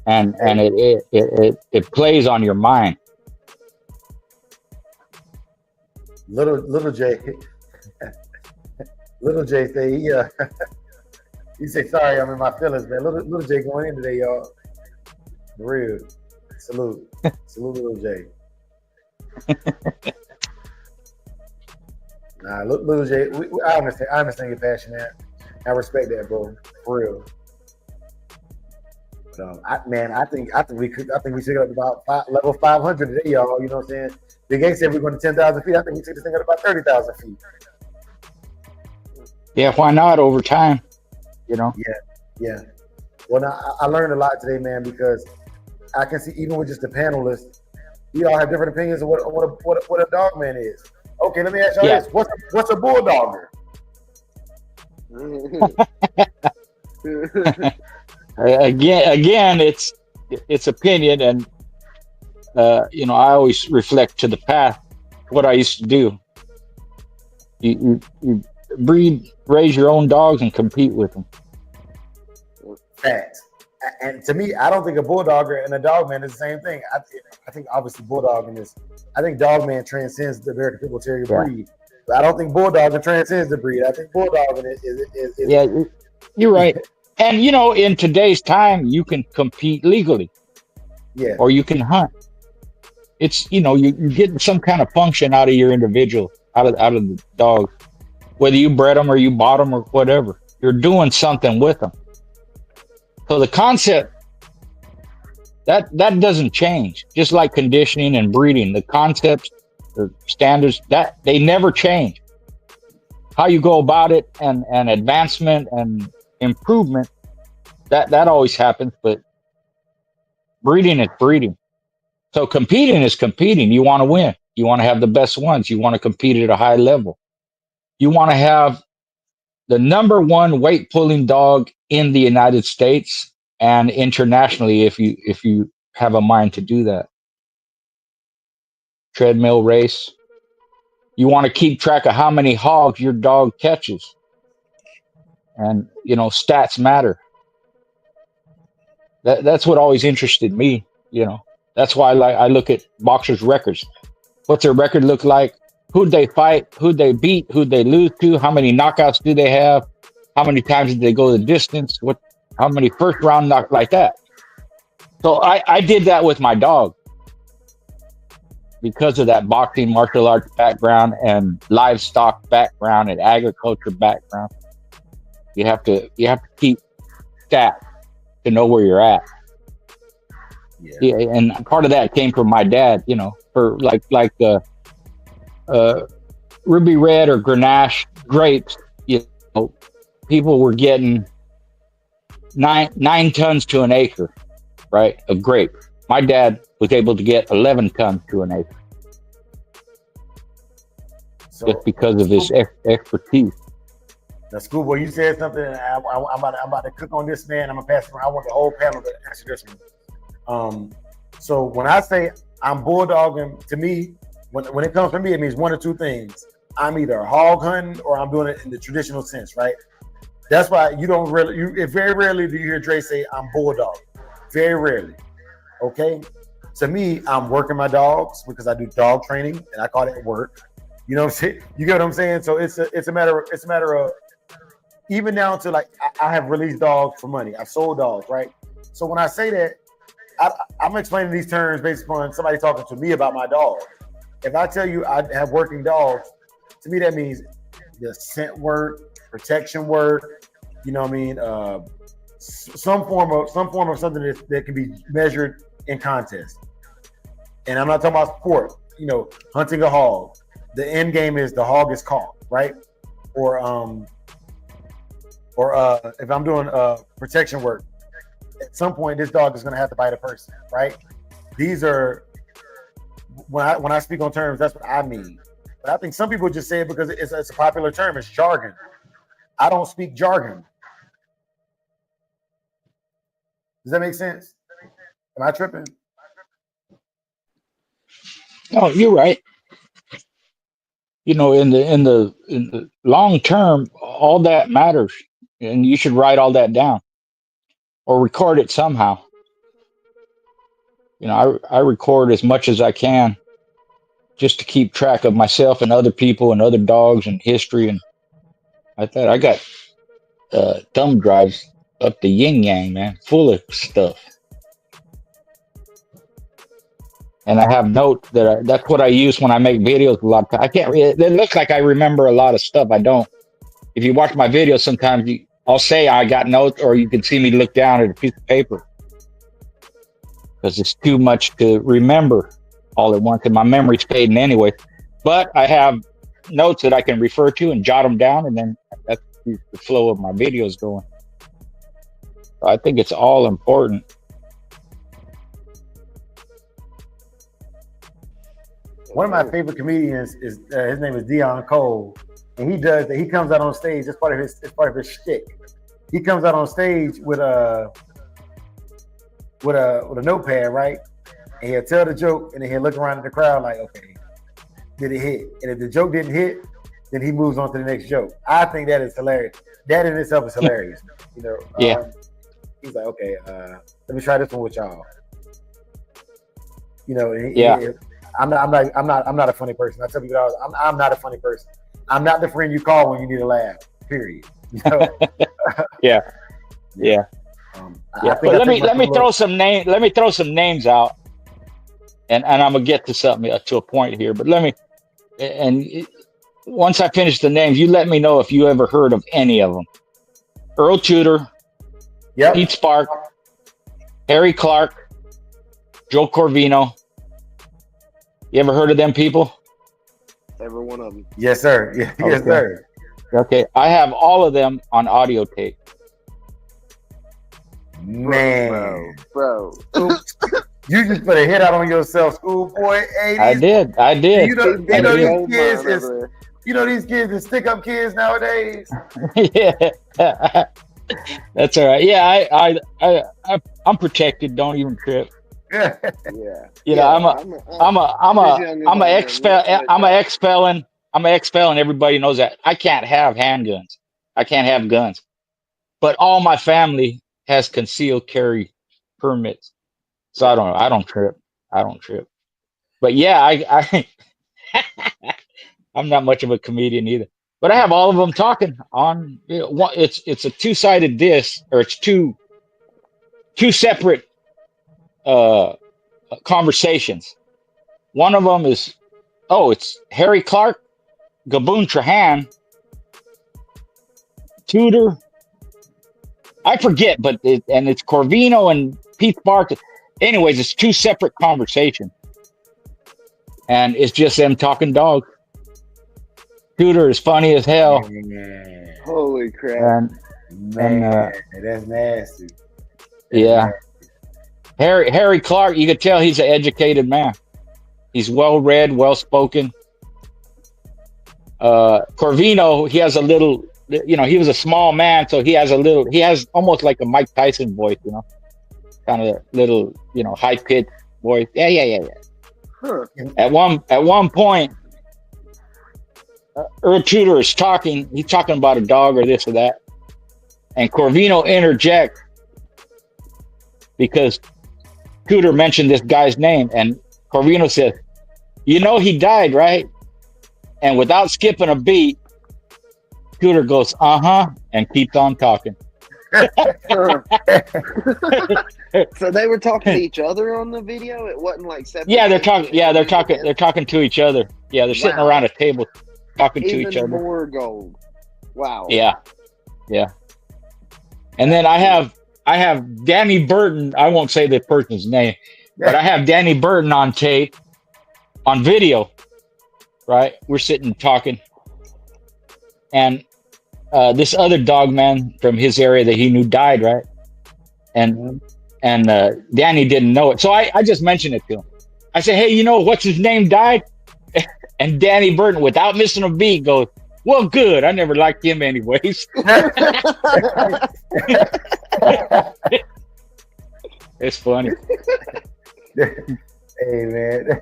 [SPEAKER 8] and it plays on your mind.
[SPEAKER 3] Little Jay, little Jay say he say sorry, I'm in my feelings, man. Little Jay going in today, y'all. For real. Salute, little Jay. Nah, little Jay, I understand your passion, man. I respect that, bro. For real. But I think we should get up about level 500 today, y'all. You know what I'm saying? Big A said we're going to 10,000 feet. I think we took this thing up about 30,000 feet.
[SPEAKER 8] Yeah, why not over time? You know?
[SPEAKER 3] Yeah. Well, now, I learned a lot today, man, because I can see even with just the panelists, we all have different opinions of what a dogman is. Okay, let me ask y'all this: what's a bulldogger?
[SPEAKER 8] Again, it's opinion, and I always reflect to the past. What I used to do. You raise your own dogs, and compete with them.
[SPEAKER 3] Facts. And to me, I don't think a bulldogger and a dogman is the same thing. I think obviously bulldogging is. I think dogman transcends the American Pit Bull Terrier breed. But I don't think bulldogging transcends the breed. I think bulldogging is
[SPEAKER 8] yeah, you're right. And in today's time, you can compete legally.
[SPEAKER 3] Yeah.
[SPEAKER 8] Or you can hunt. It's you get some kind of function out of your individual, out of the dog, whether you bred them or you bought them or whatever. You're doing something with them. So the concept that doesn't change. Just like conditioning and breeding, the concepts, the standards, that they never change. How you go about it and advancement and improvement, that always happens. But breeding is breeding. So competing is competing. You want to win. You want to have the best ones. You want to compete at a high level. You want to have the number one weight pulling dog in the United States and internationally, if you have a mind to do that. Treadmill race. You want to keep track of how many hogs your dog catches. And stats matter. That's what always interested me. That's why I look at boxers' records. What's their record look like? Who'd they fight? Who'd they beat? Who'd they lose to? How many knockouts do they have? How many times did they go the distance? How many first round knock like that? So I did that with my dog because of that boxing, martial arts background and livestock background and agriculture background. You have to keep stats to know where you're at. Yeah, and part of that came from my dad. For like ruby red or Grenache grapes. People were getting 9 tons to an acre, right, of grape. My dad was able to get 11 tons to an acre, just because of his expertise.
[SPEAKER 3] Now, Schoolboy, you said something. I'm about to cook on this, man. I'm gonna pass it around. I want the whole panel to answer this one. So when I say I'm bulldogging, to me, when it comes to me, it means one or two things. I'm either hog hunting or I'm doing it in the traditional sense, right? That's why very rarely do you hear Dre say I'm bulldog. Very rarely. Okay. To me, I'm working my dogs because I do dog training and I call it work. You know what I'm saying? You get what I'm saying? So it's a matter of even down to like I have released dogs for money. I've sold dogs, right? So when I say that, I'm explaining these terms based upon somebody talking to me about my dog. If I tell you I have working dogs, to me that means the scent work, protection work. You know what I mean? Some form of something that can be measured in contest. And I'm not talking about sport. Hunting a hog. The end game is the hog is caught, right? Or if I'm doing protection work, at some point this dog is going to have to bite a person, right? These are when I speak on terms, that's what I mean. But I think some people just say it because it's a popular term. It's jargon. I don't speak jargon. Does that make sense? Am I tripping?
[SPEAKER 8] No, you're right. You know, in the long term, all that matters, and you should write all that down or record it somehow. You know, I record as much as I can just to keep track of myself and other people and other dogs and history. And I thought I got thumb drives up the yin yang, man, full of stuff. And I have notes that's what I use when I make videos a lot of times. I can't. It looks like I remember a lot of stuff. I don't. If you watch my videos, sometimes I'll say I got notes, or you can see me look down at a piece of paper because it's too much to remember all at once, and my memory's fading anyway. But I have notes that I can refer to and jot them down, and then that's the flow of my videos going. So I think it's all important.
[SPEAKER 3] One of my favorite comedians is his name is Dion Cole, and he does that. He comes out on stage. It's part of his shtick. He comes out on stage with a notepad, right? And he'll tell the joke, and then he'll look around at the crowd like, okay, did it hit? And if the joke didn't hit, then he moves on to the next joke. I think that is hilarious. That in itself is hilarious. You know,
[SPEAKER 8] Yeah.
[SPEAKER 3] He's like, okay, let me try this one with y'all. You know,
[SPEAKER 8] Yeah.
[SPEAKER 3] I'm not a funny person. I tell people all, I'm not a funny person. I'm not the friend you call when you need a laugh. Period. You know?
[SPEAKER 8] Yeah.
[SPEAKER 3] I
[SPEAKER 8] But
[SPEAKER 3] think
[SPEAKER 8] let me throw some names out, and I'm gonna get to something to a point here. But once I finish the names, you let me know if you ever heard of any of them. Earl Tudor,
[SPEAKER 3] Yep.
[SPEAKER 8] Pete Spark, Harry Clark, Joe Corvino. You ever heard of them people?
[SPEAKER 6] Every one of them.
[SPEAKER 3] Yes, sir. Yes,
[SPEAKER 8] Okay.
[SPEAKER 3] sir.
[SPEAKER 8] Okay, I have all of them on audio tape.
[SPEAKER 3] Man,
[SPEAKER 6] Bro.
[SPEAKER 3] you just put a hit out on yourself, schoolboy. Hey,
[SPEAKER 8] I did.
[SPEAKER 3] You know,
[SPEAKER 6] Big
[SPEAKER 3] these
[SPEAKER 6] old
[SPEAKER 3] kids
[SPEAKER 6] man
[SPEAKER 3] is,
[SPEAKER 6] over
[SPEAKER 3] you know, these kids are stick up kids nowadays.
[SPEAKER 8] Yeah, that's all right. Yeah, I'm protected. Don't even trip.
[SPEAKER 3] Yeah.
[SPEAKER 6] there. Yeah.
[SPEAKER 8] You know, I'm a ex-felon. Everybody knows that. I can't have handguns. I can't have guns. But all my family has concealed carry permits. So I don't trip. But yeah, I I'm not much of a comedian either. But I have all of them talking on, you know, it's a two-sided disc, or it's two separate conversations. One of them is, it's Harry Clark, Gaboon Trahan, Tudor. I forget, but it's Corvino and Pete Spark. Anyways, it's two separate conversations, and it's just them talking dogs. Tudor is funny as hell,
[SPEAKER 3] Man,
[SPEAKER 6] Holy crap.
[SPEAKER 3] man, that's nasty.
[SPEAKER 8] yeah. Harry Clark, you could tell he's an educated man. He's well read, well spoken. Corvino, he has a little, you know, he was a small man, so he has almost like a Mike Tyson voice, you know, kind of little, you know, high pitched voice. Yeah.
[SPEAKER 6] Huh.
[SPEAKER 8] At one point, Earl Tudor is talking. He's talking about a dog or this or that, and Corvino interjects because Tudor mentioned this guy's name, and Corvino says, "You know he died, right?" And without skipping a beat, Tudor goes, and keeps on talking.
[SPEAKER 6] So they were talking to each other on the video? It wasn't like separate.
[SPEAKER 8] Yeah, they're talking. Yeah, they're talking to each other. Yeah, they're sitting around a table talking to each other.
[SPEAKER 6] Even more gold. Wow.
[SPEAKER 8] Yeah. And then I have Danny Burton. I won't say the person's name, but I have Danny Burton on tape, on video. Right, we're sitting talking, and this other dog man from his area that he knew died. Right, and Danny didn't know it, so I just mentioned it to him. I said, "Hey, you know what's his name died?" And Danny Burton, without missing a beat, goes, "Well, good. I never liked him anyways." It's funny.
[SPEAKER 3] Hey man,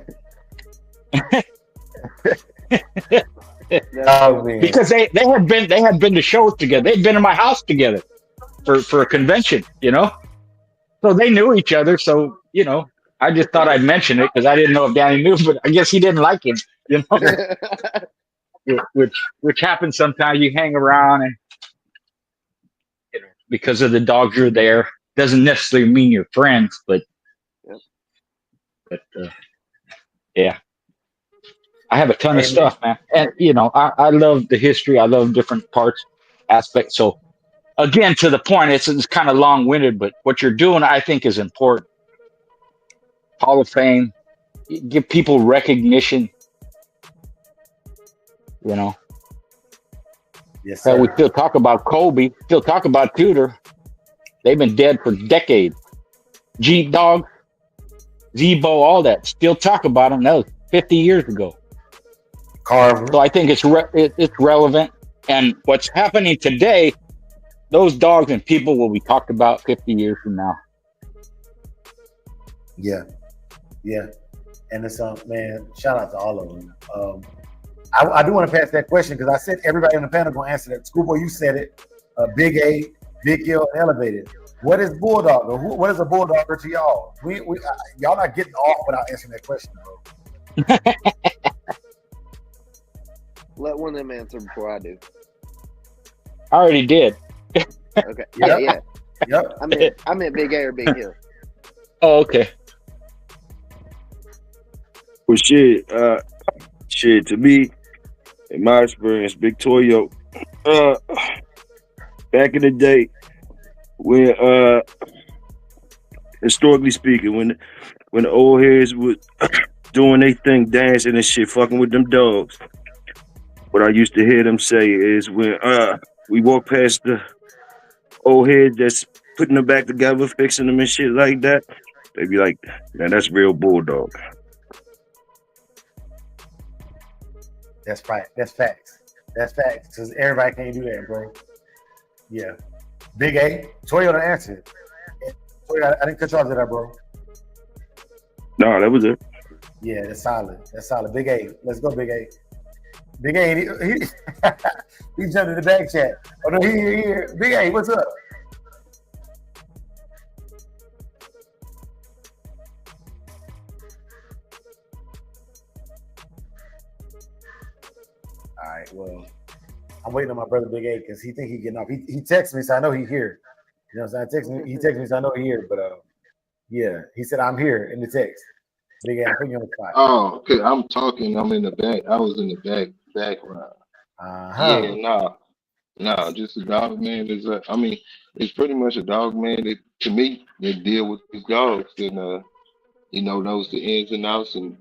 [SPEAKER 3] Oh man.
[SPEAKER 8] Because they had been to shows together. They'd been in my house together for a convention, you know. So they knew each other. So I just thought I'd mention it because I didn't know if Danny knew, but I guess he didn't like him, which happens sometimes. You hang around and because of the dogs you're there doesn't necessarily mean you're friends, but yeah. I have a ton of stuff, man. And, I love the history. I love different aspects. So, again, to the point, it's kind of long-winded, but what you're doing, I think, is important. Hall of Fame, give people recognition,
[SPEAKER 3] Yes,
[SPEAKER 8] Hell,
[SPEAKER 3] sir.
[SPEAKER 8] we still talk about Kobe, still talk about Tudor. They've been dead for decades. Jeep Dog, Zebo, all that. Still talk about them. That was 50 years ago.
[SPEAKER 3] Carver.
[SPEAKER 8] So I think it's relevant. And what's happening today, those dogs and people will be talked about 50 years from now.
[SPEAKER 3] Yeah. And it's man, shout out to all of them. I do want to pass that question because I said everybody on the panel gonna answer that. Schoolboy, you said it. Big A, Big Hill, and Elevated. What is Bulldog? Or what is a Bulldogger to y'all? Y'all not getting off without answering that question, bro.
[SPEAKER 6] Let one of them answer before I do.
[SPEAKER 8] I already did.
[SPEAKER 6] Okay. Yeah.
[SPEAKER 3] Yep.
[SPEAKER 6] I meant Big A or Big Hill.
[SPEAKER 8] Oh, okay.
[SPEAKER 5] Well, shit, to me, in my experience, Big Toyo, back in the day, when, historically speaking, when the old heads was doing their thing, dancing and shit, fucking with them dogs, what I used to hear them say is when we walk past the old head that's putting them back together, fixing them and shit like that, they be like, man, that's real Bulldog.
[SPEAKER 3] That's right. That's facts. Because everybody can't do that, bro. Yeah. Big A, Toyo to answer it. Toyo, I didn't cut you off, did I, bro?
[SPEAKER 5] No, that was it.
[SPEAKER 3] Yeah, that's solid. Big A. Let's go, Big A. Big A, he jumped in the back chat. Oh, no, he here. Big A, what's up? All right, well, I'm waiting on my brother Big A because he think he getting off. He texted me, so I know he here. You know what I'm saying? He texted me, so I know he here. But yeah, he said I'm here in the text. Big A, I'm putting you on the spot.
[SPEAKER 4] Oh, okay. I'm talking. I'm in the back. I was in the background. Yeah, no, just a dog man. It's pretty much a dog man that, to me, that deal with his dogs and knows the ins and outs and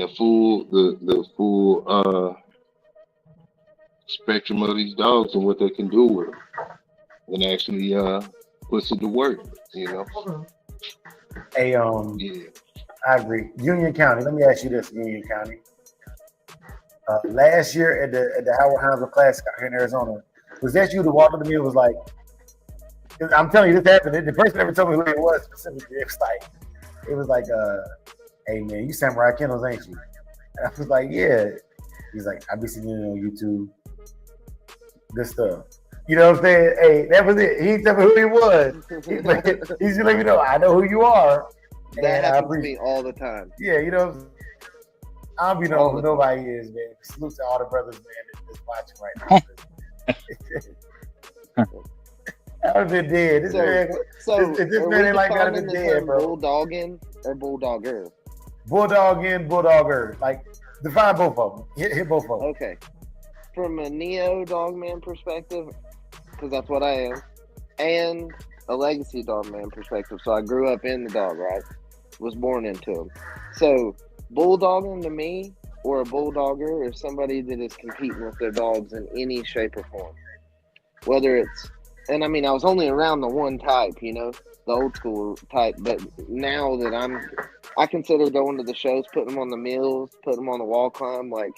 [SPEAKER 4] the full spectrum of these dogs and what they can do with them, and actually puts it to work.
[SPEAKER 3] Hey,
[SPEAKER 4] Yeah.
[SPEAKER 3] I agree. Union County. Let me ask you this, Union County. Last year at the Howard Heinzel Classic out here in Arizona, was that you that walked up to me and was like, I'm telling you, this happened. The person never told me who it was specifically. It was like, hey man, you Samurai Kennels, ain't you? And I was like, yeah. He's like, I be seeing you on YouTube. Good stuff. You know what I'm saying? Hey, that was it. He didn't tell me who he was. He's just let me know, I know who you are.
[SPEAKER 6] That happens to me all the time.
[SPEAKER 3] Yeah, you know, I don't be knowing who nobody is, man. Salute to all the brothers, man, that's watching right now. I've been dead. This man ain't like that, I've been dead, bro.
[SPEAKER 6] Bulldogging or bulldogger?
[SPEAKER 3] Bulldogging, bulldogger. Like, define both of them. Hit both of them.
[SPEAKER 6] Okay. From a neo dogman perspective, because that's what I am, and a legacy dogman perspective. So I grew up in the dog, right? Was born into them. So bulldogging to me, or a bulldogger, is somebody that is competing with their dogs in any shape or form. Whether it's, and I mean, I was only around the one type, the old school type, but now that I consider going to the shows, putting them on the mills, putting them on the wall climb, like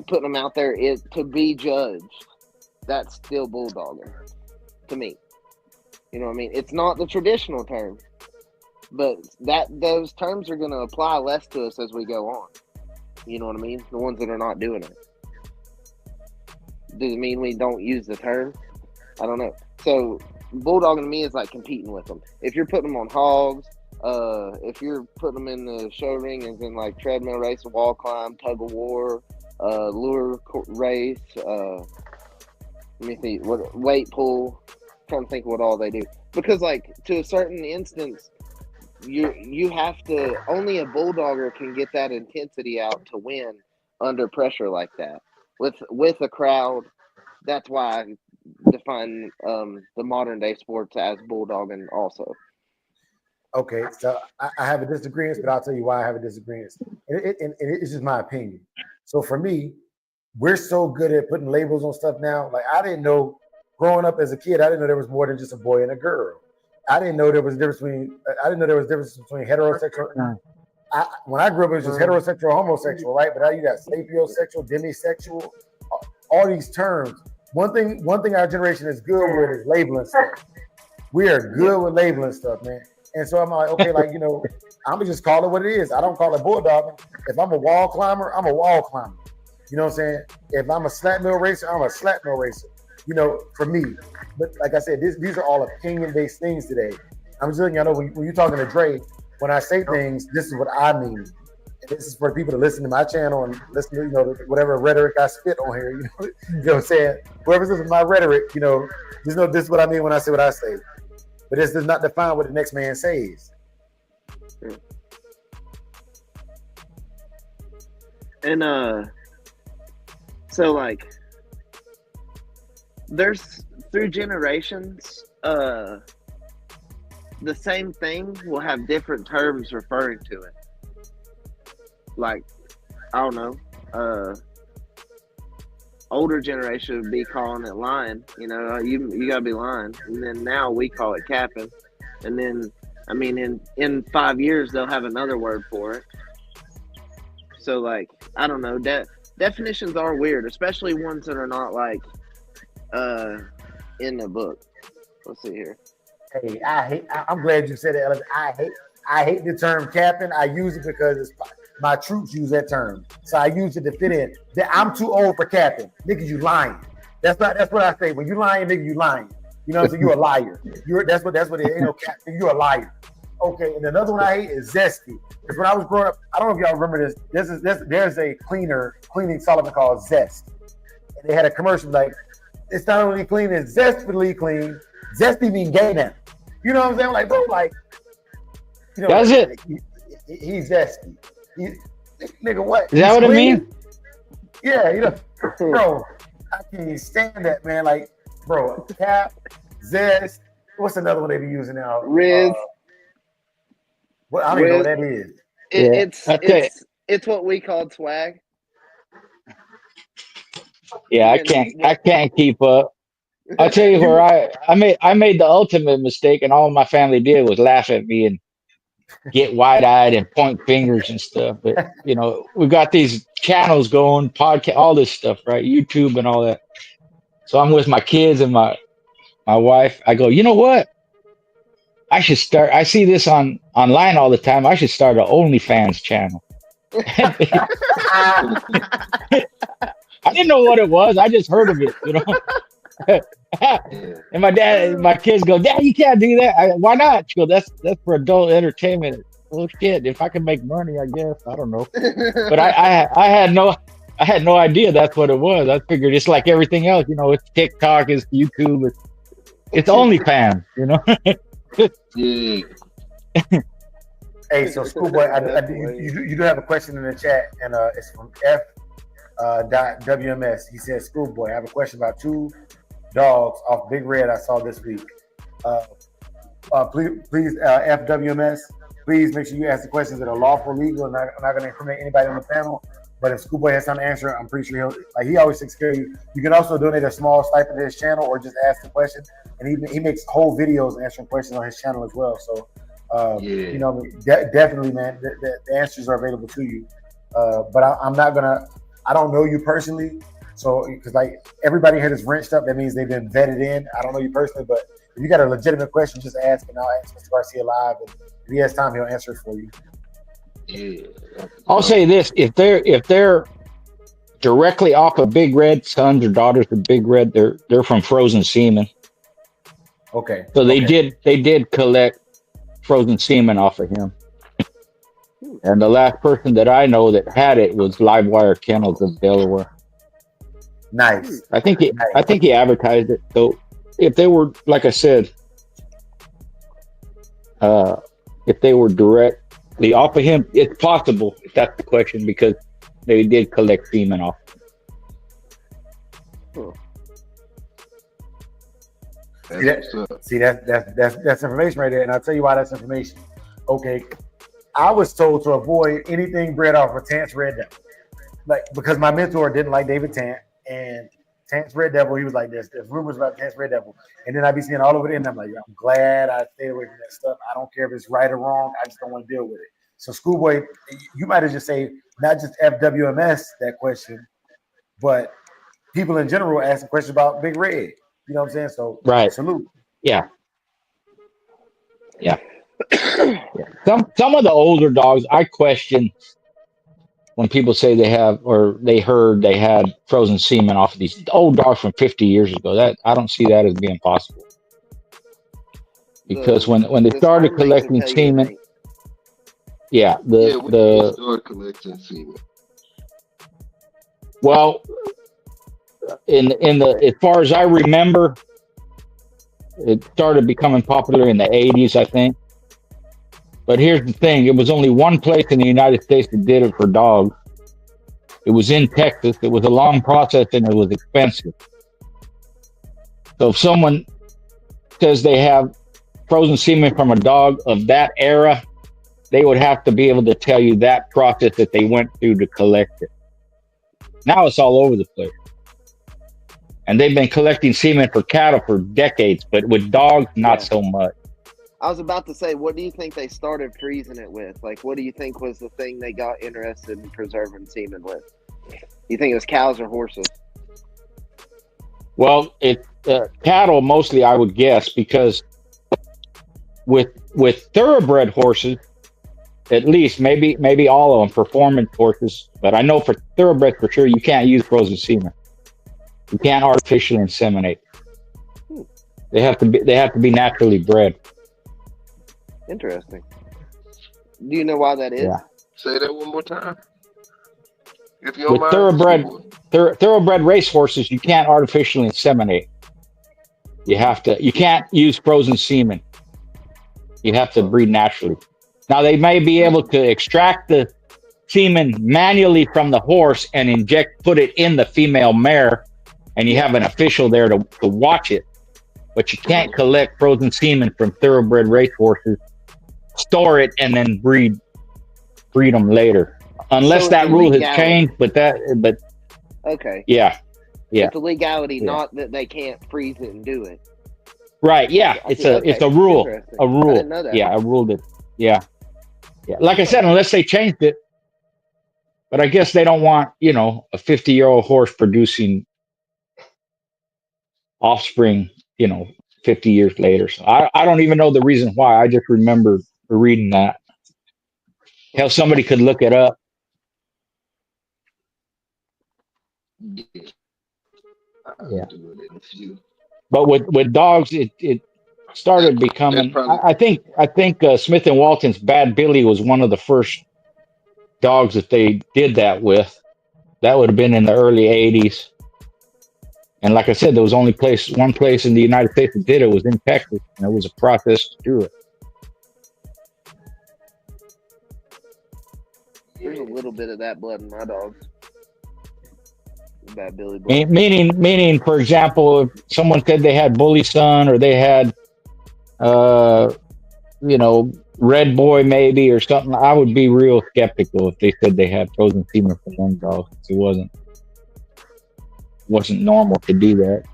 [SPEAKER 6] putting them out there to be judged. That's still bulldogging to me. You know what I mean? It's not the traditional term, but those terms are going to apply less to us as we go on. You know what I mean? The ones that are not doing it. Does it mean we don't use the term? I don't know. So bulldogging to me is like competing with them. If you're putting them on hogs, if you're putting them in the show ring, as in like treadmill race, wall climb, tug of war, lure race, let me see, what weight pull. I'm trying to think what all they do. Because like to a certain instance, you have to, only a bulldogger can get that intensity out to win under pressure like that with a crowd. That's why I define the modern day sports as bulldogging also.
[SPEAKER 3] Okay, so I have a disagreement, but I'll tell you why I have a disagreement. And it's just my opinion. So for me, we're so good at putting labels on stuff now. Like I didn't know, growing up as a kid, I didn't know there was more than just a boy and a girl. I didn't know there was a difference between. I didn't know there was a difference between heterosexual. When I grew up, it was just heterosexual, homosexual, right? But now you got sapiosexual, demisexual, all these terms. One thing our generation is good with is labeling stuff. We are good with labeling stuff, man. And so I'm like, okay, like, you know, I'm gonna just call it what it is. I don't call it bulldogging. If I'm a wall climber, I'm a wall climber. You know what I'm saying? If I'm a slat mill racer, I'm a slat mill racer. You know, for me. But like I said, these are all opinion-based things today. I'm just letting y'all know when you're talking to Dre, when I say things, this is what I mean. And this is for people to listen to my channel and listen to, you know, whatever rhetoric I spit on here. You know what I'm saying? Whoever's listening to my rhetoric, you know, just know this is what I mean when I say what I say. But this does not define what the next man says.
[SPEAKER 6] And so like there's through generations, the same thing will have different terms referring to it. Like, I don't know, older generation would be calling it lying. You know, you gotta be lying. And then now we call it capping. And then, I mean, in 5 years, they'll have another word for it. So, like, I don't know. Definitions are weird, especially ones that are not, like, in the book. Let's see here.
[SPEAKER 3] Hey, I'm glad you said that. I hate the term capping. I use it because my troops use that term. So I use it to fit in. I'm too old for capping. Nigga, you lying. That's what I say. When you lying, nigga, you lying. You know what I'm saying? You're a liar. That's what it ain't no capping. You're a liar. Okay, and another one I hate is zesty. Because when I was growing up, I don't know if y'all remember this. There's a cleaning supplement called Zest. And they had a commercial like, it's not only clean, it's zestfully clean. Zesty mean gay now. You know what I'm saying? Like, bro, like, you know,
[SPEAKER 8] that's it.
[SPEAKER 3] He's zesty. Nigga, what?
[SPEAKER 8] Is that what it means?
[SPEAKER 3] Yeah, you know, bro, I can't stand that, man. Like, bro, cap, zest. What's another one they be using now?
[SPEAKER 6] Riz.
[SPEAKER 3] Well, I don't even know what that is.
[SPEAKER 6] It's what we call swag.
[SPEAKER 8] Yeah, I can't keep up. I'll tell you where I made the ultimate mistake, and all my family did was laugh at me and get wide-eyed and point fingers and stuff. But you know, we got these channels going, podcast, all this stuff, right? YouTube and all that. So I'm with my kids and my wife. I go, you know what? I should start. I see this online all the time. I should start an OnlyFans channel. I didn't know what it was. I just heard of it, you know. And my kids go, Dad, you can't do that. Why not? She goes, that's for adult entertainment. Well, shit, if I can make money, I guess. I don't know. But I had no idea that's what it was. I figured it's like everything else, you know. It's TikTok, it's YouTube, it's OnlyFans, you know.
[SPEAKER 4] Yeah.
[SPEAKER 3] Hey, so Schoolboy, you do have a question in the chat, and it's from F.WMS. He says, Schoolboy, I have a question about 2 dogs off Big Red I saw this week. Please, FWMS, please make sure you ask the questions that are lawful, legal, and I'm not going to incriminate anybody on the panel. But if Schoolboy has time to answer, I'm pretty sure he always takes care of you. You can also donate a small stipend to his channel or just ask the question. And he makes whole videos answering questions on his channel as well. So, you know, definitely, man, the answers are available to you. But I don't know you personally. So, because like everybody here is wrenched up, that means they've been vetted in. I don't know you personally, but if you got a legitimate question, just ask, and I'll ask Mr. Garcia live, If he has time, he'll answer it for you.
[SPEAKER 4] Yeah.
[SPEAKER 8] I'll say this: if they're directly off of Big Red, sons or daughters of Big Red, they're from frozen semen.
[SPEAKER 3] Okay.
[SPEAKER 8] So they
[SPEAKER 3] okay.
[SPEAKER 8] did collect frozen semen off of him. And the last person that I know that had it was Livewire Kennels of Delaware.
[SPEAKER 3] Nice.
[SPEAKER 8] I think he advertised it. So if they were, like I said, if they were directly off of him, it's possible if that's the question, because they did collect semen off.
[SPEAKER 3] See, that's information right there, and I'll tell you why that's information. Okay, I was told to avoid anything bred off of Tant's Red Devil, like because my mentor didn't like David Tant, and Tant's Red Devil, he was like, there's rumors about Tant's Red Devil, and then I'd be seeing all over the internet. I'm like, I'm glad I stayed away from that stuff. I don't care if it's right or wrong. I just don't want to deal with it. So, Schoolboy, you might have just say not just FWMS that question, but people in general asking questions about Big Red. You know what I'm saying? So,
[SPEAKER 8] right.
[SPEAKER 3] Salute.
[SPEAKER 8] Yeah. Yeah. Some of the older dogs, I question when people say they have, or they heard they had frozen semen off of these old dogs from 50 years ago. That I don't see that as being possible. Because when they started collecting semen,
[SPEAKER 4] the started collecting semen.
[SPEAKER 8] Well, in the as far as I remember, it started becoming popular in the 80s, I think. But here's the thing: it was only one place in the United States that did it for dogs. It was in Texas. It was a long process and it was expensive. So if someone says they have frozen semen from a dog of that era, they would have to be able to tell you that process that they went through to collect it. Now it's all over the place. And they've been collecting semen for cattle for decades, but with dogs, not so much.
[SPEAKER 6] I was about to say, what do you think they started freezing it with? Like, what do you think was the thing they got interested in preserving semen with? You think it was cows or horses?
[SPEAKER 8] Well, it's cattle mostly, I would guess, because with thoroughbred horses, at least maybe all of them, performance horses, but I know for thoroughbred for sure, you can't use frozen semen. You can't artificially inseminate. They have to be naturally bred.
[SPEAKER 6] Interesting. Do you know why that is?
[SPEAKER 8] Yeah.
[SPEAKER 4] Say that one more time. If you don't
[SPEAKER 8] mind. Thoroughbred race horses, you can't artificially inseminate. You can't use frozen semen. You have to breed naturally. Now they may be able to extract the semen manually from the horse and put it in the female mare, and you have an official there to watch it. But you can't collect frozen semen from thoroughbred race horses, store it, and then breed them later. Unless that rule has changed, but
[SPEAKER 6] okay.
[SPEAKER 8] Yeah.
[SPEAKER 6] It's a legality, not that they can't freeze it and do it.
[SPEAKER 8] Right, yeah. It's a rule. A rule.
[SPEAKER 6] I didn't know that.
[SPEAKER 8] Yeah, a rule that like I said, unless they changed it. But I guess they don't want, a 50-year-old horse producing offspring, 50 years later. So I don't even know the reason why. I just remember reading that. Hell, somebody could look it up. Yeah. But with dogs, it started becoming. I think Smith and Walton's Bad Billy was one of the first dogs that they did that with. That would have been in the early 80s. And like I said, there was only one place in the United States that did it was in Texas, and it was a process to do it.
[SPEAKER 6] There's a little bit of that blood in my dogs. Bad Billy blood.
[SPEAKER 8] Meaning, for example, if someone said they had Bully Son or they had, Red Boy maybe or something, I would be real skeptical if they said they had frozen semen for one dog. It wasn't normal to do that.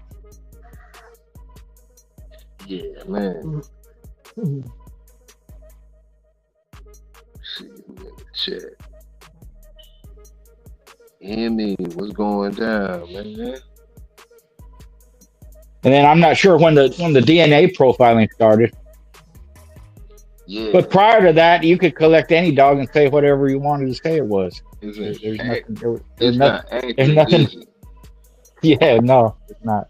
[SPEAKER 4] Yeah, man. Shit. Emmy, what's going down, man?
[SPEAKER 8] And then I'm not sure when the DNA profiling started.
[SPEAKER 4] Yeah.
[SPEAKER 8] But prior to that, you could collect any dog and say whatever you wanted to say it was.
[SPEAKER 4] It's,
[SPEAKER 8] There's
[SPEAKER 4] act-
[SPEAKER 8] nothing. There's
[SPEAKER 4] it's
[SPEAKER 8] nothing.
[SPEAKER 4] not accurate,
[SPEAKER 8] There's nothing.
[SPEAKER 4] is it?
[SPEAKER 8] Yeah, no, it's not.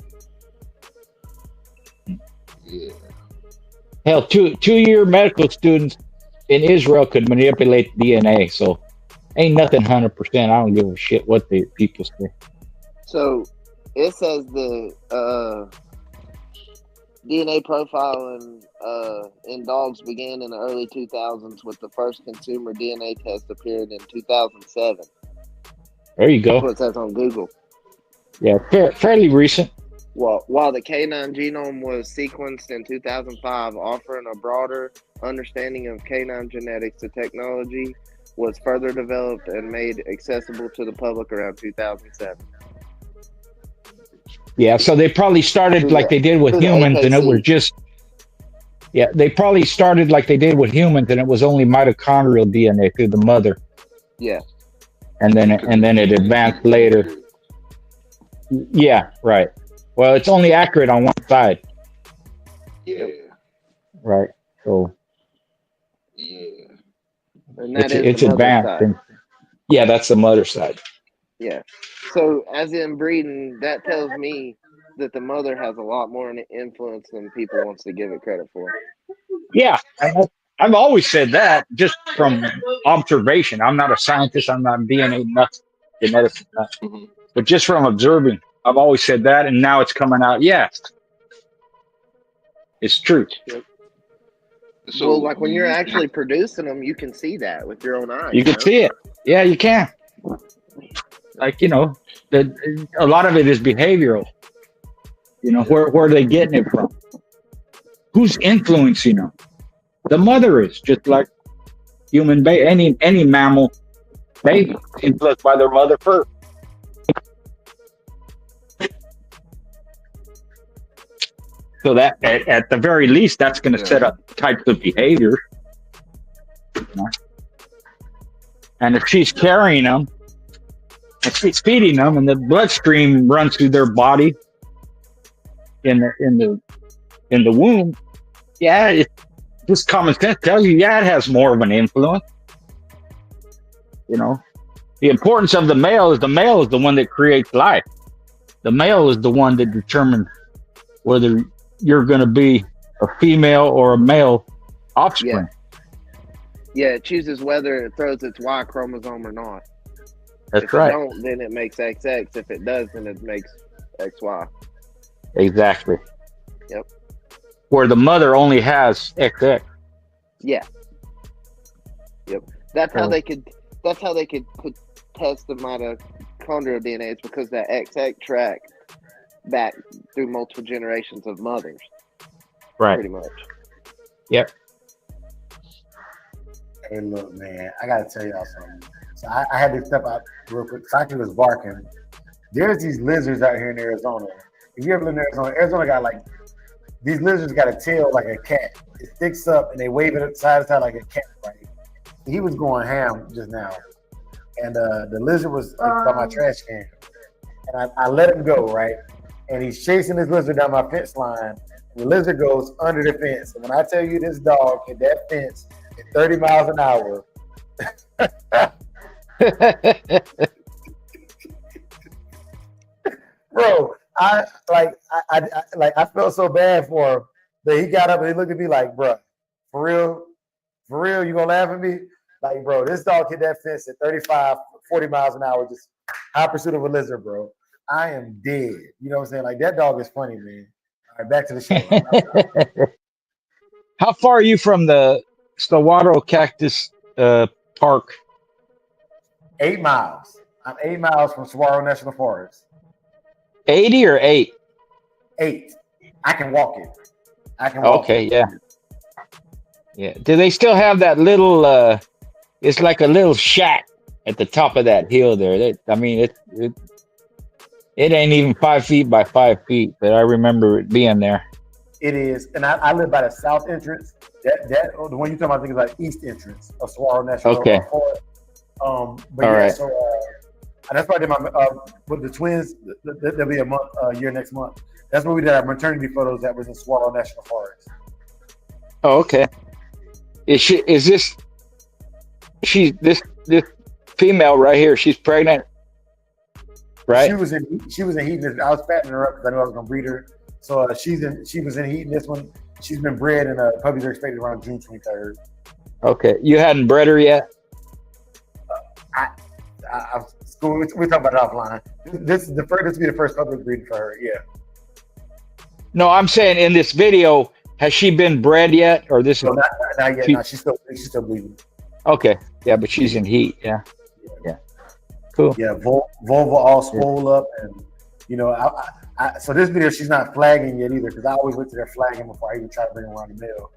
[SPEAKER 4] Yeah.
[SPEAKER 8] Hell, two-year medical students in Israel could manipulate DNA. So ain't nothing 100%. I don't give a shit what the people say.
[SPEAKER 6] So it says the DNA profiling in dogs began in the early 2000s, with the first consumer DNA test appeared in 2007.
[SPEAKER 8] There you
[SPEAKER 6] That's
[SPEAKER 8] go.
[SPEAKER 6] what it says on Google.
[SPEAKER 8] Yeah, fairly recent.
[SPEAKER 6] Well, while the canine genome was sequenced in 2005, offering a broader understanding of canine genetics, the technology was further developed and made accessible to the public around 2007.
[SPEAKER 8] Yeah, so they probably started like they did with
[SPEAKER 6] Through the
[SPEAKER 8] humans, and it was
[SPEAKER 6] AKC.
[SPEAKER 8] just. Yeah, they probably started like they did with humans, and it was only mitochondrial DNA through the mother,
[SPEAKER 6] Yeah.
[SPEAKER 8] and then it advanced later. Yeah, right. Well, it's only accurate on one side,
[SPEAKER 4] Yeah.
[SPEAKER 8] right? So
[SPEAKER 4] Yeah.
[SPEAKER 6] And that
[SPEAKER 8] it's
[SPEAKER 6] is the mother
[SPEAKER 8] advanced.
[SPEAKER 6] side.
[SPEAKER 8] And, yeah, that's the mother side.
[SPEAKER 6] Yeah. So as in breeding, that tells me that the mother has a lot more influence than people wants to give it credit for.
[SPEAKER 8] Yeah, I've always said that just from observation. I'm not a scientist. I'm not DNA nuts, geneticist nuts,
[SPEAKER 4] Mhm.
[SPEAKER 8] but just from observing, I've always said that, and now it's coming out. Yes, it's true.
[SPEAKER 4] So
[SPEAKER 6] Well, like when
[SPEAKER 4] do
[SPEAKER 6] you're
[SPEAKER 4] you
[SPEAKER 6] actually producing them, you can see that with your own eyes.
[SPEAKER 8] You can see it. Yeah, you can. Like, a lot of it is behavioral. Where are they getting it from? Who's influencing them? The mother is, just like human baby, any mammal baby influenced by their mother first. So that at the very least, that's going to set up types of behavior. And if she's carrying them, and she's feeding them, and the bloodstream runs through their body in the womb, yeah, just common sense tells you, yeah, it has more of an influence. The importance of the male is the one that creates life. The male is the one that determines whether you're going to be a female or a male offspring.
[SPEAKER 6] Yeah, it chooses whether it throws its Y chromosome or not.
[SPEAKER 8] That's
[SPEAKER 6] if
[SPEAKER 8] right.
[SPEAKER 6] If it don't, then it makes XX. If it does, then it makes XY.
[SPEAKER 8] Exactly.
[SPEAKER 6] Yep.
[SPEAKER 8] Where the mother only has XX.
[SPEAKER 6] Yeah. Yep. That's how they could put test the mitochondrial DNA. It's because that XX track back through multiple generations of mothers.
[SPEAKER 8] Right.
[SPEAKER 6] Pretty much.
[SPEAKER 8] Yep.
[SPEAKER 3] Hey, look, man, I gotta tell y'all something. So I had to step out real quick. Saki was barking. There's these lizards out here in Arizona. If you ever live in Arizona got like, these lizards got a tail like a cat. It sticks up and they wave it side to side like a cat, right? He was going ham just now. And the lizard was by my trash can. And I let him go, right? And he's chasing this lizard down my fence line. The lizard goes under the fence. And when I tell you this dog hit that fence at 30 miles an hour, bro, I felt so bad for him that he got up and he looked at me like, bro, for real, you gonna laugh at me? Like, bro, this dog hit that fence at 35, 40 miles an hour, just high pursuit of a lizard, bro. I am dead. You know what I'm saying? Like, that dog is funny, man. All right, back to the show.
[SPEAKER 8] How far are you from the Saguaro Cactus Park?
[SPEAKER 3] 8 miles. I'm 8 miles from Saguaro National Forest.
[SPEAKER 8] 80 or 8?
[SPEAKER 3] 8. I can walk it.
[SPEAKER 8] Okay, yeah. Yeah. Do they still have that little, it's like a little shack at the top of that hill there. It ain't even 5 feet by 5 feet, but I remember it being there.
[SPEAKER 3] It is. And I live by the south entrance. That the one you're talking about, I think, is like east entrance of Saguaro National Forest. But
[SPEAKER 8] all
[SPEAKER 3] yeah,
[SPEAKER 8] right.
[SPEAKER 3] So and that's why I did my with the twins. There'll be a year next month. That's where we did our maternity photos. That was in Saguaro National Forest.
[SPEAKER 8] Oh, okay. this female right here? She's pregnant, right?
[SPEAKER 3] She was in heat. I was fattening her up because I knew I was gonna breed her. So she was in heat in this one. She's been bred, and puppies are expected around June 23rd.
[SPEAKER 8] Okay, you hadn't bred her yet.
[SPEAKER 3] We'll talk about it offline. This will be the first public breeding for her. Yeah.
[SPEAKER 8] No, I'm saying in this video, has she been bred yet, or this?
[SPEAKER 3] No, not yet. No, she's still bleeding.
[SPEAKER 8] Okay, yeah, but she's in heat. Yeah. Cool.
[SPEAKER 3] Yeah, vulva all swole up, and you know, so this video she's not flagging yet either, because I always wait till they're flagging before I even try to bring them around the male.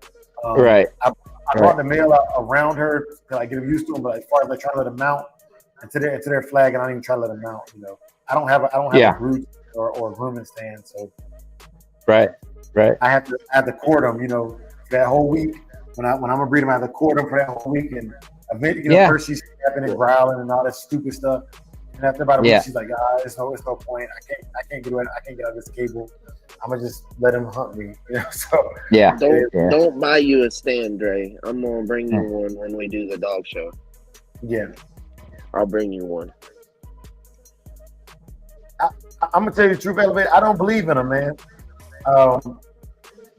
[SPEAKER 8] Right.
[SPEAKER 3] I brought the male around her to like get them used to them, but as far as like trying to let them mount, until they're flagging, I don't even try to let them mount. You know, I don't have a brood or a grooming stand, so.
[SPEAKER 8] Right.
[SPEAKER 3] I have to court them, you know, for that whole week. When I'm gonna breed them, I have to court them for that whole week, and first she's snapping and growling and all that stupid stuff. And after about a week, she's like, there's no point. I can't get away. I can't get out of this cable. I'm gonna just let him hunt me. You know, so
[SPEAKER 6] Don't buy you a stand, Dre. I'm gonna bring you one when we do the dog show.
[SPEAKER 3] Yeah,
[SPEAKER 6] I'll bring you one.
[SPEAKER 3] I'm gonna tell you the truth, Elevate. I don't believe in them, man.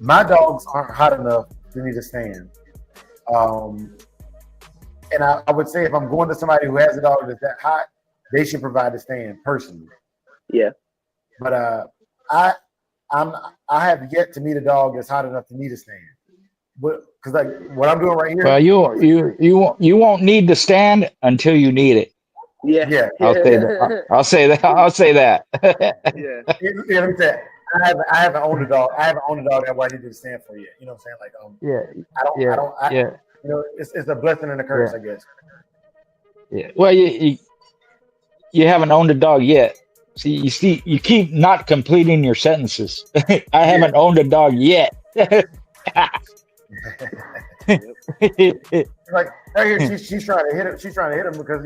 [SPEAKER 3] My dogs aren't hot enough to need a stand. And I would say if I'm going to somebody who has a dog that's that hot, they should provide a stand personally.
[SPEAKER 6] Yeah.
[SPEAKER 3] But I have yet to meet a dog that's hot enough to need a stand. But because like what I'm doing right here.
[SPEAKER 8] Well, you won't need the stand until you need it.
[SPEAKER 6] Yeah.
[SPEAKER 8] I'll say that.
[SPEAKER 6] Yeah.
[SPEAKER 3] Let me tell you. I haven't owned a dog. That's why I need to stand for you. You know what I'm saying? Like, you know, it's a blessing and a curse, I guess.
[SPEAKER 8] Yeah. Well, you haven't owned a dog yet. See, you keep not completing your sentences. I haven't owned a dog yet.
[SPEAKER 3] Like right here, she's trying to hit him. She's trying to hit him because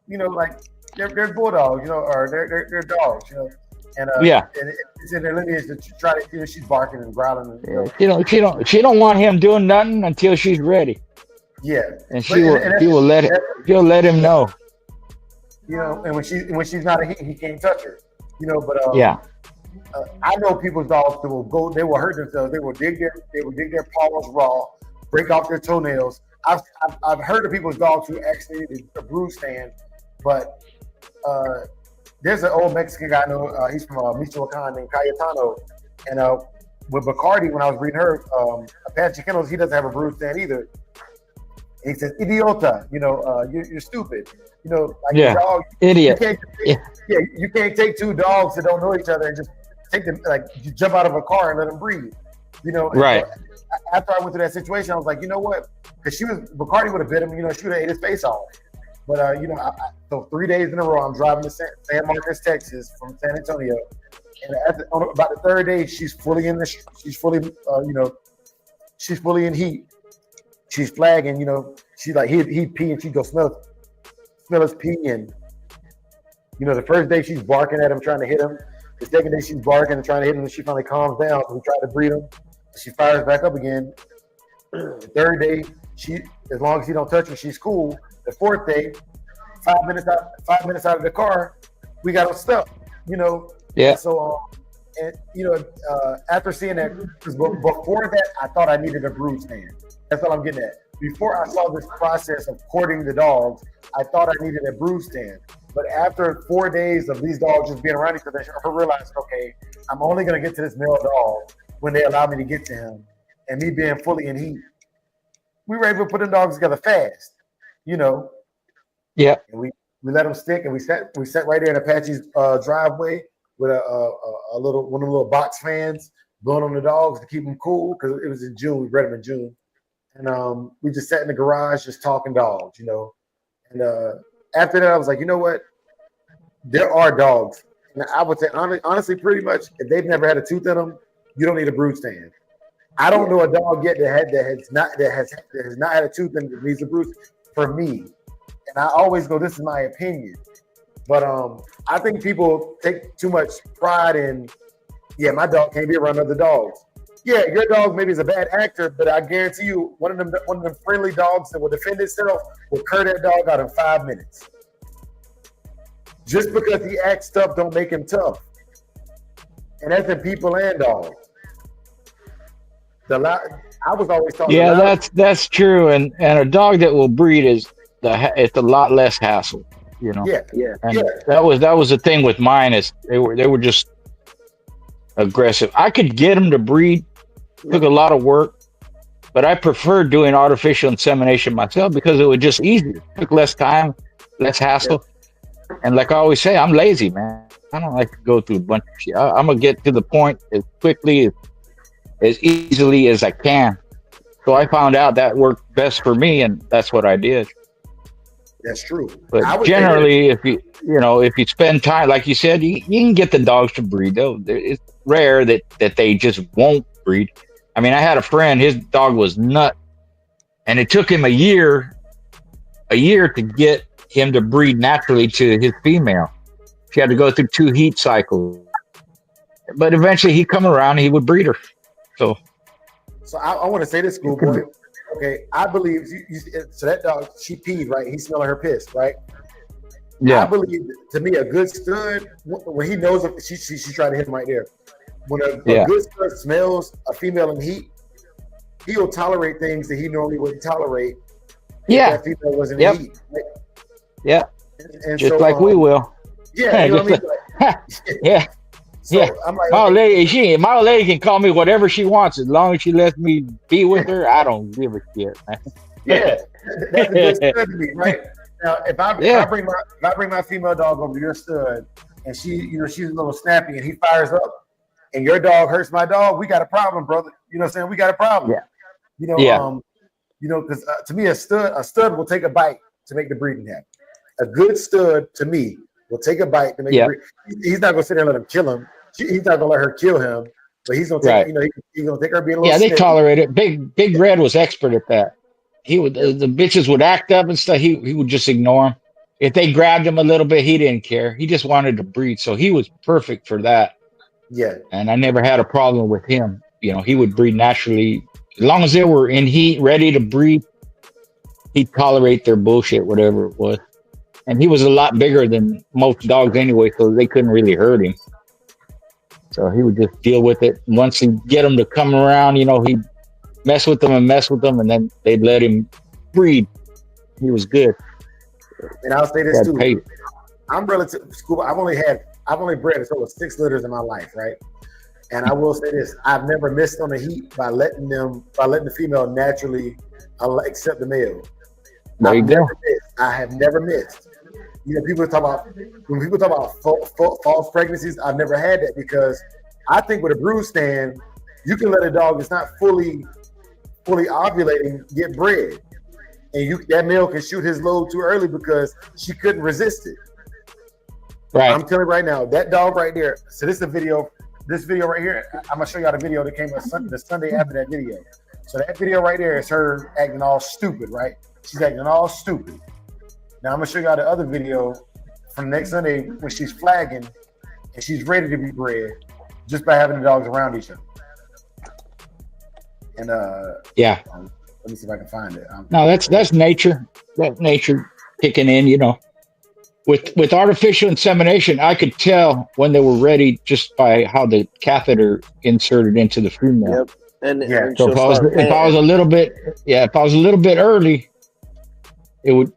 [SPEAKER 3] you know, like they're bulldogs, you know, or they're dogs, you know. And and it's in their lineage to try to, she's barking and growling. And,
[SPEAKER 8] she don't want him doing nothing until she's ready.
[SPEAKER 3] Yeah,
[SPEAKER 8] and she'll let him know.
[SPEAKER 3] You know, and when she's not a he can't touch her. You know, but I know people's dogs that they will hurt themselves. They will dig their paws raw, break off their toenails. I've heard of people's dogs who actually need a brood stand, but there's an old Mexican guy I know. He's from Michoacan named Cayetano, and with Bacardi, when I was breeding her, Apache Kennels, he doesn't have a brood stand either. He says, "Idiota, you know, you're stupid, you know, like dog,
[SPEAKER 8] idiot."
[SPEAKER 3] You can't take two dogs that don't know each other and just take them, like you jump out of a car and let them breathe, you know.
[SPEAKER 8] Right.
[SPEAKER 3] So after I went through that situation, I was like, you know what? Because Bacardi would have bit him, you know, she would have ate his face off. But so 3 days in a row, I'm driving to San Marcos, Texas, from San Antonio, and on about the third day, she's fully in heat. She's flagging, you know. She's like he'd pee and she'd go smell his pee, and you know the first day she's barking at him, trying to hit him. The second day she's barking and trying to hit him, and she finally calms down. So we try to breed him. She fires back up again. The third day, as long as he don't touch her, she's cool. The fourth day, 5 minutes out of the car, we got him stuck. You know.
[SPEAKER 8] Yeah.
[SPEAKER 3] So after seeing that, because before that, I thought I needed a brood stand. That's what I'm getting at. Before I saw this process of courting the dogs, I thought I needed a brood stand. But after 4 days of these dogs just being around each other, I realized, okay, I'm only going to get to this male dog when they allow me to get to him. And me being fully in heat, we were able to put them dogs together fast, you know.
[SPEAKER 8] Yeah.
[SPEAKER 3] And we let them stick, and we sat right there in Apache's driveway with one of the little box fans blowing on the dogs to keep them cool, because it was in June. We bred them in June. And we just sat in the garage just talking dogs, you know. And after that, I was like, you know what? There are dogs. And I would say, honestly, pretty much, if they've never had a tooth in them, you don't need a brood stand. I don't know a dog yet that has not had a tooth in that needs a brood for me. And I always go, this is my opinion. But I think people take too much pride in, my dog can't be around other dogs. Yeah, your dog maybe is a bad actor, but I guarantee you, one of them friendly dogs that will defend itself will cur that dog out in 5 minutes. Just because he acts tough, don't make him tough. And that's in people and dogs. I was always taught.
[SPEAKER 8] Yeah, that's true. And a dog that will breed it's a lot less hassle. You know.
[SPEAKER 3] Yeah.
[SPEAKER 8] And that was the thing with mine is they were just aggressive. I could get them to breed. Took a lot of work, but I prefer doing artificial insemination myself because it was just easier. Took less time, less hassle. And like I always say, I'm lazy, man. I don't like to go through a bunch of shit. I'm gonna get to the point as quickly, as easily as I can. So I found out that worked best for me, and that's what I did.
[SPEAKER 3] That's true.
[SPEAKER 8] But generally, if you spend time, like you said, you can get the dogs to breed. Though it's rare that they just won't breed. I mean, I had a friend, his dog was nut, and it took him a year to get him to breed naturally to his female. She had to go through 2 heat cycles, but eventually he'd come around and he would breed her. So
[SPEAKER 3] I want to say this, schoolboy. Okay, I believe so that dog, she peed, right? He's smelling her piss, right?
[SPEAKER 8] Yeah.
[SPEAKER 3] I believe, to me, a good stud, when he knows, she's trying to hit him right there. When a good stud smells a female in heat, he'll tolerate things that he normally wouldn't tolerate.
[SPEAKER 8] Yeah.
[SPEAKER 3] If that female wasn't in heat. Right?
[SPEAKER 8] Yeah.
[SPEAKER 3] And
[SPEAKER 8] just so, like we will.
[SPEAKER 3] Yeah. You know what I mean?
[SPEAKER 8] Yeah. So yeah. I'm like, my old lady can call me whatever she wants as long as she lets me be with her. I don't give a shit, man.
[SPEAKER 3] Yeah. That's a good stud to me, right? Now, if I bring my female dog over to your stud and she's a little snappy and he fires up and your dog hurts my dog, we got a problem, brother. You know what I'm saying? We got a problem.
[SPEAKER 8] Yeah.
[SPEAKER 3] Because to me, a stud will take a bite to make the breeding happen. A good stud, to me, will take a bite to make the breeding. He's not gonna sit there and let him kill him. He's not gonna let her kill him, but he's gonna take he's gonna take her being a little.
[SPEAKER 8] Yeah, they
[SPEAKER 3] snippy.
[SPEAKER 8] tolerate it. Big Red was expert at that. He would the bitches would act up and stuff. He would just ignore them. If they grabbed him a little bit, he didn't care. He just wanted to breed, so he was perfect for that.
[SPEAKER 3] Yeah,
[SPEAKER 8] and I never had a problem with him. You know, he would breed naturally as long as they were in heat, ready to breed. He'd tolerate their bullshit, whatever it was. And he was a lot bigger than most dogs anyway, so they couldn't really hurt him. So he would just deal with it. Once he get them to come around, he'd mess with them, and then they'd let him breed. He was good.
[SPEAKER 3] And I'll say this too. I'm relative school. I've only bred a total of 6 litters in my life, right? And I will say this: I've never missed on the heat by letting the female naturally accept the male.
[SPEAKER 8] There you go.
[SPEAKER 3] I have never missed. When people talk about false pregnancies, I've never had that because I think with a brood stand, you can let a dog that's not fully ovulating get bred, and that male can shoot his load too early because she couldn't resist it.
[SPEAKER 8] Right.
[SPEAKER 3] I'm telling you right now, that dog right there. So this is a video. This video right here, I'm gonna show y'all the video that came the Sunday after that video. So that video right there is her acting all stupid, right? She's acting all stupid. Now I'm gonna show y'all the other video from next Sunday when she's flagging and she's ready to be bred just by having the dogs around each other. And let me see if I can find it.
[SPEAKER 8] No, that's nature. That's nature kicking in, With artificial insemination, I could tell when they were ready just by how the catheter inserted into the female.
[SPEAKER 6] Yep.
[SPEAKER 8] So if I was a little bit early, it would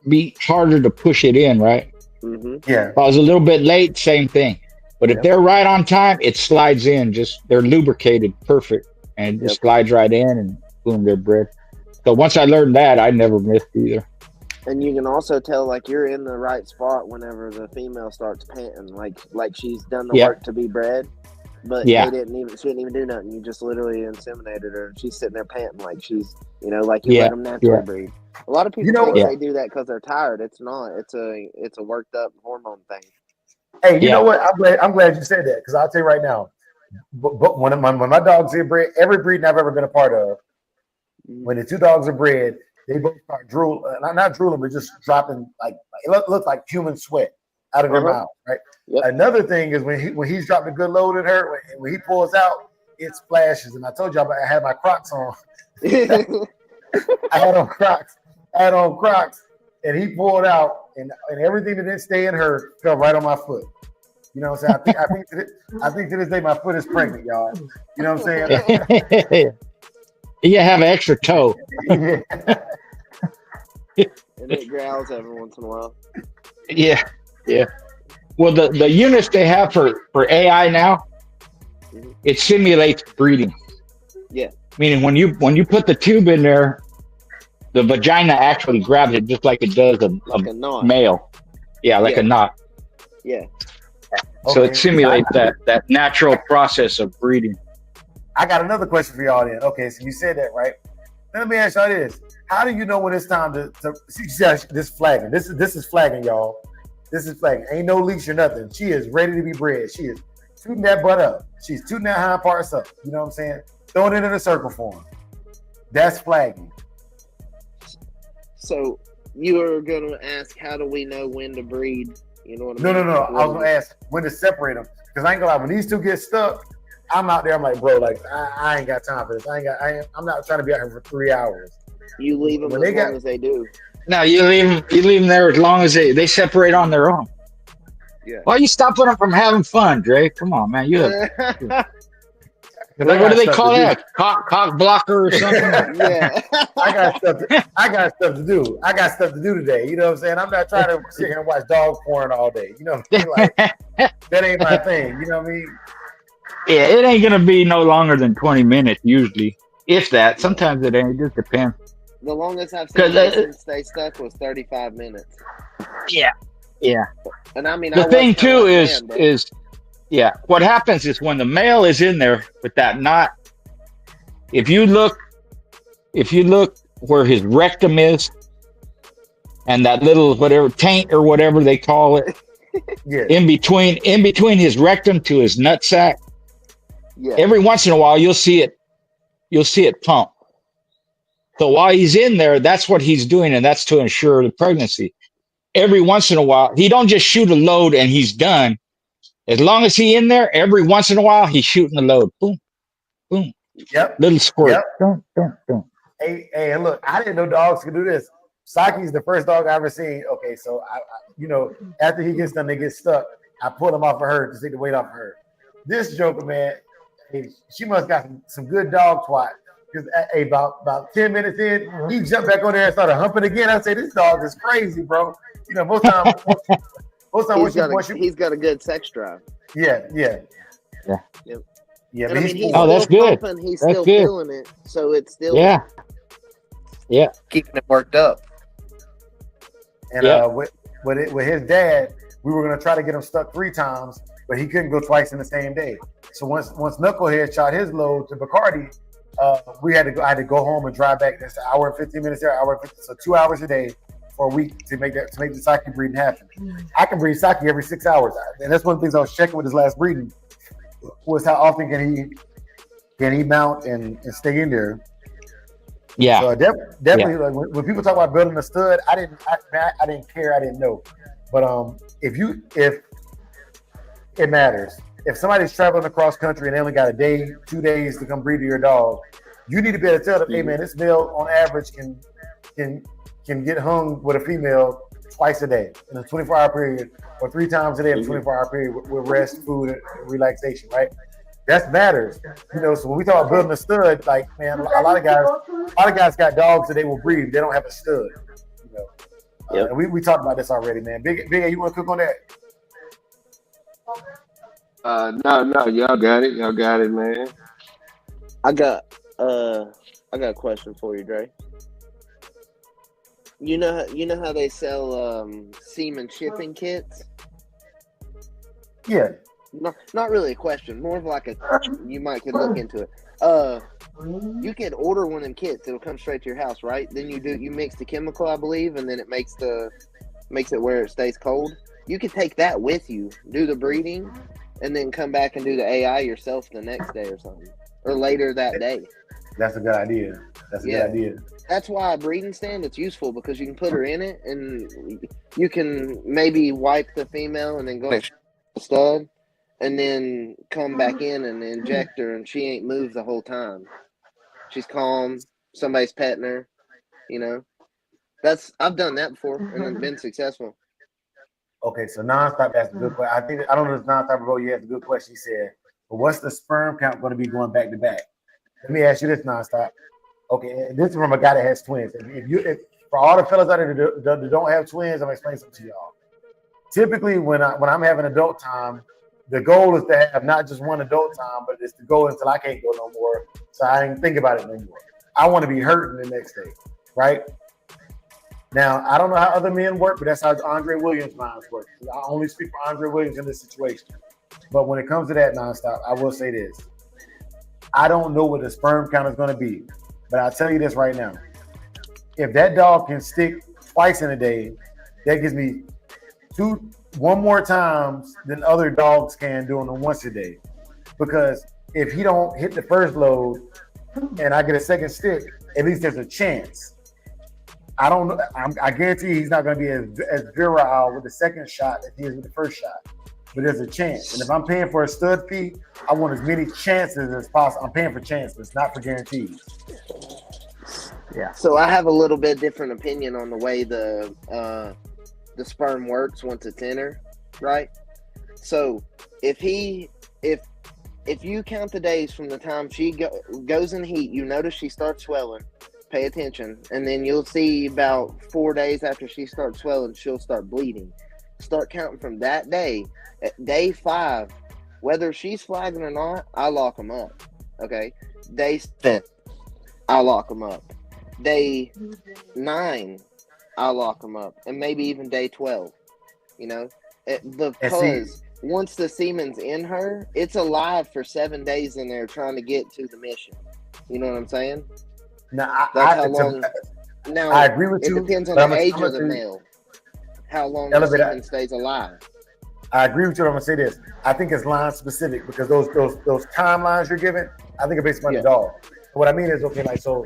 [SPEAKER 8] be harder to push it in, right?
[SPEAKER 6] Mm-hmm.
[SPEAKER 3] Yeah.
[SPEAKER 8] If I was a little bit late, same thing. But if they're right on time, it slides in. They're lubricated perfect, and it just slides right in, and boom, they're bred. So once I learned that, I never missed either.
[SPEAKER 6] And you can also tell like you're in the right spot whenever the female starts panting, like she's done the work to be bred, but she didn't even do nothing. You just literally inseminated her, and she's sitting there panting like she's, like you let them naturally breed. A lot of people think they do that because they're tired. It's not. It's a worked up hormone thing.
[SPEAKER 3] Hey, you know what? I'm glad you said that because I'll tell you right now. But when my dogs get bred, every breeding I've ever been a part of, when the 2 dogs are bred, they both start not drooling, but just dropping like it looks like human sweat. out of their mouth, right?
[SPEAKER 6] Yep.
[SPEAKER 3] Another thing is when he's dropping a good load in her, when he pulls out, it splashes. And I told y'all I had my Crocs on. I had on Crocs, and he pulled out, and everything that didn't stay in her fell right on my foot. You know what I'm saying? I think to this day my foot is pregnant, y'all. You know what I'm saying?
[SPEAKER 8] You have an extra toe.
[SPEAKER 3] Yeah.
[SPEAKER 6] And it growls every once in a while.
[SPEAKER 8] Yeah. Well, the units they have for AI now, it simulates breeding.
[SPEAKER 6] Yeah.
[SPEAKER 8] Meaning when you put the tube in there, the vagina actually grabs it just like it does a
[SPEAKER 6] knot.
[SPEAKER 8] male. Yeah, like a knot.
[SPEAKER 6] Yeah.
[SPEAKER 8] So it simulates that natural process of breeding.
[SPEAKER 3] I got another question for y'all then. Okay, so you said that, right? Let me ask y'all this. How do you know when it's time to see this flagging? This is flagging, y'all. This is flagging. Ain't no leash or nothing. She is ready to be bred. She is tooting that butt up. She's tooting that hind parts up. You know what I'm saying? Throwing it in a circle form. That's flagging.
[SPEAKER 6] So you are going to ask, how do we know when to breed? You know what I mean?
[SPEAKER 3] No. I was going to ask when to separate them. Because I ain't going to lie, when these two get stuck, I'm out there, I'm like, bro, like, I ain't got time for this. I'm not trying to be out here for 3 hours.
[SPEAKER 6] You leave them as long as they do.
[SPEAKER 8] No, you leave them there as long as they separate on their own.
[SPEAKER 6] Yeah.
[SPEAKER 8] Why are you stopping them from having fun, Dre? Come on, man. What do they call that? Cock blocker or something?
[SPEAKER 6] Yeah.
[SPEAKER 3] I got stuff to do. I got stuff to do today. You know what I'm saying? I'm not trying to sit here and watch dog porn all day. You know what I mean? Like, that ain't my thing. You know what I mean?
[SPEAKER 8] Yeah, it ain't gonna be no longer than 20 minutes usually, if that. Sometimes it ain't. It just depends.
[SPEAKER 6] The longest I've seen Jason stay stuck was 35 minutes.
[SPEAKER 8] Yeah.
[SPEAKER 6] And I mean,
[SPEAKER 8] The thing too is what happens is when the male is in there with that knot, if you look where his rectum is and that little whatever taint or whatever they call it, in between his rectum to his nutsack, every once in a while you'll see it pump. So while he's in there, that's what he's doing, and that's to ensure the pregnancy. Every once in a while, he don't just shoot a load and he's done. As long as he's in there, every once in a while, he's shooting a load. Boom, boom.
[SPEAKER 3] Yep.
[SPEAKER 8] Little squirt.
[SPEAKER 3] Yep. Dun. Hey, and look, I didn't know dogs could do this. Saki's the first dog I ever seen. Okay, so I after he gets done, they get stuck. I pull him off of her to take the weight off of her. This joker, man, she must got some good dog twat. Because about 10 minutes in, he jumped back on there and started humping again. I say, this dog is crazy, bro. You know, most times
[SPEAKER 6] he's got a good sex drive.
[SPEAKER 3] Yeah.
[SPEAKER 6] Yep.
[SPEAKER 3] Yeah,
[SPEAKER 6] and
[SPEAKER 3] but
[SPEAKER 6] he's
[SPEAKER 8] that's good.
[SPEAKER 6] Pumping, he's
[SPEAKER 8] that's
[SPEAKER 6] still
[SPEAKER 8] good.
[SPEAKER 6] feeling it, so it's still
[SPEAKER 9] keeping it worked up.
[SPEAKER 3] And with his dad, we were gonna try to get him stuck 3 times, but he couldn't go twice in the same day. So once Knucklehead shot his load to Bacardi, I had to go home and drive back. That's an hour and 15 minutes there, so 2 hours a day for a week to make the Saki breeding happen. I can breed Saki every 6 hours, and that's one of the things I was checking with his last breeding was how often can he mount and stay in there.
[SPEAKER 8] Yeah.
[SPEAKER 3] So definitely, like when people talk about building a stud, I didn't care, I didn't know, but if it matters. If somebody's traveling across country and they only got a day, 2 days to come breed to your dog, you need to be able to tell them, hey man, this male on average can get hung with a female twice a day in a 24-hour period, or 3 times a day in a 24-hour period with rest, food, and relaxation, right? That matters. So when we talk about building a stud, like, man, a lot of guys got dogs that they will breed. They don't have a stud. And we talked about this already, man. Big A, you want to cook on that?
[SPEAKER 4] No, y'all got it, man.
[SPEAKER 6] I got a question for you, Dre. You know how they sell semen shipping kits?
[SPEAKER 3] Yeah.
[SPEAKER 6] Not really a question, more of like you might could look into it. You can order one of them kits. It'll come straight to your house, right? Then you mix the chemical, I believe, and then it makes it where it stays cold. You can take that with you, do the breeding, and then come back and do the AI yourself the next day or something, or later that day.
[SPEAKER 3] That's a good idea. That's a
[SPEAKER 6] Yeah.
[SPEAKER 3] good idea.
[SPEAKER 6] That's why a breeding stand, it's useful because you can put her in it and you can maybe wipe the female and then go to the stud and then come back in and inject her and she ain't moved the whole time. She's calm. Somebody's petting her, you know. I've done that before and it's been successful.
[SPEAKER 3] Okay, so nonstop asked a good question. I don't know if nonstop ago you asked a good question. He said, but what's the sperm count going to be going back to back? Let me ask you this, nonstop. Okay, this is from a guy that has twins. If for all the fellas out there that don't have twins, I'm gonna explain something to y'all. Typically, when I'm having adult time, the goal is to have not just one adult time, but it's to go until I can't go no more. So I didn't think about it anymore. I want to be hurting the next day, right? Now, I don't know how other men work, but that's how Andre Williams' minds work. I only speak for Andre Williams in this situation. But when it comes to that nonstop, I will say this. I don't know what the sperm count is going to be, but I'll tell you this right now. If that dog can stick twice in a day, that gives me one more times than other dogs can doing them once a day. Because if he don't hit the first load and I get a second stick, at least there's a chance. I don't know. I guarantee he's not going to be as virile with the second shot as he is with the first shot. But there's a chance. And if I'm paying for a stud fee, I want as many chances as possible. I'm paying for chances, not for guarantees. Yeah.
[SPEAKER 6] So I have a little bit different opinion on the way the sperm works once it's in her, right? So if you count the days from the time she goes in heat, you notice she starts swelling. Pay attention, and then you'll see about 4 days after she starts swelling, she'll start bleeding. Start counting from that day. At day 5, whether she's flagging or not, I lock them up. Okay, day 10, I lock them up. Day 9, I lock them up, and maybe even day 12. You know, because once the semen's in her, it's alive for 7 days in there trying to get to the mission. You know what I'm saying?
[SPEAKER 3] Now,
[SPEAKER 6] That's how long. Now,
[SPEAKER 3] I agree with you.
[SPEAKER 6] It depends on the age of the male. How long the semen stays alive.
[SPEAKER 3] I agree with you. I'm gonna say this. I think it's line specific because those timelines you're giving, I think are based on the dog. What I mean is, okay, like so,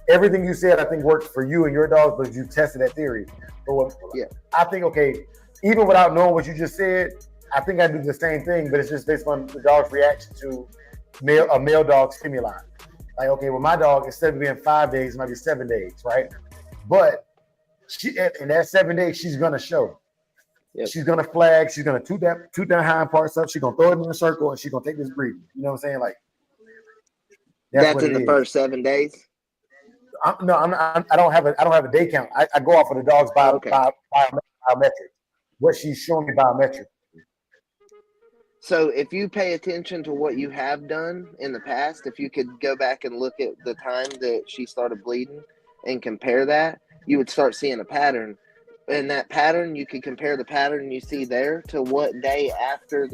[SPEAKER 3] everything you said, I think works for you and your dogs, but you tested that theory. But I think, okay, even without knowing what you just said, I think I do the same thing, but it's just based on the dog's reaction to a male dog stimuli. Like, okay, well, my dog, instead of being 5 days, it might be 7 days, right? But in that 7 days, she's gonna show. Yep. She's gonna flag. She's gonna toot that hind parts up. She's gonna throw it in a circle, and she's gonna take this breathing. You know what I'm saying? Like
[SPEAKER 6] that's in the first 7 days.
[SPEAKER 3] I don't have a day count. I go off of the dog's biometric. What she's showing me biometric.
[SPEAKER 6] So if you pay attention to what you have done in the past, if you could go back and look at the time that she started bleeding and compare that, you would start seeing a pattern. In that pattern, you could compare the pattern you see there to what day after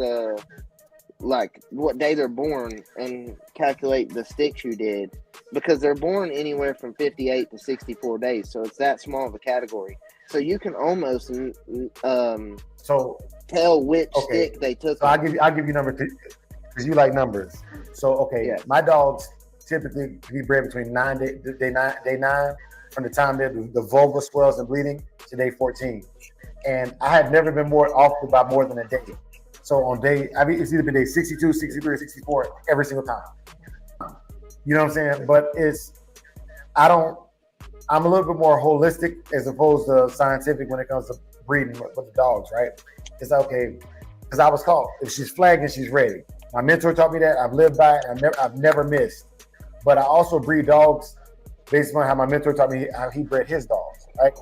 [SPEAKER 6] what day they're born and calculate the sticks you did. Because they're born anywhere from 58 to 64 days. So it's that small of a category. So you can almost tell which stick they took.
[SPEAKER 3] So I'll give you number 2 because you like numbers. So my dogs typically can be bred between day 9 from the time that the vulva swells and bleeding to day 14, and I have never been more off by more than a day. So on it's either been day 62, 63, or 64 every single time. You know what I'm saying? But I'm a little bit more holistic as opposed to scientific when it comes to breeding with the dogs, right? It's okay, because I was taught if she's flagging, she's ready. My mentor taught me that. I've lived by it. I've never missed. But I also breed dogs based on how my mentor taught me how he bred his dogs, right?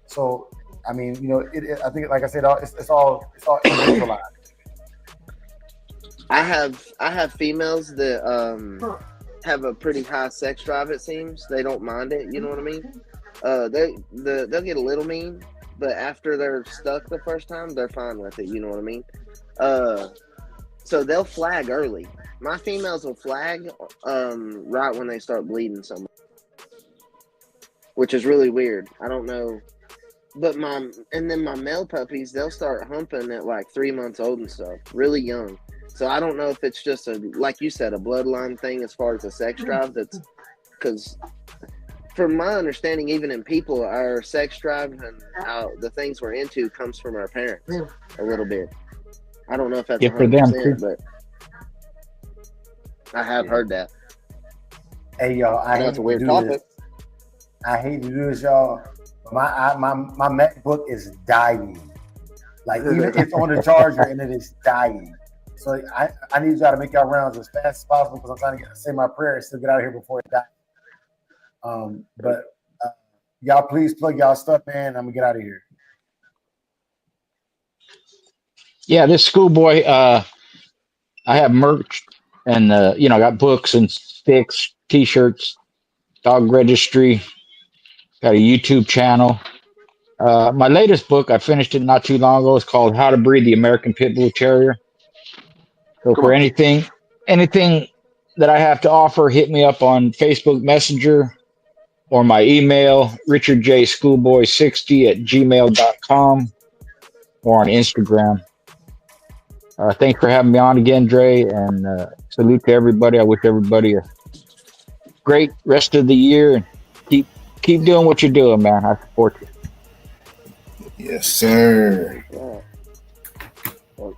[SPEAKER 3] So I mean, you know, I think, like I said, it's all individualized.
[SPEAKER 6] I have females that have a pretty high sex drive. It seems they don't mind it. You know what I mean? They'll get a little mean, but after they're stuck the first time, they're fine with it. You know what I mean? So they'll flag early. My females will flag right when they start bleeding so much, which is really weird. I don't know. But my male puppies, they'll start humping at like 3 months old and stuff, really young. So I don't know if it's just like you said, a bloodline thing as far as the sex drive. That's because from my understanding, even in people, our sex drive and the things we're into comes from our parents a little bit. I don't know if that's
[SPEAKER 8] Yeah, for them,
[SPEAKER 6] 100%, but I have heard that.
[SPEAKER 3] Hey y'all, I
[SPEAKER 6] That's
[SPEAKER 3] hate
[SPEAKER 6] a weird
[SPEAKER 3] to do
[SPEAKER 6] topic.
[SPEAKER 3] this. I hate to do this, y'all. But my MacBook is dying. Like even it's on the charger and it is dying. So I need y'all to make y'all rounds as fast as possible because I'm trying to say my prayer and still get out of here before it dies. But y'all please plug y'all stuff, man. I'm gonna get out of here.
[SPEAKER 8] Yeah, this schoolboy, I have merch and, I got books and sticks, t-shirts, dog registry, got a YouTube channel. My latest book, I finished it not too long ago. It's called How to Breed the American Pit Bull Terrier. So for anything that I have to offer, hit me up on Facebook Messenger or my email, richardjschoolboy60@gmail.com or on Instagram. Thanks for having me on again, Dre, and salute to everybody. I wish everybody a great rest of the year, and keep doing what you're doing, man. I support you.
[SPEAKER 7] Yes, sir.
[SPEAKER 6] Yeah. Well,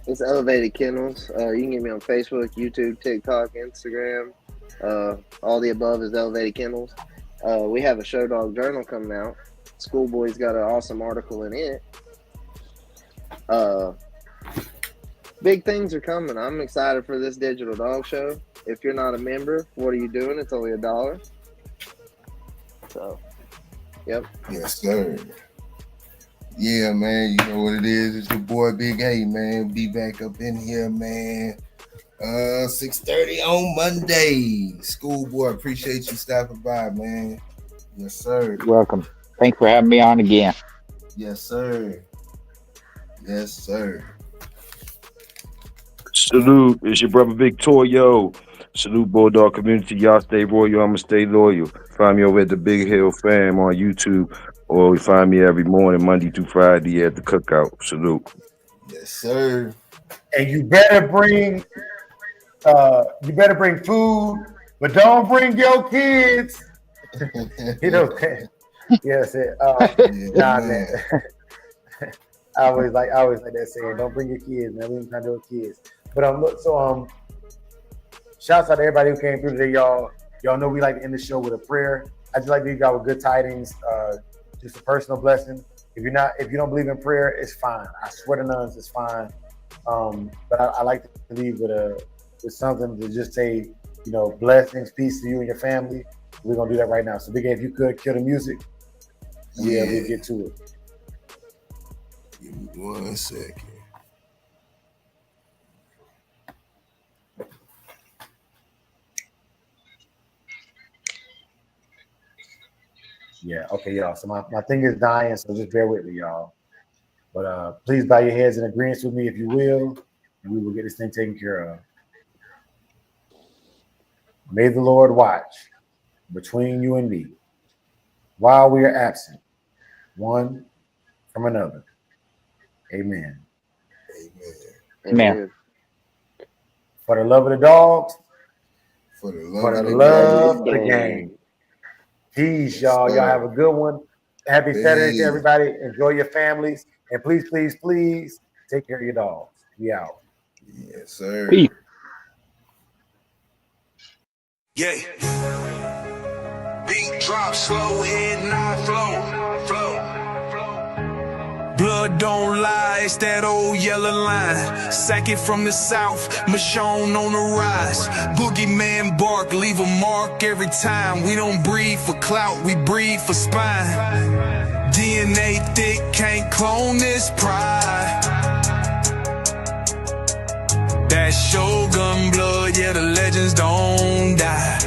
[SPEAKER 6] it's Elevated Kennels. You can get me on Facebook, YouTube, TikTok, Instagram. All the above is Elevated Kennels. We have a Show Dog Journal coming out. Schoolboy's got an awesome article in it. Big things are coming. I'm excited for this digital dog show. If you're not a member, what are you doing? It's only $1. So, yep.
[SPEAKER 7] Yes, sir. Yeah, man. You know what it is. It's your boy Big A, man. Be back up in here, man. 6:30 on Monday. Schoolboy, appreciate you stopping by, man. Yes, sir.
[SPEAKER 8] You're welcome. Thanks for having me on again.
[SPEAKER 7] Yes, sir. Yes, sir.
[SPEAKER 5] Salute. It's your brother Victorio. Salute Bulldog community. Y'all stay royal. I'ma stay loyal. Find me over at the Big Hill Fam on YouTube, or find me every morning, Monday through Friday at the Cookout. Salute.
[SPEAKER 7] Yes, sir.
[SPEAKER 3] And you better bring food, but don't bring your kids. You know, yes, man. I always like that saying, don't bring your kids, man. We ain't trying to do with kids. But shouts out to everybody who came through today, y'all. Y'all know we like to end the show with a prayer. I just like to leave y'all with good tidings, just a personal blessing. If you don't believe in prayer, it's fine. I swear to nuns, it's fine. But I like to leave with something to just say, blessings, peace to you and your family. We're gonna do that right now. So Big A, if you could kill the music, we'll get to it.
[SPEAKER 7] Give me 1 second.
[SPEAKER 3] Yeah, okay, y'all. So my thing is dying, so just bear with me, y'all. But please bow your heads in agreement with me if you will, and we will get this thing taken care of. May the Lord watch between you and me while we are absent, one from another. Amen.
[SPEAKER 8] Amen.
[SPEAKER 3] For the love of the dogs,
[SPEAKER 7] For the
[SPEAKER 3] for
[SPEAKER 7] love
[SPEAKER 3] the
[SPEAKER 7] of
[SPEAKER 3] love
[SPEAKER 7] the
[SPEAKER 3] of the game. Peace, y'all. Y'all have a good one. Happy Saturday to everybody. Enjoy your families. And please, please, please take care of your dogs. We out.
[SPEAKER 7] Yes, sir.
[SPEAKER 8] Peace.
[SPEAKER 9] Yeah. Beat drop, slow, head not flow. Blood don't lie, it's that old yellow line. Sack it from the south, Michonne on the rise. Boogeyman bark, leave a mark every time. We don't breed for clout, we breed for spine. DNA thick, can't clone this pride. That Shogun blood, yeah, the legends don't die.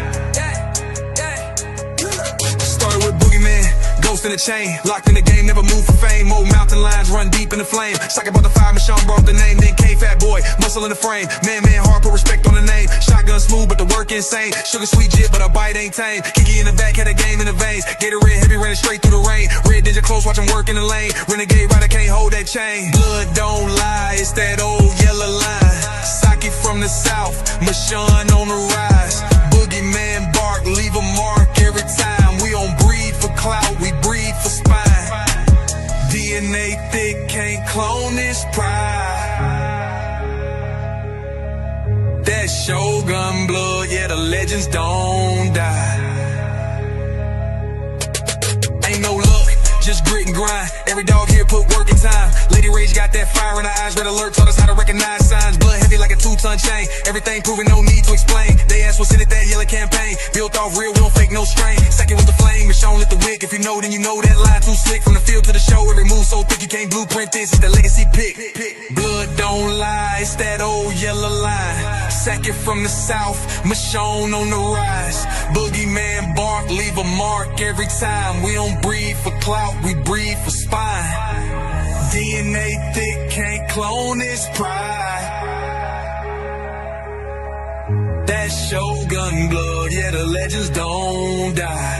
[SPEAKER 9] Started with Boogeyman, ghost in the chain. Locked in the game, never moved for fame. Old mountain lions run deep in the flame. Sock about the fire, Michonne brought the name. Then came fat boy, muscle in the frame. Man, hard, put respect on the name. Shotgun smooth, but the work insane. Sugar sweet jit, but a bite ain't tame. Kiki in the back, had a game in the veins. Gatorade heavy, ran straight through the rain. Red ninja close, watch him work in the lane. Renegade rider, can't hold that chain. Blood don't lie, it's that old yellow line. Sock it from the south, Michonne on the rise. Boogeyman bark, leave a mark every time. Shogun blood, yeah, the legends don't die. Ain't no luck, just grit and grind. Every dog here put work in time. Lady Rage got that fire in her eyes. Red alert taught us how to recognize signs. Blood heavy like a 2-ton chain. Everything proven, no need to explain. They asked what's in it, that yellow campaign. Built off real, we don't fake no strain. Second with the flame, Michonne lit the wick. If you know, then you know that line too slick. From the field to the show, every move so thick you can't blueprint this. It's the legacy pick. Blood don't lie, it's that old yellow line. Second from the south, Michonne on the rise. Boogeyman bark, leave a mark every time. We don't breathe for clout, we breathe for spine. DNA thick, can't clone this pride. That Shogun blood, yeah, the legends don't die.